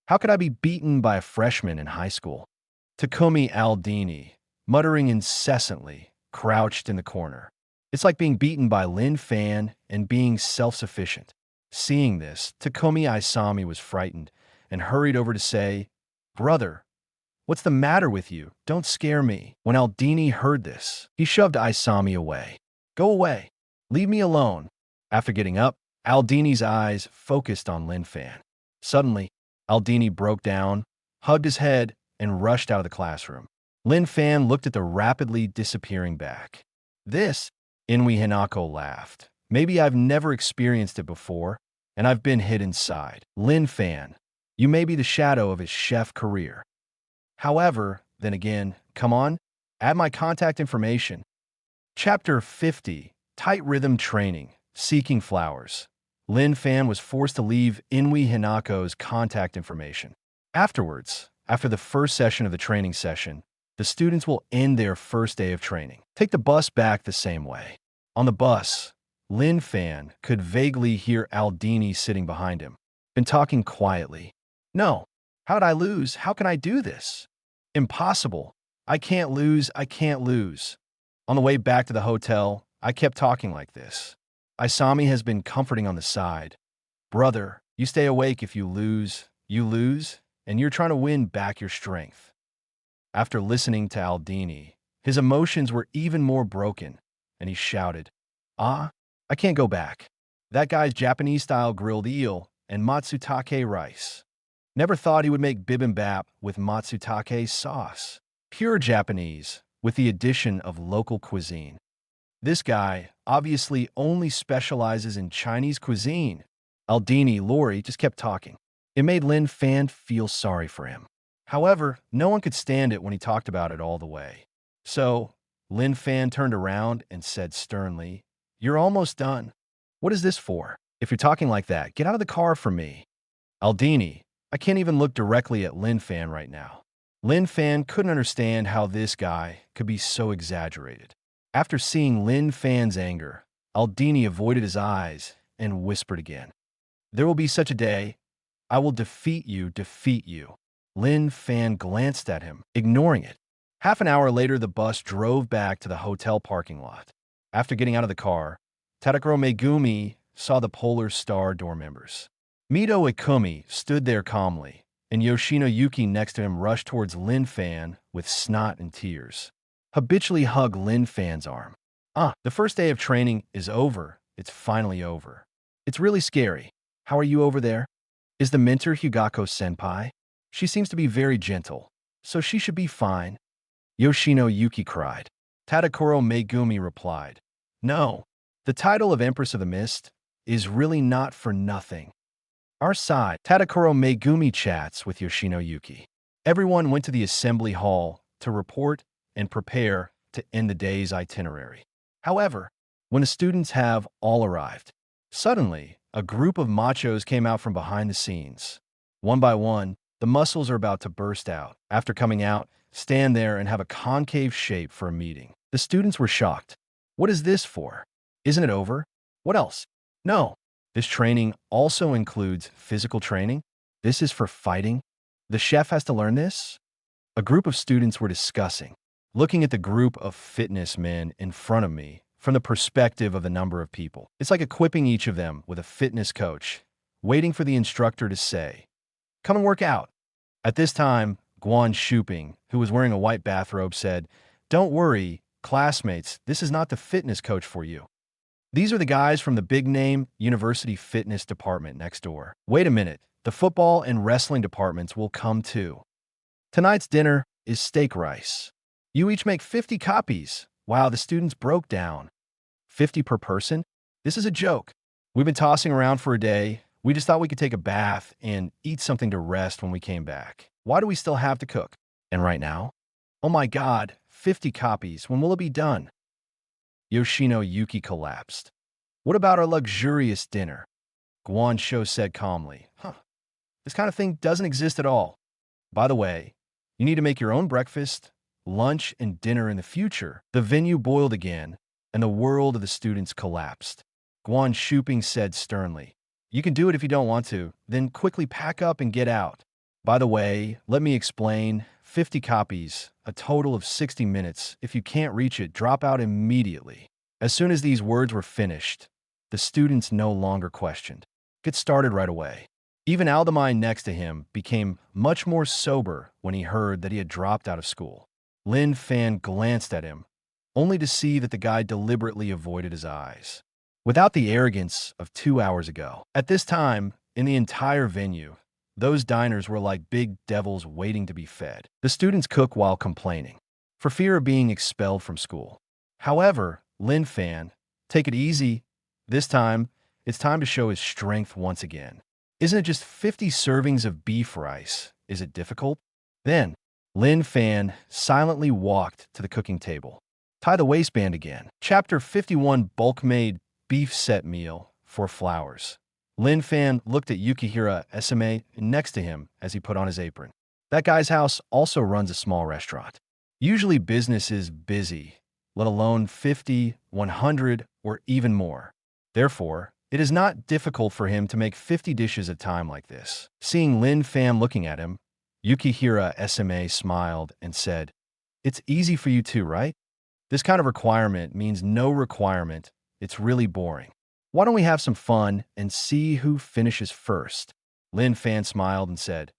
How could I be beaten by a freshman in high school? Takumi Aldini, muttering incessantly, crouched in the corner. It's like being beaten by Lin Fan and being self-sufficient. Seeing this, Takumi Aisami was frightened and hurried over to say, Brother, what's the matter with you? Don't scare me. When Aldini heard this, he shoved Aisami away. Go away. Leave me alone. After getting up, Aldini's eyes focused on Lin Fan. Suddenly, Aldini broke down, hugged his head, and rushed out of the classroom. Lin Fan looked at the rapidly disappearing back. This, Inui Hinako laughed. Maybe I've never experienced it before, and I've been hid inside. Lin Fan, you may be the shadow of his chef career. However, then again, come on, add my contact information. Chapter 50, Tight Rhythm Training, Seeking Flowers. Lin Fan was forced to leave Inui Hinako's contact information. Afterwards, after the first session of the training session, the students will end their first day of training. Take the bus back the same way. On the bus, Lin Fan could vaguely hear Aldini sitting behind him, been talking quietly. No, how'd I lose? How can I do this? Impossible. I can't lose. I can't lose. On the way back to the hotel, I kept talking like this. Aisami has been comforting on the side. Brother, you stay awake. If you lose, and you're trying to win back your strength. After listening to Aldini, his emotions were even more broken, and he shouted, I can't go back. That guy's Japanese-style grilled eel and matsutake rice. Never thought he would make bibimbap with matsutake sauce. Pure Japanese, with the addition of local cuisine. This guy obviously only specializes in Chinese cuisine. Aldini, Lori just kept talking. It made Lin Fan feel sorry for him. However, no one could stand it when he talked about it all the way. So, Lin Fan turned around and said sternly, You're almost done. What is this for? If you're talking like that, get out of the car for me. Aldini, I can't even look directly at Lin Fan right now. Lin Fan couldn't understand how this guy could be so exaggerated. After seeing Lin Fan's anger, Aldini avoided his eyes and whispered again. There will be such a day. I will defeat you, defeat you. Lin Fan glanced at him, ignoring it. Half an hour later, the bus drove back to the hotel parking lot. After getting out of the car, Tadakuro Megumi saw the Polar Star dorm members. Mito Ikumi stood there calmly, and Yoshino Yuki next to him rushed towards Lin Fan with snot and tears. Habitually hug Lin Fan's arm. The first day of training is over. It's finally over. It's really scary. How are you over there? Is the mentor Hugako senpai? She seems to be very gentle, so she should be fine. Yoshino Yuki cried. Tadakuro Megumi replied, No, the title of Empress of the Mist is really not for nothing. Our side, Tadakuro Megumi chats with Yoshino Yuki. Everyone went to the assembly hall to report and prepare to end the day's itinerary. However, when the students have all arrived, suddenly, a group of machos came out from behind the scenes. One by one, the muscles are about to burst out. After coming out, stand there and have a concave shape for a meeting. The students were shocked. What is this for? Isn't it over? What else? No. This training also includes physical training. This is for fighting. The chef has to learn this? A group of students were discussing. Looking at the group of fitness men in front of me, from the perspective of the number of people. It's like equipping each of them with a fitness coach, waiting for the instructor to say, "Come and work out." At this time, Guan Shuping, who was wearing a white bathrobe, said, "Don't worry, classmates, this is not the fitness coach for you. These are the guys from the big-name university fitness department next door. Wait a minute, the football and wrestling departments will come too. Tonight's dinner is steak rice. You each make 50 copies." Wow, the students broke down. 50 per person? This is a joke. We've been tossing around for a day. We just thought we could take a bath and eat something to rest when we came back. Why do we still have to cook? And right now? Oh my God, 50 copies. When will it be done? Yoshino Yuki collapsed. What about our luxurious dinner? Guan Shou said calmly. This kind of thing doesn't exist at all. By the way, you need to make your own breakfast, lunch, and dinner in the future. The venue boiled again, and the world of the students collapsed. Guan Shuping said sternly, "You can do it if you don't want to, then quickly pack up and get out. By the way, let me explain, 50 copies, a total of 60 minutes. If you can't reach it, drop out immediately." As soon as these words were finished, the students no longer questioned. Get started right away. Even Aldemine next to him became much more sober when he heard that he had dropped out of school. Lin Fan glanced at him, only to see that the guy deliberately avoided his eyes. Without the arrogance of 2 hours ago. At this time, in the entire venue, those diners were like big devils waiting to be fed. The students cook while complaining, for fear of being expelled from school. However, Lin Fan, take it easy. This time, it's time to show his strength once again. Isn't it just 50 servings of beef rice? Is it difficult? Then, Lin Fan silently walked to the cooking table. Tie the waistband again. Chapter 51, bulk-made beef set meal, 4 flours. Lin Fan looked at Yukihira Esame next to him as he put on his apron. That guy's house also runs a small restaurant. Usually business is busy, let alone 50, 100, or even more. Therefore, it is not difficult for him to make 50 dishes at a time like this. Seeing Lin Fan looking at him, Yukihira Esame smiled and said, "It's easy for you too, right? This kind of requirement means no requirement. It's really boring. Why don't we have some fun and see who finishes first?" Lin Fan smiled and said,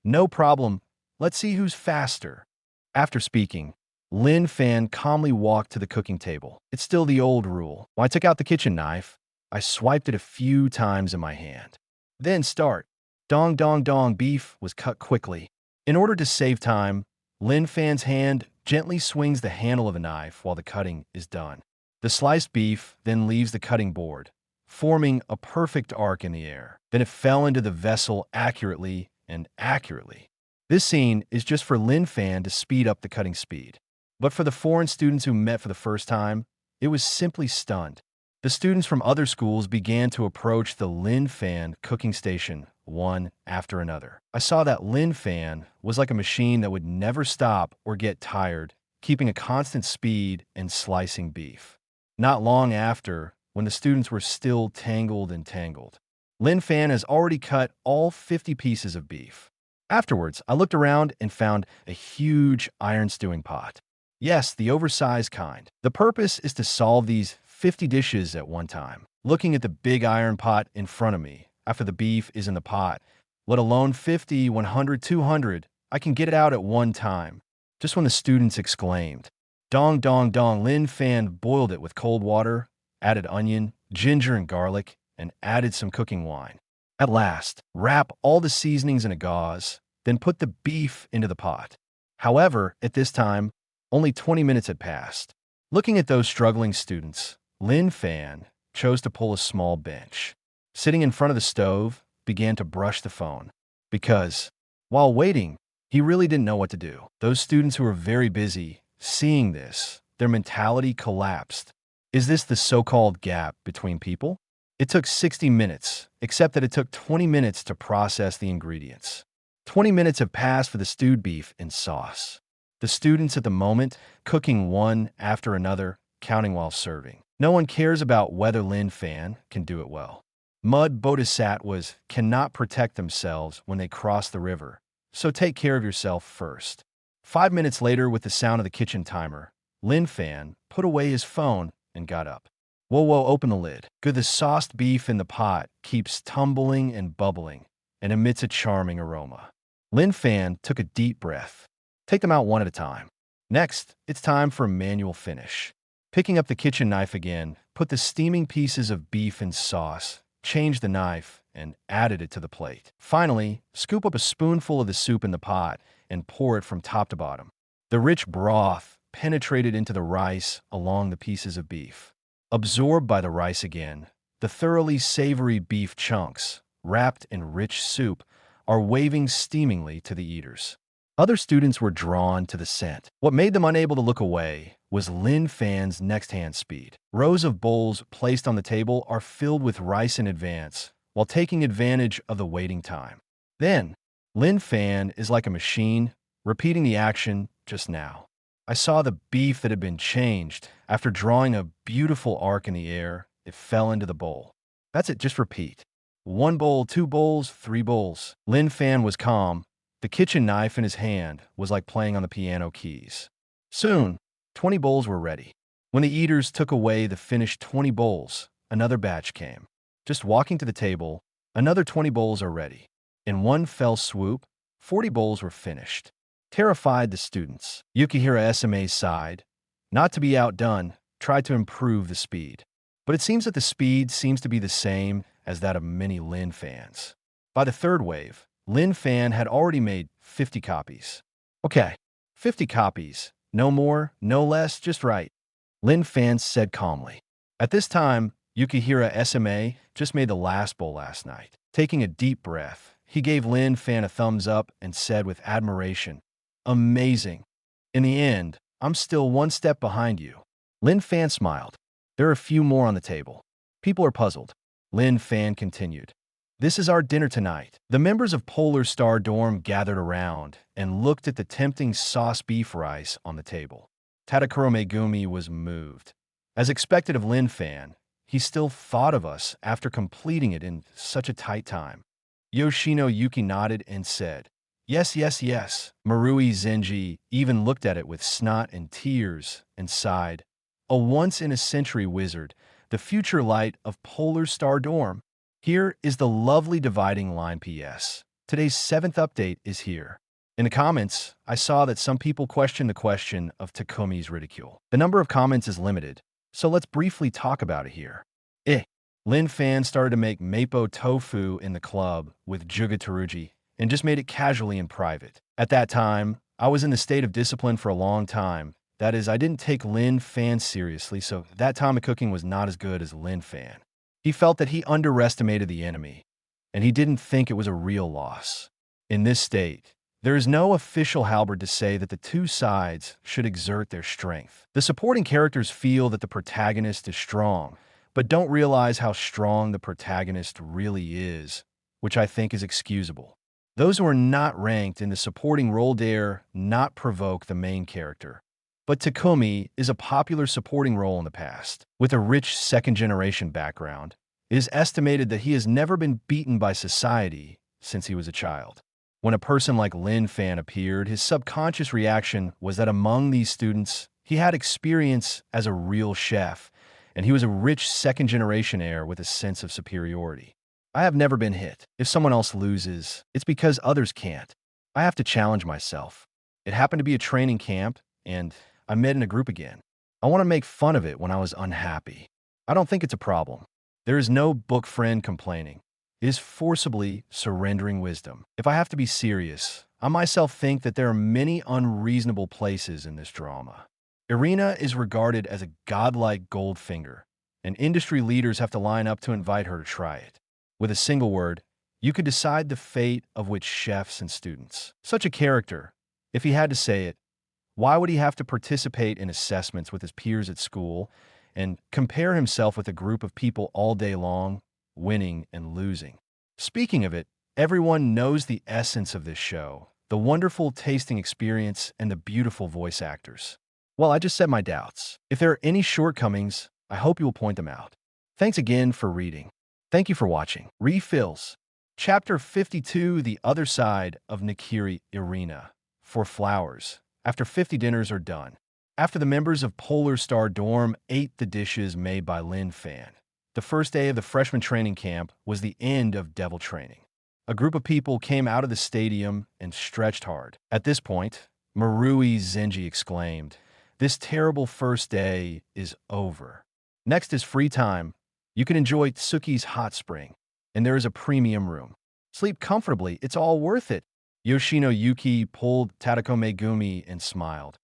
"No problem. Let's see who's faster." After speaking, Lin Fan calmly walked to the cooking table. It's still the old rule. When I took out the kitchen knife, I swiped it a few times in my hand. Then start. Dong dong dong, beef was cut quickly. In order to save time, Lin Fan's hand gently swings the handle of the knife while the cutting is done. The sliced beef then leaves the cutting board, forming a perfect arc in the air. Then it fell into the vessel accurately and accurately. This scene is just for Lin Fan to speed up the cutting speed. But for the foreign students who met for the first time, it was simply stunned. The students from other schools began to approach the Lin Fan cooking station one after another. I saw that Lin Fan was like a machine that would never stop or get tired, keeping a constant speed and slicing beef. Not long after, when the students were still tangled and tangled, Lin Fan has already cut all 50 pieces of beef. Afterwards, I looked around and found a huge iron stewing pot. Yes, the oversized kind. The purpose is to solve these 50 dishes at one time. Looking at the big iron pot in front of me, after the beef is in the pot, let alone 50, 100, 200, I can get it out at one time. Just when the students exclaimed, "Dong, dong, dong," Lin Fan boiled it with cold water, added onion, ginger, and garlic, and added some cooking wine. At last, wrap all the seasonings in a gauze, then put the beef into the pot. However, at this time, only 20 minutes had passed. Looking at those struggling students, Lin Fan chose to pull a small bench. Sitting in front of the stove, began to brush the phone. Because, while waiting, he really didn't know what to do. Those students who were very busy, seeing this, their mentality collapsed. Is this the so-called gap between people? It took 60 minutes, except that it took 20 minutes to process the ingredients. 20 minutes have passed for the stewed beef and sauce. The students at the moment, cooking one after another, counting while serving. No one cares about whether Lin Fan can do it well. Mud bodhisattvas cannot protect themselves when they cross the river, so take care of yourself first. 5 minutes later, with the sound of the kitchen timer, Lin Fan put away his phone and got up. Whoa, whoa, open the lid. Good, the sauced beef in the pot keeps tumbling and bubbling and emits a charming aroma. Lin Fan took a deep breath. Take them out one at a time. Next, it's time for a manual finish. Picking up the kitchen knife again, put the steaming pieces of beef in sauce, change the knife, and added it to the plate. Finally, scoop up a spoonful of the soup in the pot and pour it from top to bottom. The rich broth penetrated into the rice along the pieces of beef. Absorbed by the rice again, the thoroughly savory beef chunks, wrapped in rich soup, are waving steamingly to the eaters. Other students were drawn to the scent. What made them unable to look away was Lin Fan's next-hand speed. Rows of bowls placed on the table are filled with rice in advance, while taking advantage of the waiting time. Then, Lin Fan is like a machine, repeating the action just now. I saw the beef that had been changed. After drawing a beautiful arc in the air, it fell into the bowl. That's it, just repeat. 1 bowl, 2 bowls, 3 bowls. Lin Fan was calm. The kitchen knife in his hand was like playing on the piano keys. Soon, 20 bowls were ready. When the eaters took away the finished 20 bowls, another batch came. Just walking to the table, another 20 bowls are ready. In one fell swoop, 40 bowls were finished. Terrified, the students, Yukihira SMA sighed. Not to be outdone, tried to improve the speed. But it seems that the speed seems to be the same as that of many Lin Fans. By the third wave, Lin Fan had already made 50 copies. Okay, 50 copies. No more, no less, just right. Lin Fan said calmly. At this time, Yukihira SMA just made the last bowl last night. Taking a deep breath, he gave Lin Fan a thumbs up and said with admiration, "Amazing. In the end, I'm still one step behind you." Lin Fan smiled. There are a few more on the table. People are puzzled. Lin Fan continued. This is our dinner tonight. The members of Polar Star Dorm gathered around and looked at the tempting sauce beef rice on the table. Tadakuro Megumi was moved. As expected of Lin Fan, he still thought of us after completing it in such a tight time. Yoshino Yuki nodded and said, "Yes, yes, yes." Marui Zenji even looked at it with snot and tears and sighed. A once-in-a-century wizard, the future light of Polar Star Dorm. Here is the lovely dividing line PS. Today's 7th update is here. In the comments, I saw that some people questioned the question of Takumi's ridicule. The number of comments is limited, so let's briefly talk about it here. Lin Fan started to make mapo tofu in the club with Juga Teruji and just made it casually in private. At that time, I was in the state of discipline for a long time. That is, I didn't take Lin Fan seriously, so that time of cooking was not as good as Lin Fan. He felt that he underestimated the enemy, and he didn't think it was a real loss. In this state, there is no official halberd to say that the two sides should exert their strength. The supporting characters feel that the protagonist is strong, but don't realize how strong the protagonist really is, which I think is excusable. Those who are not ranked in the supporting role dare not provoke the main character. But Takumi is a popular supporting role in the past. With a rich second-generation background, it is estimated that he has never been beaten by society since he was a child. When a person like Lin Fan appeared, his subconscious reaction was that among these students, he had experience as a real chef, and he was a rich second-generation heir with a sense of superiority. I have never been hit. If someone else loses, it's because others can't. I have to challenge myself. It happened to be a training camp, and I met in a group again. I want to make fun of it when I was unhappy. I don't think it's a problem. There is no book friend complaining. It is forcibly surrendering wisdom. If I have to be serious, I myself think that there are many unreasonable places in this drama. Irina is regarded as a godlike Goldfinger, and industry leaders have to line up to invite her to try it. With a single word, you could decide the fate of which chefs and students. Such a character, if he had to say it, why would he have to participate in assessments with his peers at school and compare himself with a group of people all day long, winning and losing? Speaking of it, everyone knows the essence of this show, the wonderful tasting experience and the beautiful voice actors. Well, I just said my doubts. If there are any shortcomings, I hope you will point them out. Thanks again for reading. Thank you for watching. Refills. Chapter 52, The Other Side of Nikiri Irina. For flowers. After 50 dinners are done. After the members of Polar Star Dorm ate the dishes made by Lin Fan, the first day of the freshman training camp was the end of devil training. A group of people came out of the stadium and stretched hard. At this point, Eizan Zhijin exclaimed, "This terrible first day is over." Next is free time. You can enjoy Totsuki's hot spring, and there is a premium room. Sleep comfortably, it's all worth it. Yoshino Yuki pulled Tadako Megumi and smiled.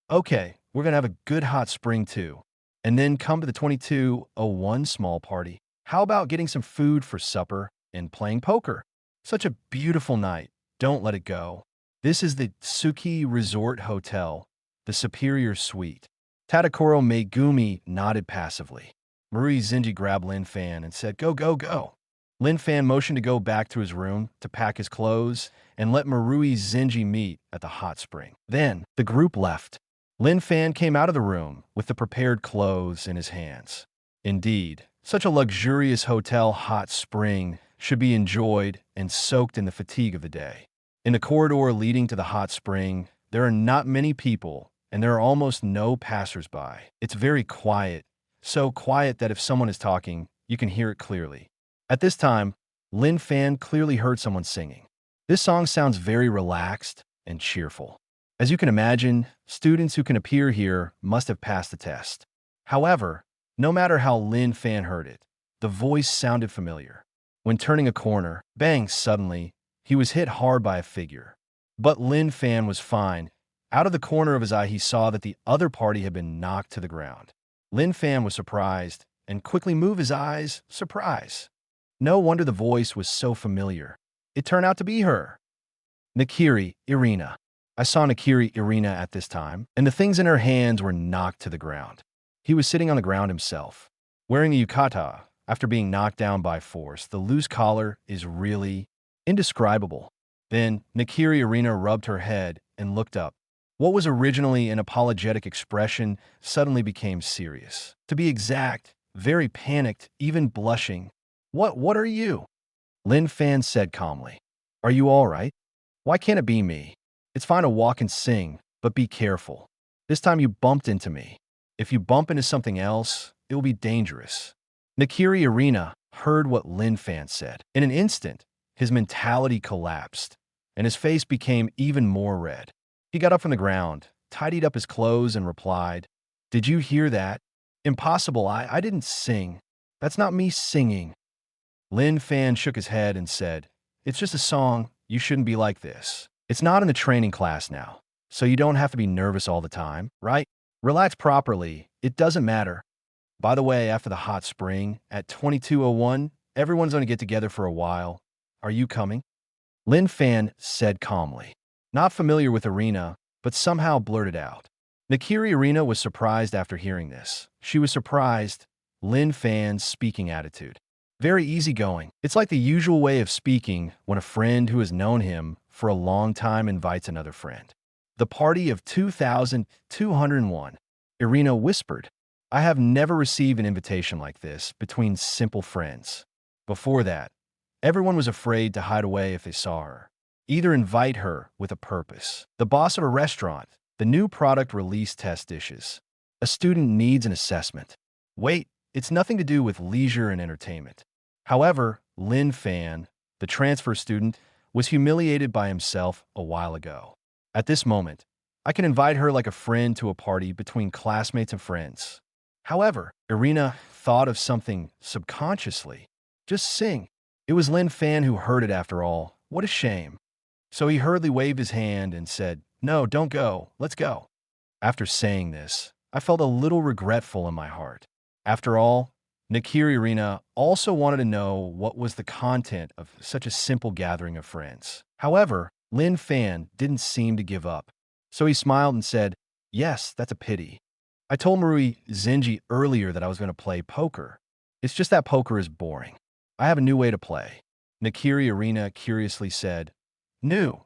Okay, we're gonna have a good hot spring too. And then come to the 2201 small party. How about getting some food for supper and playing poker? Such a beautiful night. Don't let it go. This is the Tsuki Resort Hotel, the Superior Suite. Tadakoro Megumi nodded passively. Eizan Zhijin grabbed Lin Fan and said, "Go, go, go." Lin Fan motioned to go back to his room to pack his clothes and let Eizan Zhijin meet at the hot spring. Then the group left. Lin Fan came out of the room with the prepared clothes in his hands. Indeed, such a luxurious hotel hot spring should be enjoyed and soaked in the fatigue of the day. In the corridor leading to the hot spring, there are not many people, and there are almost no passersby. It's very quiet, so quiet that if someone is talking, you can hear it clearly. At this time, Lin Fan clearly heard someone singing. This song sounds very relaxed and cheerful. As you can imagine, students who can appear here must have passed the test. However, no matter how Lin Fan heard it, the voice sounded familiar. When turning a corner, bang, suddenly, he was hit hard by a figure. But Lin Fan was fine. Out of the corner of his eye, he saw that the other party had been knocked to the ground. Lin Fan was surprised and quickly moved his eyes, surprise. No wonder the voice was so familiar. It turned out to be her. Nakiri, Irina. I saw Nakiri Irina at this time, and the things in her hands were knocked to the ground. He was sitting on the ground himself, wearing a yukata. After being knocked down by force, the loose collar is really indescribable. Then Nakiri Irina rubbed her head and looked up. What was originally an apologetic expression suddenly became serious. To be exact, very panicked, even blushing. What are you?" Lin Fan said calmly. "Are you all right? Why can't it be me? It's fine to walk and sing, but be careful. This time you bumped into me. If you bump into something else, it will be dangerous." Nakiri Irina heard what Lin Fan said. In an instant, his mentality collapsed, and his face became even more red. He got up from the ground, tidied up his clothes, and replied, "Did you hear that? Impossible, I didn't sing. That's not me singing." Lin Fan shook his head and said, "It's just a song. You shouldn't be like this. It's not in the training class now, so you don't have to be nervous all the time, right? Relax properly. It doesn't matter. By the way, after the hot spring, at 2201, everyone's going to get together for a while. Are you coming?" Lin Fan said calmly. Not familiar with Irina, but somehow blurted out. Nakiri Irina was surprised after hearing this. She was surprised. Lin Fan's speaking attitude. Very easygoing. It's like the usual way of speaking when a friend who has known him for a long time invites another friend. The party of 2201. Irina whispered, "I have never received an invitation like this between simple friends. Before that, everyone was afraid to hide away if they saw her. Either invite her with a purpose. The boss of a restaurant, the new product release test dishes. A student needs an assessment. Wait, it's nothing to do with leisure and entertainment." However, Lin Fan, the transfer student, was humiliated by himself a while ago. At this moment, I can invite her like a friend to a party between classmates and friends. However, Irina thought of something subconsciously. Just sing. It was Lin Fan who heard it after all. What a shame. So he hurriedly waved his hand and said, "No, don't go. Let's go." After saying this, I felt a little regretful in my heart. After all, Nakiri Irina also wanted to know what was the content of such a simple gathering of friends. However, Lin Fan didn't seem to give up. So he smiled and said, "Yes, that's a pity. I told Eizan Zhijin earlier that I was going to play poker. It's just that poker is boring. I have a new way to play." Nakiri Irina curiously said, "New?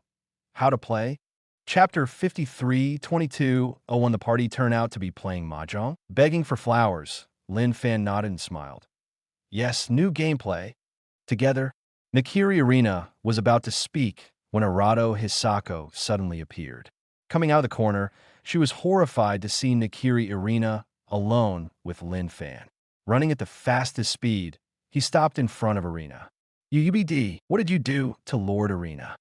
How to play?" Chapter 53:22. The party turned out to be playing mahjong. Begging for flowers, Lin Fan nodded and smiled. "Yes, new gameplay." Together, Nakiri Irina was about to speak when Arado Hisako suddenly appeared. Coming out of the corner, She was horrified to see Nakiri Irina alone with Lin Fan. Running at the fastest speed, he stopped in front of Irina. "UBD, what did you do to Lord Irina?"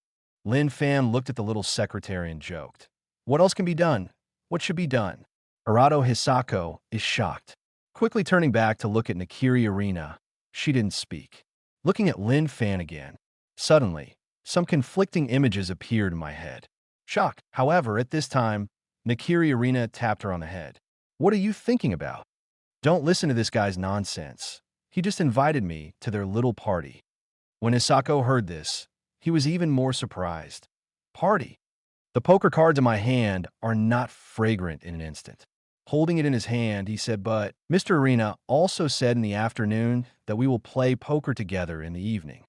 Lin Fan looked at the little secretary and joked. "What else can be done? What should be done?" Arato Hisako is shocked. Quickly turning back to look at Nakiri Irina, she didn't speak. Looking at Lin Fan again. Suddenly, some conflicting images appeared in my head. Shock. However, at this time, Nakiri Irina tapped her on the head. "What are you thinking about? Don't listen to this guy's nonsense. He just invited me to their little party." When Hisako heard this, he was even more surprised. "Party? The poker cards in my hand are not fragrant in an instant." Holding it in his hand, he said, "But Mr. Irina also said in the afternoon that we will play poker together in the evening."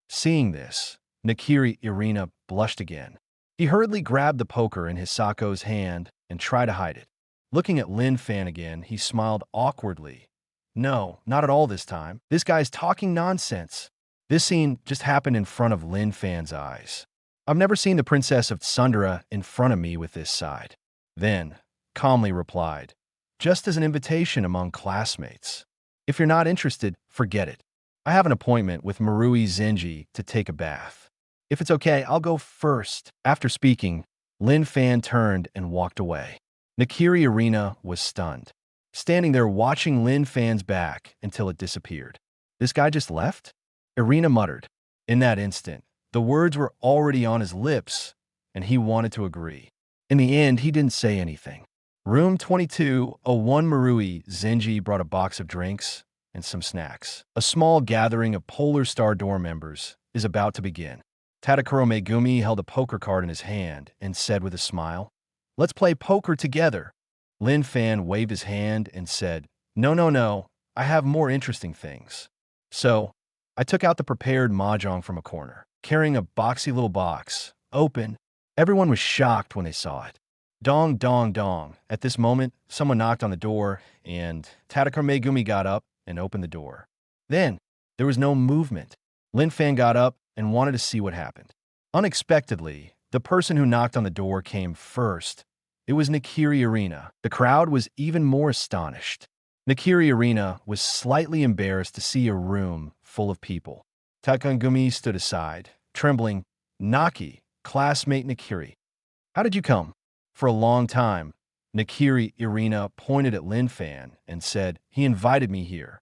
Seeing this, Nakiri Irina blushed again. He hurriedly grabbed the poker in Hisako's hand and tried to hide it. Looking at Lin Fan again, he smiled awkwardly. "No, not at all this time. This guy's talking nonsense." This scene just happened in front of Lin Fan's eyes. I've never seen the Princess of Tsundere in front of me with this side. Then, calmly replied, "Just as an invitation among classmates. If you're not interested, forget it. I have an appointment with Eizan Zhijin to take a bath. If it's okay, I'll go first." After speaking, Lin Fan turned and walked away. Nakiri Irina was stunned, standing there watching Lin Fan's back until it disappeared. "This guy just left?" Irina muttered. In that instant, the words were already on his lips, and he wanted to agree. In the end, he didn't say anything. Room 2201 Eizan Zhijin brought a box of drinks and some snacks. A small gathering of Polar Star dorm members is about to begin. Tadakuro Megumi held a poker card in his hand and said with a smile, "Let's play poker together." Lin Fan waved his hand and said, No, I have more interesting things." So, I took out the prepared mahjong from a corner, carrying a boxy little box, open. Everyone was shocked when they saw it. Dong, dong, dong. At this moment, someone knocked on the door, and Tadakuro Megumi got up and opened the door. Then, there was no movement. Lin Fan got up and wanted to see what happened. Unexpectedly, the person who knocked on the door came first. It was Nakiri Irina. The crowd was even more astonished. Nakiri Irina was slightly embarrassed to see a room full of people. Takangumi stood aside, trembling. "Naki, classmate Nakiri. How did you come?" For a long time, Nakiri Irina pointed at Lin Fan and said, "He invited me here.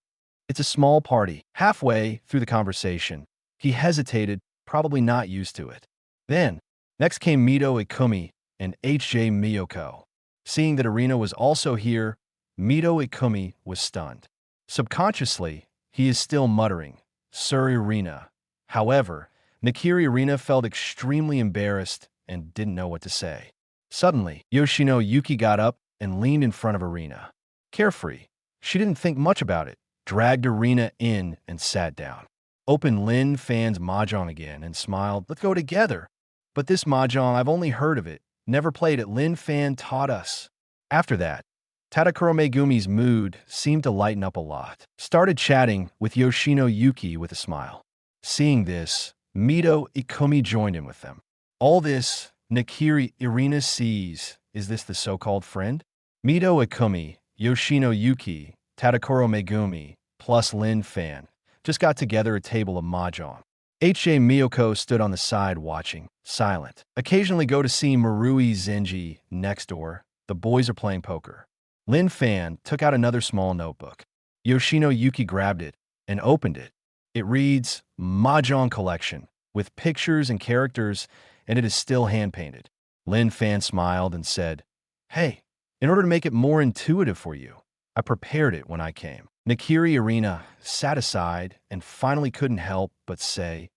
It's a small party." Halfway through the conversation, he hesitated, probably not used to it. Then, next came Mito Ikumi and H.J. Miyoko. Seeing that Irina was also here, Mito Ikumi was stunned. Subconsciously, he is still muttering, "Sir Irina." However, Nakiri Irina felt extremely embarrassed and didn't know what to say. Suddenly, Yoshino Yuki got up and leaned in front of Irina. Carefree, she didn't think much about it, dragged Irina in and sat down. Opened Lin Fan's mahjong again and smiled, "Let's go together." "But this mahjong, I've only heard of it. Never played it. Lin Fan taught us." After that, Tadakuro Megumi's mood seemed to lighten up a lot. Started chatting with Yoshino Yuki with a smile. Seeing this, Mito Ikumi joined in with them. All this, Nakiri Irina sees. Is this the so-called friend? Mito Ikumi, Yoshino Yuki, Tadakuro Megumi, plus Lin Fan just got together a table of mahjong. H.A. Miyoko stood on the side watching, silent. Occasionally go to see Eizan Zhijin next door. The boys are playing poker. Lin Fan took out another small notebook. Yoshino Yuki grabbed it and opened it. It reads, "Mahjong Collection," with pictures and characters, and it is still hand-painted. Lin Fan smiled and said, "Hey, in order to make it more intuitive for you, I prepared it when I came." Nakiri Irina sat aside and finally couldn't help but say,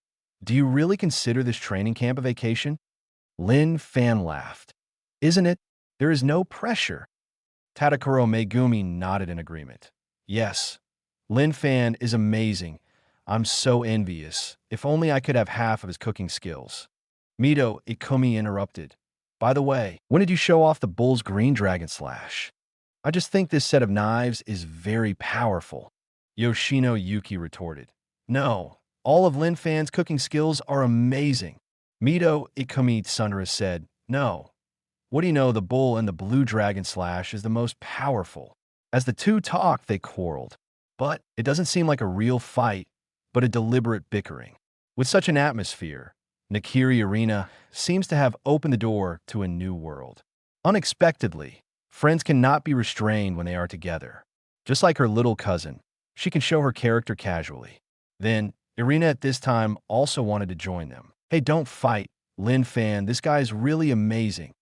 "Do you really consider this training camp a vacation?" Lin Fan laughed. "Isn't it? There is no pressure." Tadakuro Megumi nodded in agreement. "Yes, Lin Fan is amazing. I'm so envious. If only I could have half of his cooking skills." Mito Ikumi interrupted. "By the way, when did you show off the bull's green dragon slash? I just think this set of knives is very powerful." Yoshino Yuki retorted. "No, all of Lin Fan's cooking skills are amazing." Mito Ikumi Tsundere said, "No, What do you know, the bull and the blue dragon slash is the most powerful. As the two talked, they quarreled. But it doesn't seem like a real fight, but a deliberate bickering. With such an atmosphere, Nakiri Arena seems to have opened the door to a new world. Unexpectedly, friends cannot be restrained when they are together. Just like her little cousin, she can show her character casually. Then, Irina at this time also wanted to join them. Hey, don't fight, Lin Fan, this guy is really amazing.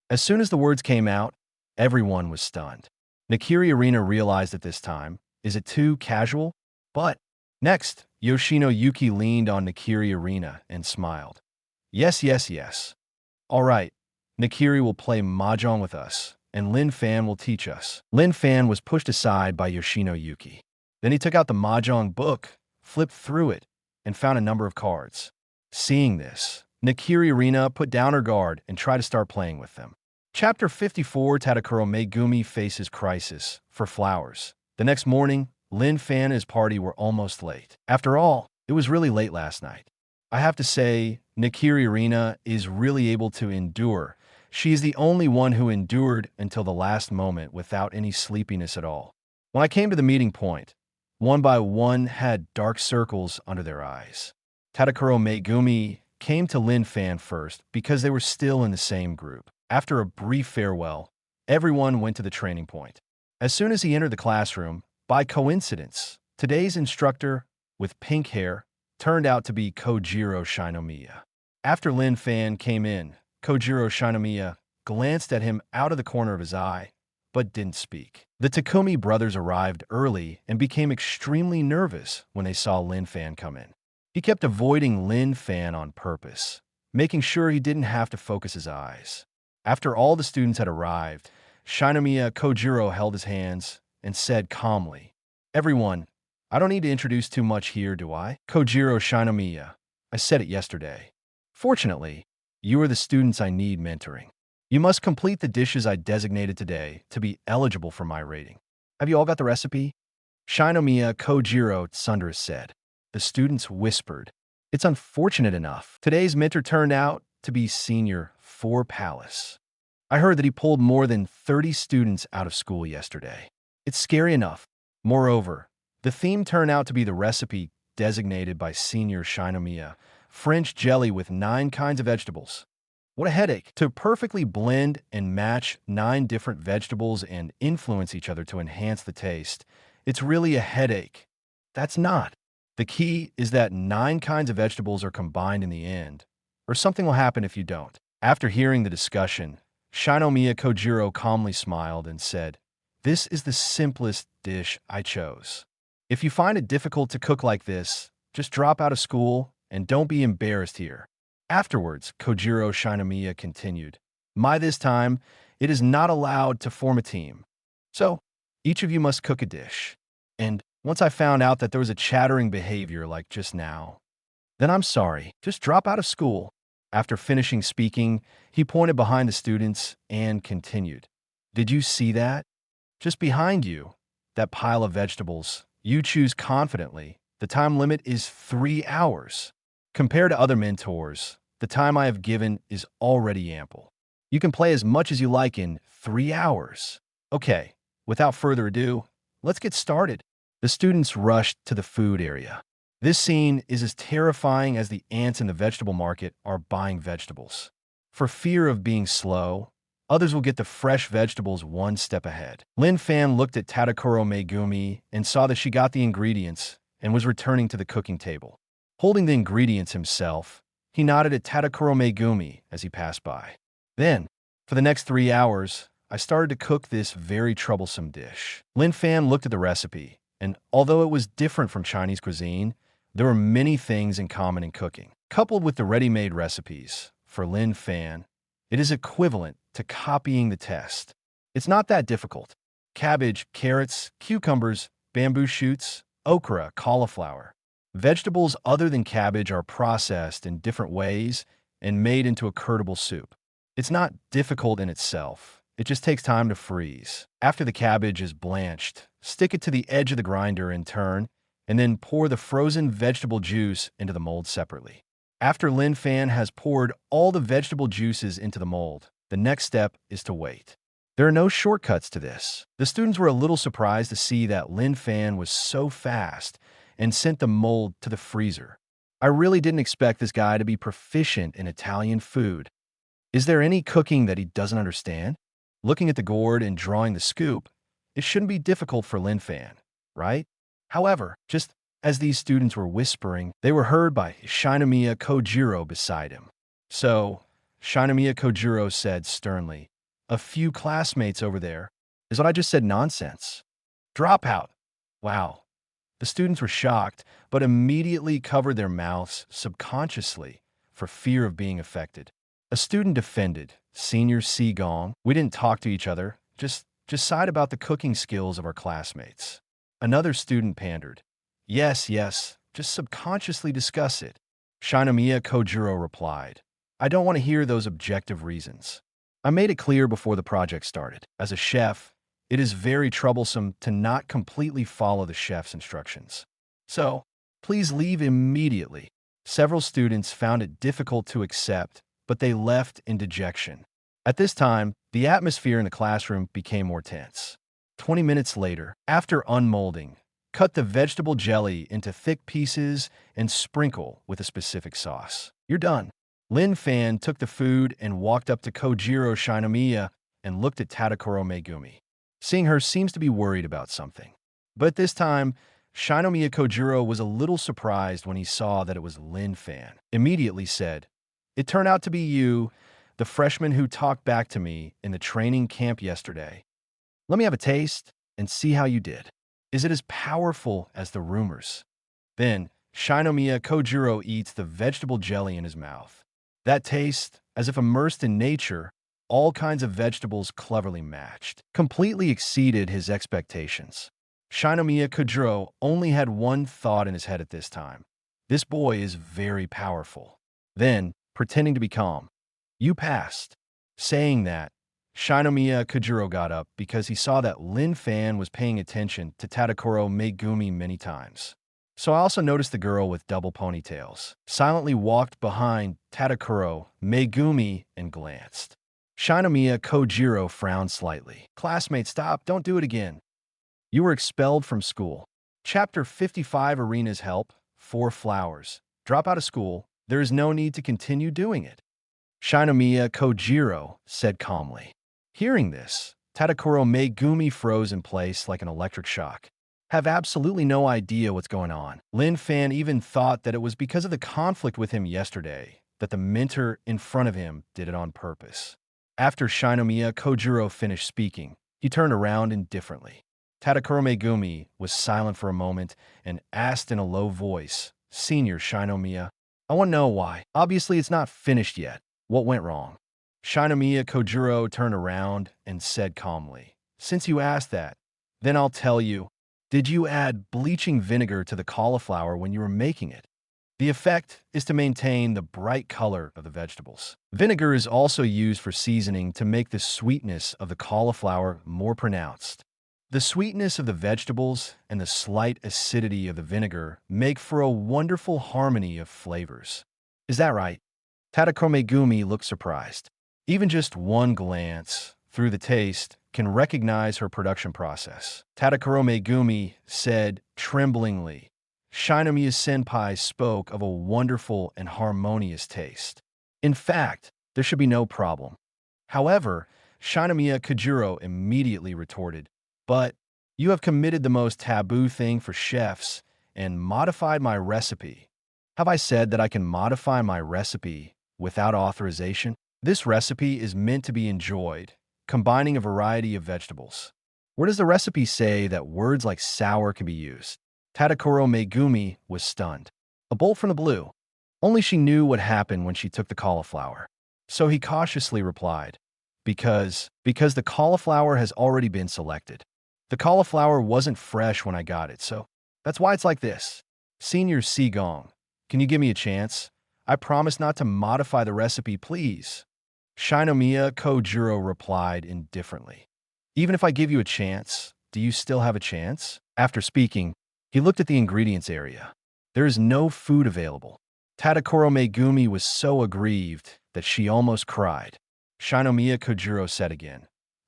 As soon as the words came out, everyone was stunned. Nakiri Arena realized at this time, is it too casual? But next, Yoshino Yuki leaned on Nakiri Arena and smiled. Yes, yes, yes. All right, Nakiri will play mahjong with us, and Lin Fan will teach us. Lin Fan was pushed aside by Yoshino Yuki. Then he took out the mahjong book, flipped through it, and found a number of cards. Seeing this, Nakiri Arena put down her guard and tried to start playing with them. Chapter 54, Tadakuro Megumi faces crisis for flowers. The next morning, Lin Fan and his party were almost late. After all, it was really late last night. I have to say, Nakiri Arena is really able to endure. She is the only one who endured until the last moment without any sleepiness at all. When I came to the meeting point, one by one had dark circles under their eyes. Tadakuro Megumi came to Lin Fan first because they were still in the same group. After a brief farewell, everyone went to the training point. As soon as he entered the classroom, by coincidence, today's instructor, with pink hair, turned out to be Kojiro Shinomiya. After Lin Fan came in, Kojiro Shinomiya glanced at him out of the corner of his eye, but didn't speak. The Takumi brothers arrived early and became extremely nervous when they saw Lin Fan come in. He kept avoiding Lin Fan on purpose, making sure he didn't have to focus his eyes. After all the students had arrived, Shinomiya Kojiro held his hands and said calmly, "Everyone, I don't need to introduce too much here, do I? Kojiro Shinomiya, I said it yesterday. Fortunately, you are the students I need mentoring. You must complete the dishes I designated today to be eligible for my rating. Have you all got the recipe?" Shinomiya Kojiro Tsundere said. The students whispered. It's unfortunate enough. Today's mentor turned out to be Senior 4 Palace. I heard that he pulled more than 30 students out of school yesterday. It's scary enough. Moreover, the theme turned out to be the recipe designated by Senior Shinomiya, French jelly with 9 kinds of vegetables. What a headache. To perfectly blend and match 9 different vegetables and influence each other to enhance the taste, it's really a headache. That's not. The key is that 9 kinds of vegetables are combined in the end, or something will happen if you don't. After hearing the discussion, Shinomiya Kojiro calmly smiled and said, "This is the simplest dish I chose. If you find it difficult to cook like this, just drop out of school and don't be embarrassed here." Afterwards, Kojiro Shinomiya continued, This time, it is not allowed to form a team. So, each of you must cook a dish. And once I found out that there was a chattering behavior like just now, then I'm sorry, just drop out of school." After finishing speaking, he pointed behind the students and continued, "Did you see that? Just behind you, that pile of vegetables. You choose confidently. The time limit is 3 hours. Compared to other mentors, the time I have given is already ample. You can play as much as you like in 3 hours. Okay, without further ado, let's get started." The students rushed to the food area. This scene is as terrifying as the ants in the vegetable market are buying vegetables. For fear of being slow, others will get the fresh vegetables one step ahead. Lin Fan looked at Tadakuro Megumi and saw that she got the ingredients and was returning to the cooking table. Holding the ingredients himself, he nodded at Tadakuro Megumi as he passed by. Then, for the next 3 hours, I started to cook this very troublesome dish. Lin Fan looked at the recipe, and although it was different from Chinese cuisine, there were many things in common in cooking. Coupled with the ready-made recipes, for Lin Fan, it is equivalent to copying the test. It's not that difficult. Cabbage, carrots, cucumbers, bamboo shoots, okra, cauliflower. Vegetables other than cabbage are processed in different ways and made into a curtable soup. It's not difficult in itself. It just takes time to freeze. After the cabbage is blanched, stick it to the edge of the grinder in turn, and then pour the frozen vegetable juice into the mold separately. After Lin Fan has poured all the vegetable juices into the mold, The next step is to wait. There are no shortcuts to this. The students were a little surprised to see that Lin Fan was so fast and sent the mold to the freezer. I really didn't expect this guy to be proficient in Italian food. Is there any cooking that he doesn't understand? Looking at the gourd and drawing the scoop, it shouldn't be difficult for Lin Fan, right? However, just as these students were whispering, they were heard by Shinomiya Kojiro beside him. So, Shinomiya Kojiro said sternly, "A few classmates over there. Is what I just said nonsense? Dropout." Wow. The students were shocked, but immediately covered their mouths subconsciously for fear of being affected. A student defended, Senior Qinglong, "We didn't talk to each other, just sighed about the cooking skills of our classmates." Another student pandered, Yes, just subconsciously discuss it." Shinomiya Kojiro replied, "I don't want to hear those objective reasons. I made it clear before the project started. As a chef, it is very troublesome to not completely follow the chef's instructions. So, please leave immediately." Several students found it difficult to accept, but they left in dejection. At this time, the atmosphere in the classroom became more tense. 20 minutes later, after unmolding, cut the vegetable jelly into thick pieces and sprinkle with a specific sauce. You're done. Lin Fan took the food and walked up to Kojiro Shinomiya and looked at Tadakoro Megumi. Seeing her seems to be worried about something. But this time, Shinomiya Kojiro was a little surprised when he saw that it was Lin Fan. Immediately said, "It turned out to be you, the freshman who talked back to me in the training camp yesterday. Let me have a taste and see how you did. Is it as powerful as the rumors?" Then, Shinomiya Kojiro eats the vegetable jelly in his mouth. That taste, as if immersed in nature, all kinds of vegetables cleverly matched, completely exceeded his expectations. Shinomiya Kojiro only had one thought in his head at this time. This boy is very powerful. Then, pretending to be calm, "You passed." Saying that, Shinomiya Kojiro got up because he saw that Lin Fan was paying attention to Tadakoro Megumi many times. So I also noticed the girl with double ponytails, silently walked behind Tadakoro Megumi and glanced. Shinomiya Kojiro frowned slightly. "Classmate, stop, don't do it again. You were expelled from school." Chapter 55, Arena's Help, 4 Flowers. Drop out of school. There is no need to continue doing it. Shinomiya Kojiro said calmly. Hearing this, Tadakoro Megumi froze in place like an electric shock. Have absolutely no idea what's going on. Lin Fan even thought that it was because of the conflict with him yesterday that the mentor in front of him did it on purpose. After Shinomiya Kojiro finished speaking, he turned around indifferently. Tadakoro Megumi was silent for a moment and asked in a low voice, "Senior Shinomiya, I want to know why. Obviously, it's not finished yet. What went wrong?" Shinomiya Kojiro turned around and said calmly, "Since you asked that, then I'll tell you. Did you add bleaching vinegar to the cauliflower when you were making it? The effect is to maintain the bright color of the vegetables. Vinegar is also used for seasoning to make the sweetness of the cauliflower more pronounced. The sweetness of the vegetables and the slight acidity of the vinegar make for a wonderful harmony of flavors." Is that right? Tadakoro Megumi looked surprised. Even just one glance through the taste can recognize her production process. Tadakoro Megumi said tremblingly, "Shinomiya Senpai spoke of a wonderful and harmonious taste. In fact, there should be no problem." However, Shinomiya Kojiro immediately retorted, "But you have committed the most taboo thing for chefs and modified my recipe. Have I said that I can modify my recipe without authorization? This recipe is meant to be enjoyed, combining a variety of vegetables. Where does the recipe say that words like sour can be used?" Tadakoro Megumi was stunned. A bolt from the blue. Only she knew what happened when she took the cauliflower. So he cautiously replied, because the cauliflower has already been selected. The cauliflower wasn't fresh when I got it, so that's why it's like this. Senior Qinglong, can you give me a chance? I promise not to modify the recipe, please." Shinomiya Kojiro replied indifferently. "Even if I give you a chance, do you still have a chance?" After speaking, he looked at the ingredients area. There is no food available. Tadakoro Megumi was so aggrieved that she almost cried. Shinomiya Kojiro said again.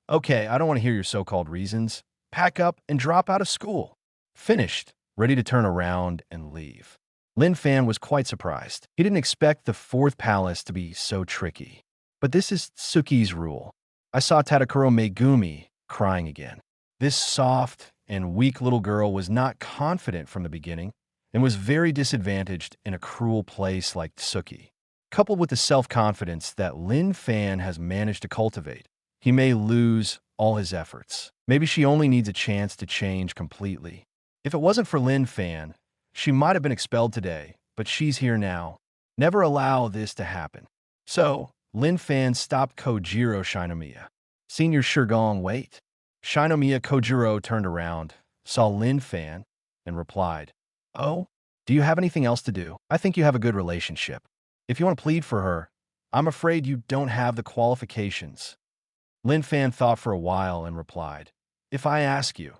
Okay, I don't want to hear your so-called reasons. Pack up and drop out of school. Finished, ready to turn around and leave. Lin Fan was quite surprised. He didn't expect the fourth palace to be so tricky. But this is Tsuki's rule. I saw Tadakuro Megumi crying again. This soft and weak little girl was not confident from the beginning and was very disadvantaged in a cruel place like Tsuki. Coupled with the self-confidence that Lin Fan has managed to cultivate, he may lose all his efforts. Maybe she only needs a chance to change completely. If it wasn't for Lin Fan, she might have been expelled today, but she's here now. Never allow this to happen. So, Lin Fan stopped Kojiro Shinomiya. Senior Qinglong, wait. Shinomiya Kojiro turned around, saw Lin Fan, and replied, Oh, do you have anything else to do? I think you have a good relationship. If you want to plead for her, I'm afraid you don't have the qualifications. Lin Fan thought for a while and replied, If I ask you,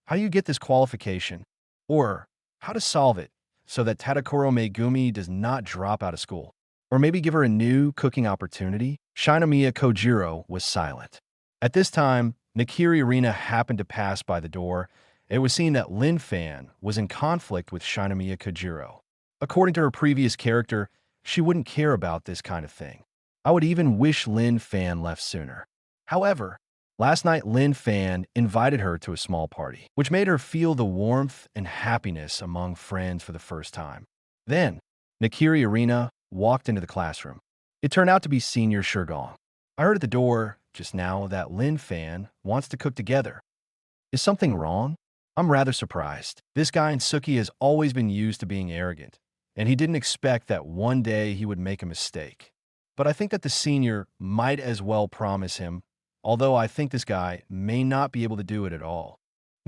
how do you get this qualification? Or, how to solve it so that Tadakuro Megumi does not drop out of school? Or maybe give her a new cooking opportunity? Shinomiya Kojiro was silent. At this time, Nakiri Arena happened to pass by the door. It was seen that Lin Fan was in conflict with Shinomiya Kojiro. According to her previous character, she wouldn't care about this kind of thing. I would even wish Lin Fan left sooner. However, last night Lin Fan invited her to a small party, which made her feel the warmth and happiness among friends for the first time. Then, Nakiri Arena walked into the classroom. It turned out to be Senior Qinglong. I heard at the door just now that Lin Fan wants to cook together. Is something wrong? I'm rather surprised. This guy in Tsuki has always been used to being arrogant, and he didn't expect that one day he would make a mistake. But I think that the senior might as well promise him, although I think this guy may not be able to do it at all.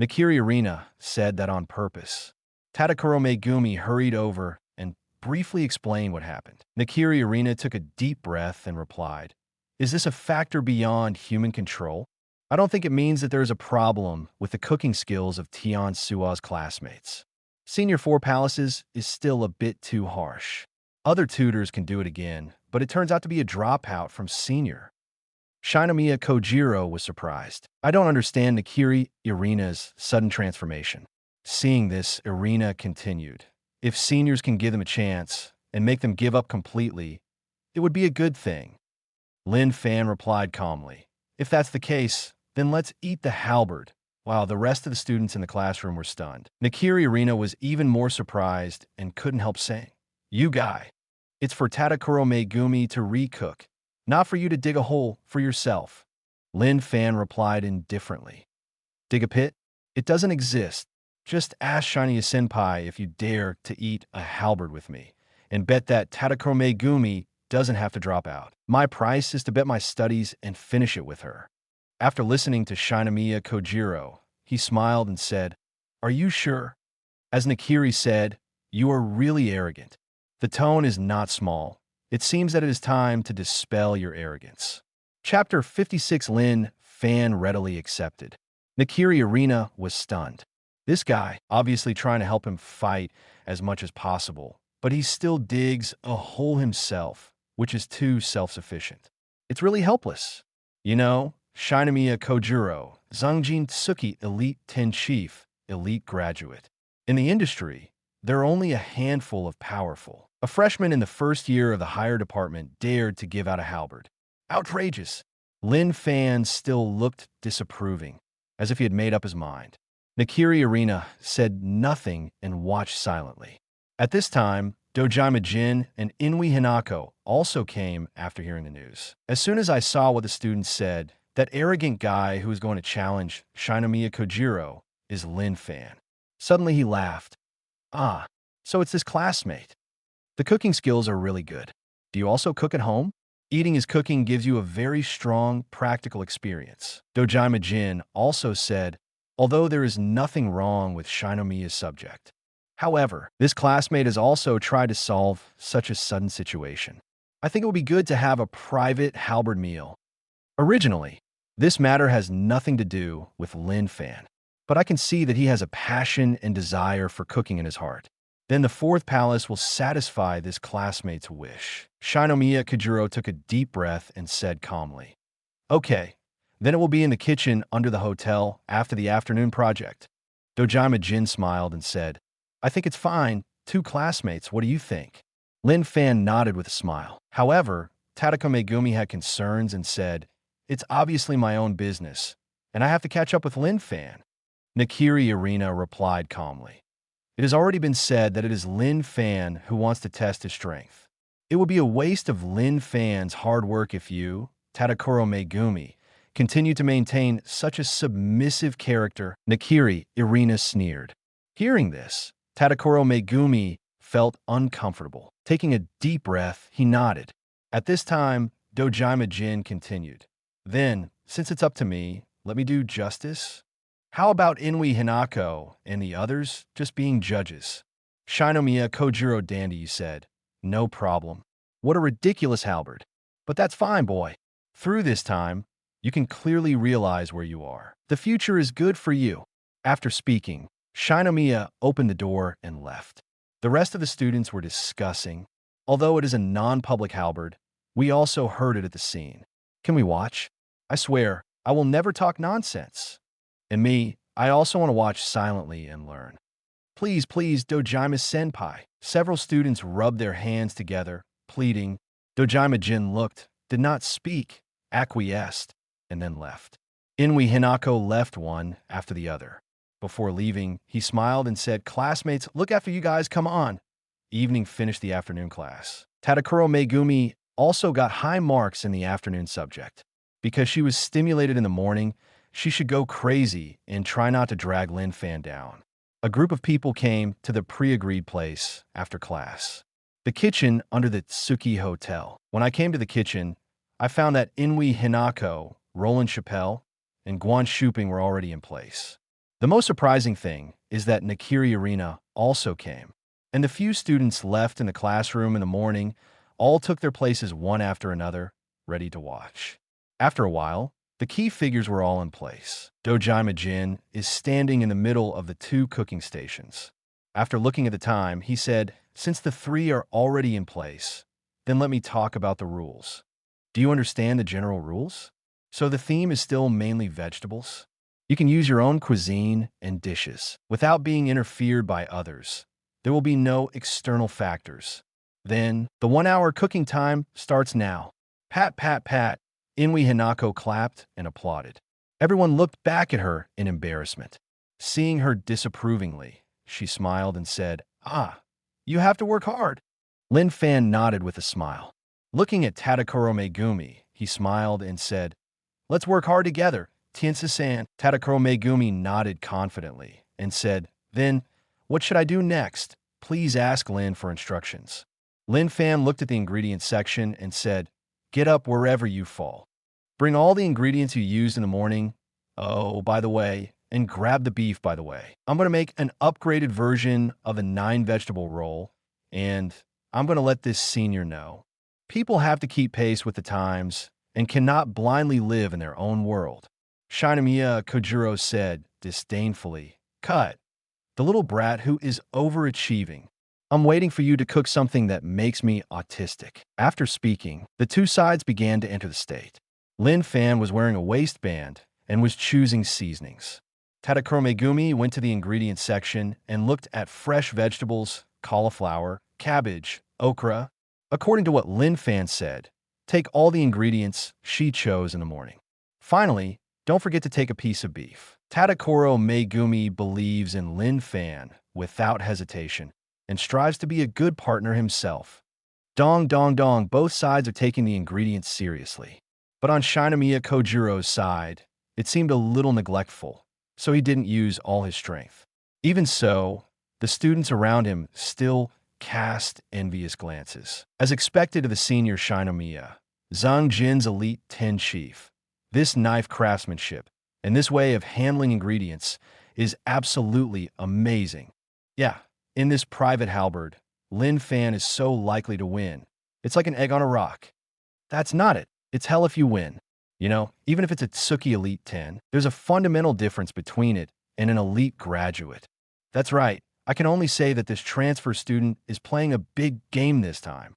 Nakiri Arena said that on purpose. Tadakuro Megumi hurried over and briefly explained what happened. Nakiri Arena took a deep breath and replied, Is this a factor beyond human control? I don't think it means that there is a problem with the cooking skills of Tian Sua's classmates. Senior 4 Palaces is still a bit too harsh. Other tutors can do it again, but it turns out to be a dropout from Senior. Shinomiya Kojiro was surprised. I don't understand Nakiri Arena's sudden transformation. Seeing this, Arena continued. If seniors can give them a chance and make them give up completely, it would be a good thing. Lin Fan replied calmly, If that's the case, then let's eat the halberd. While the rest of the students in the classroom were stunned. Nakiri Arena was even more surprised and couldn't help saying, You guy, it's for Tadakuro Megumi to recook, not for you to dig a hole for yourself. Lin Fan replied indifferently. Dig a pit? It doesn't exist. Just ask Shinya Senpai if you dare to eat a halberd with me, and bet that Tadakuro Megumi doesn't have to drop out. My price is to bet my studies and finish it with her. After listening to Shinomiya Kojiro, he smiled and said, Are you sure? As Nakiri said, You are really arrogant. The tone is not small. It seems that it is time to dispel your arrogance. Chapter 56 Lin Fan readily accepted. Nakiri Arena was stunned. This guy, obviously trying to help him fight as much as possible, but he still digs a hole himself, which is too self-sufficient. It's really helpless. You know, Shinomiya Kojiro, Zangjin Tsuki Elite 10 Chief, Elite Graduate. In the industry, there are only a handful of powerful. A freshman in the first year of the higher department dared to give out a halberd. Outrageous. Lin Fan still looked disapproving, as if he had made up his mind. Nakiri Arena said nothing and watched silently. At this time, Dojima Jin and Inui Hinako also came after hearing the news. As soon as I saw what the students said, that arrogant guy who is going to challenge Shinomiya Kojiro is Lin Fan. Suddenly he laughed. Ah, so it's this classmate. The cooking skills are really good. Do you also cook at home? Eating his cooking gives you a very strong, practical experience. Dojima Jin also said, although there is nothing wrong with Shinomiya's subject. However, this classmate has also tried to solve such a sudden situation. I think it would be good to have a private halberd meal. Originally, this matter has nothing to do with Lin Fan, but I can see that he has a passion and desire for cooking in his heart. Then the fourth palace will satisfy this classmate's wish. Shinomiya Kojuro took a deep breath and said calmly, "Okay, then it will be in the kitchen under the hotel after the afternoon project." Dojima Jin smiled and said, "I think it's fine. Two classmates, what do you think?" Lin Fan nodded with a smile. However, Tadako Megumi had concerns and said, "It's obviously my own business, and I have to catch up with Lin Fan." Nakiri Arena replied calmly, "It has already been said that it is Lin Fan who wants to test his strength. It would be a waste of Lin Fan's hard work if you, Tadakoro Megumi, continue to maintain such a submissive character." Nakiri Irina sneered. Hearing this, Tadakoro Megumi felt uncomfortable. Taking a deep breath, he nodded. At this time, Dojima Jin continued, "Then, since it's up to me, let me do justice. How about Inui Hinako and the others just being judges?" Shinomiya Kojuro Dandy said, "No problem. What a ridiculous halberd. But that's fine, boy. Through this time, you can clearly realize where you are. The future is good for you." After speaking, Shinomiya opened the door and left. The rest of the students were discussing. Although it is a non-public halberd, we also heard it at the scene. "Can we watch? I swear, I will never talk nonsense. And me, I also want to watch silently and learn. Please, please, Dojima Senpai." Several students rubbed their hands together, pleading. Dojima Jin looked, did not speak, acquiesced, and then left. Inui Hinako left one after the other. Before leaving, he smiled and said, "Classmates, look after you guys, come on." Evening finished the afternoon class. Tadakoro Megumi also got high marks in the afternoon subject. Because she was stimulated in the morning, she should go crazy and try not to drag Lin Fan down. A group of people came to the pre-agreed place after class. The kitchen under the Tsuki Hotel. When I came to the kitchen, I found that Inui Hinako, Roland Chappelle, and Guan Shuping were already in place. The most surprising thing is that Nakiri Arena also came, and the few students left in the classroom in the morning all took their places one after another, ready to watch. After a while, the key figures were all in place. Dojima Jin is standing in the middle of the two cooking stations. After looking at the time, he said, "Since the three are already in place, then let me talk about the rules. Do you understand the general rules? So the theme is still mainly vegetables. You can use your own cuisine and dishes without being interfered by others. There will be no external factors. Then, the 1-hour cooking time starts now." Pat, pat, pat. Inui Hinako clapped and applauded. Everyone looked back at her in embarrassment. Seeing her disapprovingly, she smiled and said, "Ah, you have to work hard." Lin Fan nodded with a smile. Looking at Tadakoro Megumi, he smiled and said, "Let's work hard together, Tiensa-san." Tadakoro Megumi nodded confidently and said, "Then, what should I do next? Please ask Lin for instructions." Lin Fan looked at the ingredients section and said, "Get up wherever you fall. Bring all the ingredients you used in the morning. Oh, by the way, and grab the beef, by the way. I'm going to make an upgraded version of a 9-vegetable roll, and I'm going to let this senior know. People have to keep pace with the times and cannot blindly live in their own world." Shinomiya Kojuro said disdainfully, "Cut. The little brat who is overachieving. I'm waiting for you to cook something that makes me autistic." After speaking, the two sides began to enter the state. Lin Fan was wearing a waistband and was choosing seasonings. Tadakoro Megumi went to the ingredients section and looked at fresh vegetables, cauliflower, cabbage, okra. According to what Lin Fan said, take all the ingredients she chose in the morning. Finally, don't forget to take a piece of beef. Tadakoro Megumi believes in Lin Fan without hesitation and strives to be a good partner himself. Dong dong dong, both sides are taking the ingredients seriously. But on Shinomiya Kojuro's side, it seemed a little neglectful, so he didn't use all his strength. Even so, the students around him still cast envious glances. As expected of the senior Shinomiya, Zhang Jin's elite 10 chief, this knife craftsmanship and this way of handling ingredients is absolutely amazing. Yeah, in this private halberd, Lin Fan is so likely to win. It's like an egg on a rock. That's not it. It's hell if you win. You know, even if it's a Tsuki Elite 10, there's a fundamental difference between it and an elite graduate. That's right, I can only say that this transfer student is playing a big game this time.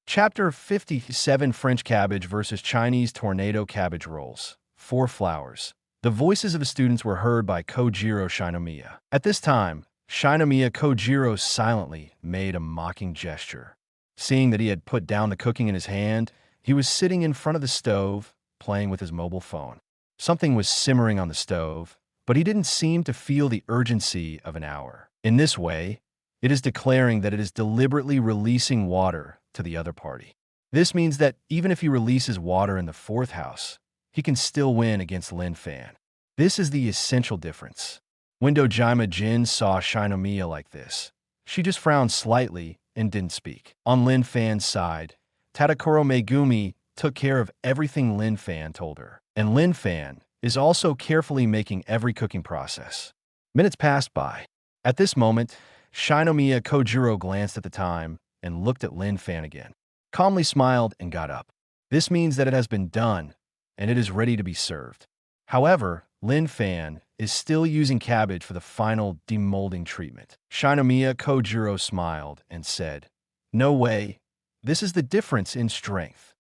Chapter 57: French Cabbage versus Chinese Tornado Cabbage Rolls. 4 flowers. The voices of the students were heard by Kojiro Shinomiya. At this time, Shinomiya Kojiro silently made a mocking gesture. Seeing that he had put down the cooking in his hand, he was sitting in front of the stove, playing with his mobile phone. Something was simmering on the stove, but he didn't seem to feel the urgency of an hour. In this way, it is declaring that it is deliberately releasing water to the other party. This means that even if he releases water in the 4th house, he can still win against Lin Fan. This is the essential difference. When Dojima Jin saw Shinomiya like this, she just frowned slightly and didn't speak. On Lin Fan's side, Tadakoro Megumi took care of everything Lin Fan told her, and Lin Fan is also carefully making every cooking process. Minutes passed by. At this moment, Shinomiya Kojiro glanced at the time and looked at Lin Fan again, calmly smiled and got up. This means that it has been done, and it is ready to be served. However, Lin Fan is still using cabbage for the final demolding treatment. Shinomiya Kojiro smiled and said, "No way. This is the difference in strength."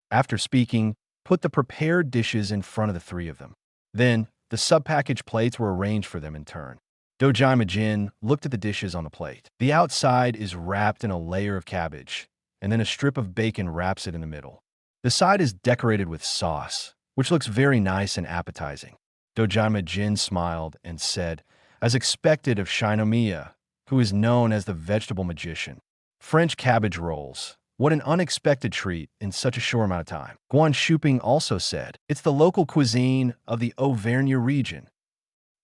After speaking, put the prepared dishes in front of the 3 of them. Then, the sub-packaged plates were arranged for them in turn. Dojima Jin looked at the dishes on the plate. The outside is wrapped in a layer of cabbage, and then a strip of bacon wraps it in the middle. The side is decorated with sauce, which looks very nice and appetizing. Dojima Jin smiled and said, as expected of Shinomiya, who is known as the vegetable magician. French cabbage rolls. What an unexpected treat in such a short amount of time. Guan Shuping also said, it's the local cuisine of the Auvergne region.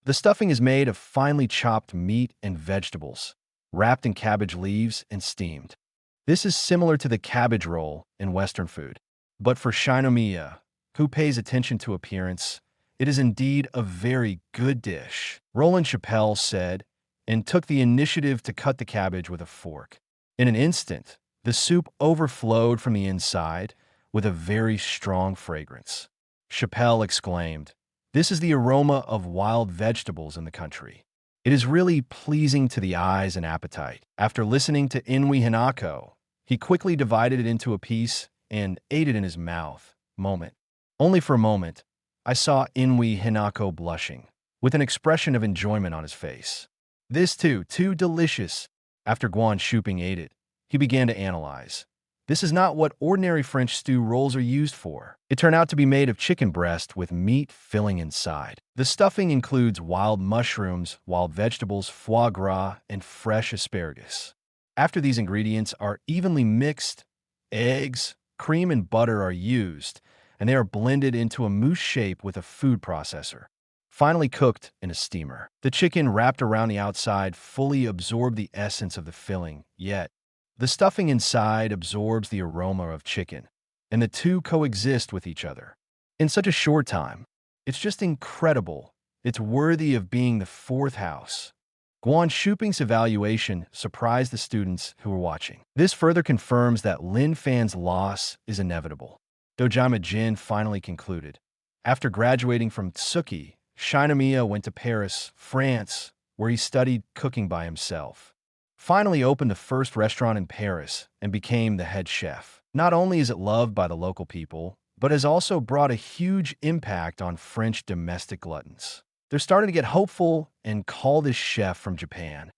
The stuffing is made of finely chopped meat and vegetables, wrapped in cabbage leaves and steamed. This is similar to the cabbage roll in Western food. But for Shinomiya, who pays attention to appearance, it is indeed a very good dish. Roland Chappelle said, and took the initiative to cut the cabbage with a fork. In an instant, the soup overflowed from the inside with a very strong fragrance. Chappelle exclaimed, "This is the aroma of wild vegetables in the country. It is really pleasing to the eyes and appetite." After listening to Inui Hinako, he quickly divided it into a piece and ate it in his mouth. Only for a moment, I saw Inui Hinako blushing, with an expression of enjoyment on his face. This too delicious. After Guan Shuping ate it, he began to analyze. This is not what ordinary French stew rolls are used for. It turned out to be made of chicken breast with meat filling inside. The stuffing includes wild mushrooms, wild vegetables, foie gras, and fresh asparagus. After these ingredients are evenly mixed, eggs, cream, and butter are used, and they are blended into a mousse shape with a food processor. Finally cooked in a steamer. The chicken wrapped around the outside fully absorbed the essence of the filling, yet the stuffing inside absorbs the aroma of chicken, and the two coexist with each other. In such a short time, it's just incredible. It's worthy of being the 4th house. Guan Shuping's evaluation surprised the students who were watching. This further confirms that Lin Fan's loss is inevitable. Dojima Jin finally concluded. After graduating from Totsuki, Shinomiya went to Paris, France, where he studied cooking by himself. Finally opened the first restaurant in Paris and became the head chef. Not only is it loved by the local people, but has also brought a huge impact on French domestic gluttons. They're starting to get hopeful and call this chef from Japan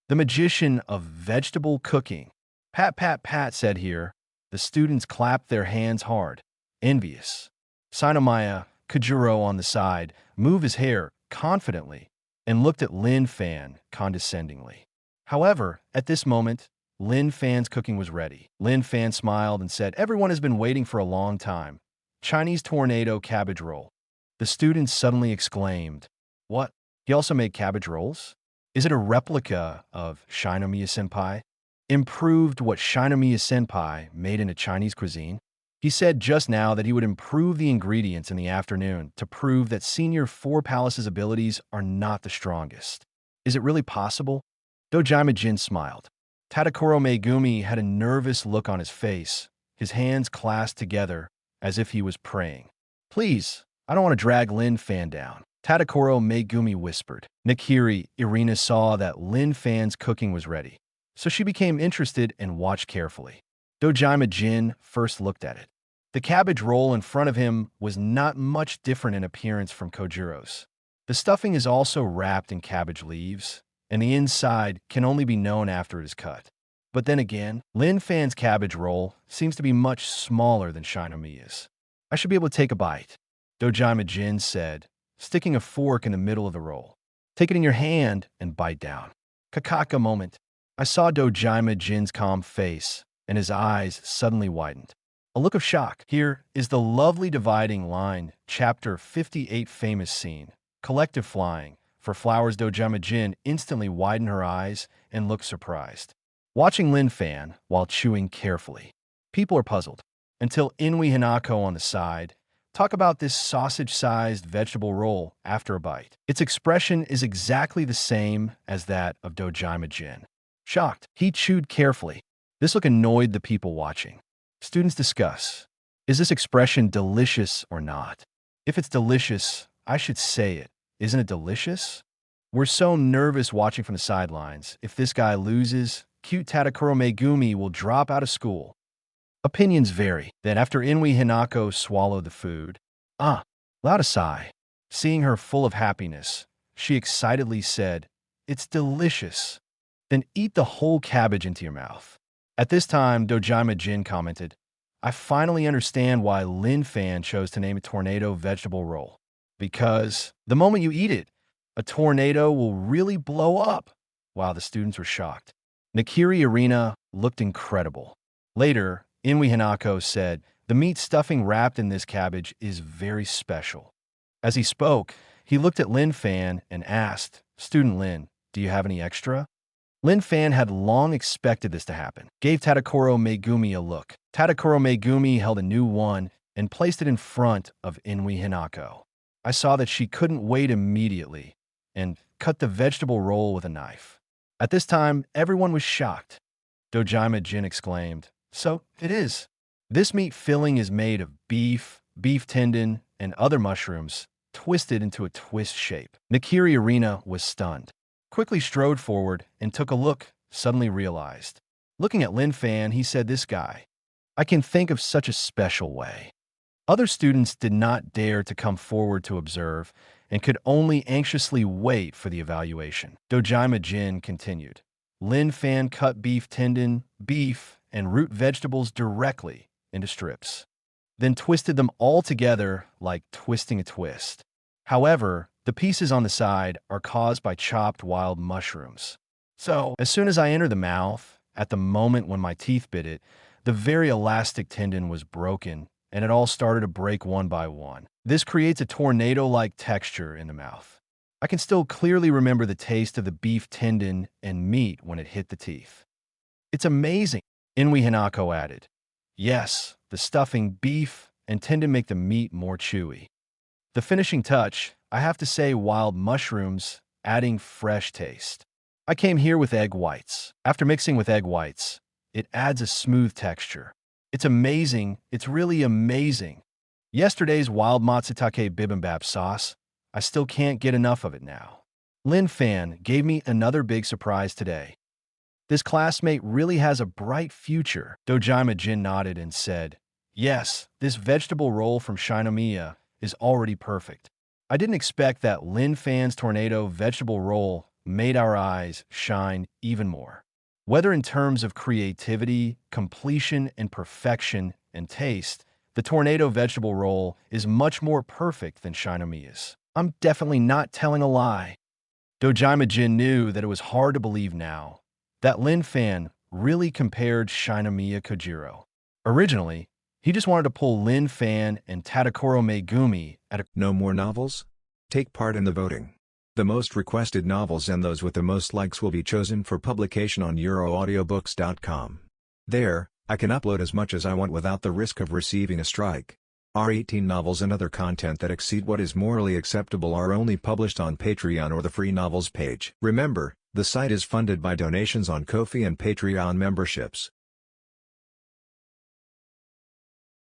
the magician of vegetable cooking. Pat, pat, pat, said here. The students clapped their hands hard, envious. Shinomiya Kojiro on the side moved his hair confidently and looked at Lin Fan condescendingly. However, at this moment, Lin Fan's cooking was ready. Lin Fan smiled and said, "Everyone has been waiting for a long time. Chinese tornado cabbage roll." The students suddenly exclaimed, "What? He also made cabbage rolls? Is it a replica of Shinomiya-senpai? Improved what Shinomiya-senpai made into Chinese cuisine?" He said just now that he would improve the ingredients in the afternoon to prove that Senior 4 Palace's abilities are not the strongest. Is it really possible? Dojima Jin smiled. Tadakoro Megumi had a nervous look on his face, his hands clasped together as if he was praying. "Please, I don't want to drag Lin Fan down." Tadakoro Megumi whispered. Nakiri, Irina saw that Lin Fan's cooking was ready, so she became interested and watched carefully. Dojima Jin first looked at it. The cabbage roll in front of him was not much different in appearance from Kojiro's. The stuffing is also wrapped in cabbage leaves, and the inside can only be known after it is cut. But then again, Lin Fan's cabbage roll seems to be much smaller than Shinomiya's. I should be able to take a bite, Dojima Jin said, sticking a fork in the middle of the roll. Take it in your hand and bite down. Kakaka moment. I saw Dojima Jin's calm face, and his eyes suddenly widened. A look of shock. Here is the lovely dividing line, chapter 58 famous scene. Collective flying. For flowers, Dojima Jin instantly widened her eyes and looked surprised, watching Lin Fan while chewing carefully. People are puzzled, until Inui Hinako on the side talk about this sausage-sized vegetable roll after a bite. Its expression is exactly the same as that of Dojima Jin. Shocked, he chewed carefully. This look annoyed the people watching. Students discuss, is this expression delicious or not? If it's delicious, I should say it. Isn't it delicious? We're so nervous watching from the sidelines. If this guy loses, cute Tadakoro Megumi will drop out of school. Opinions vary. Then after Inui Hinako swallowed the food, loud a sigh. Seeing her full of happiness, she excitedly said, it's delicious. Then eat the whole cabbage into your mouth. At this time, Dojima Jin commented, I finally understand why Lin Fan chose to name it Tornado Vegetable Roll. Because the moment you eat it, a tornado will really blow up. Wow, the students were shocked. Nakiri Irina looked incredible. Later, Inui Hinako said, the meat stuffing wrapped in this cabbage is very special. As he spoke, he looked at Lin Fan and asked, Student Lin, do you have any extra? Lin Fan had long expected this to happen. Gave Tadakoro Megumi a look. Tadakoro Megumi held a new one and placed it in front of Inui Hinako. I saw that she couldn't wait immediately and cut the vegetable roll with a knife. At this time, everyone was shocked. Dojima Jin exclaimed, so it is. This meat filling is made of beef, beef tendon, and other mushrooms, twisted into a twist shape. Nakiri Irina was stunned. Quickly strode forward and took a look, suddenly realized. Looking at Lin Fan, he said, this guy. I can think of such a special way. Other students did not dare to come forward to observe and could only anxiously wait for the evaluation. Dojima Jin continued. Lin Fan cut beef tendon, beef, and root vegetables directly into strips, then twisted them all together like twisting a twist. However, the pieces on the side are caused by chopped wild mushrooms. So, as soon as I entered the mouth, at the moment when my teeth bit it, the very elastic tendon was broken, and it all started to break one by one. This creates a tornado-like texture in the mouth. I can still clearly remember the taste of the beef tendon and meat when it hit the teeth. It's amazing, Inui Hinako added. Yes, the stuffing, beef, and tendon make the meat more chewy. The finishing touch, I have to say, wild mushrooms, adding fresh taste. I came here with egg whites. After mixing with egg whites, it adds a smooth texture. It's amazing. It's really amazing. Yesterday's wild matsutake bibimbap sauce, I still can't get enough of it now. Lin Fan gave me another big surprise today. This classmate really has a bright future. Dojima Jin nodded and said, yes, this vegetable roll from Shinomiya is already perfect. I didn't expect that Lin Fan's tornado vegetable roll made our eyes shine even more. Whether in terms of creativity, completion, and perfection and taste, the tornado vegetable roll is much more perfect than Shinomiya's. I'm definitely not telling a lie. Dojima Jin knew that it was hard to believe now that Lin Fan really compared Shinomiya Kojiro. Originally, he just wanted to pull Lin Fan and Tadakoro Megumi at a— No more novels? Take part in the voting. The most requested novels and those with the most likes will be chosen for publication on euroaudiobooks.com. There, I can upload as much as I want without the risk of receiving a strike. Our 18 novels and other content that exceed what is morally acceptable are only published on Patreon or the free novels page. Remember, the site is funded by donations on Ko-fi and Patreon memberships.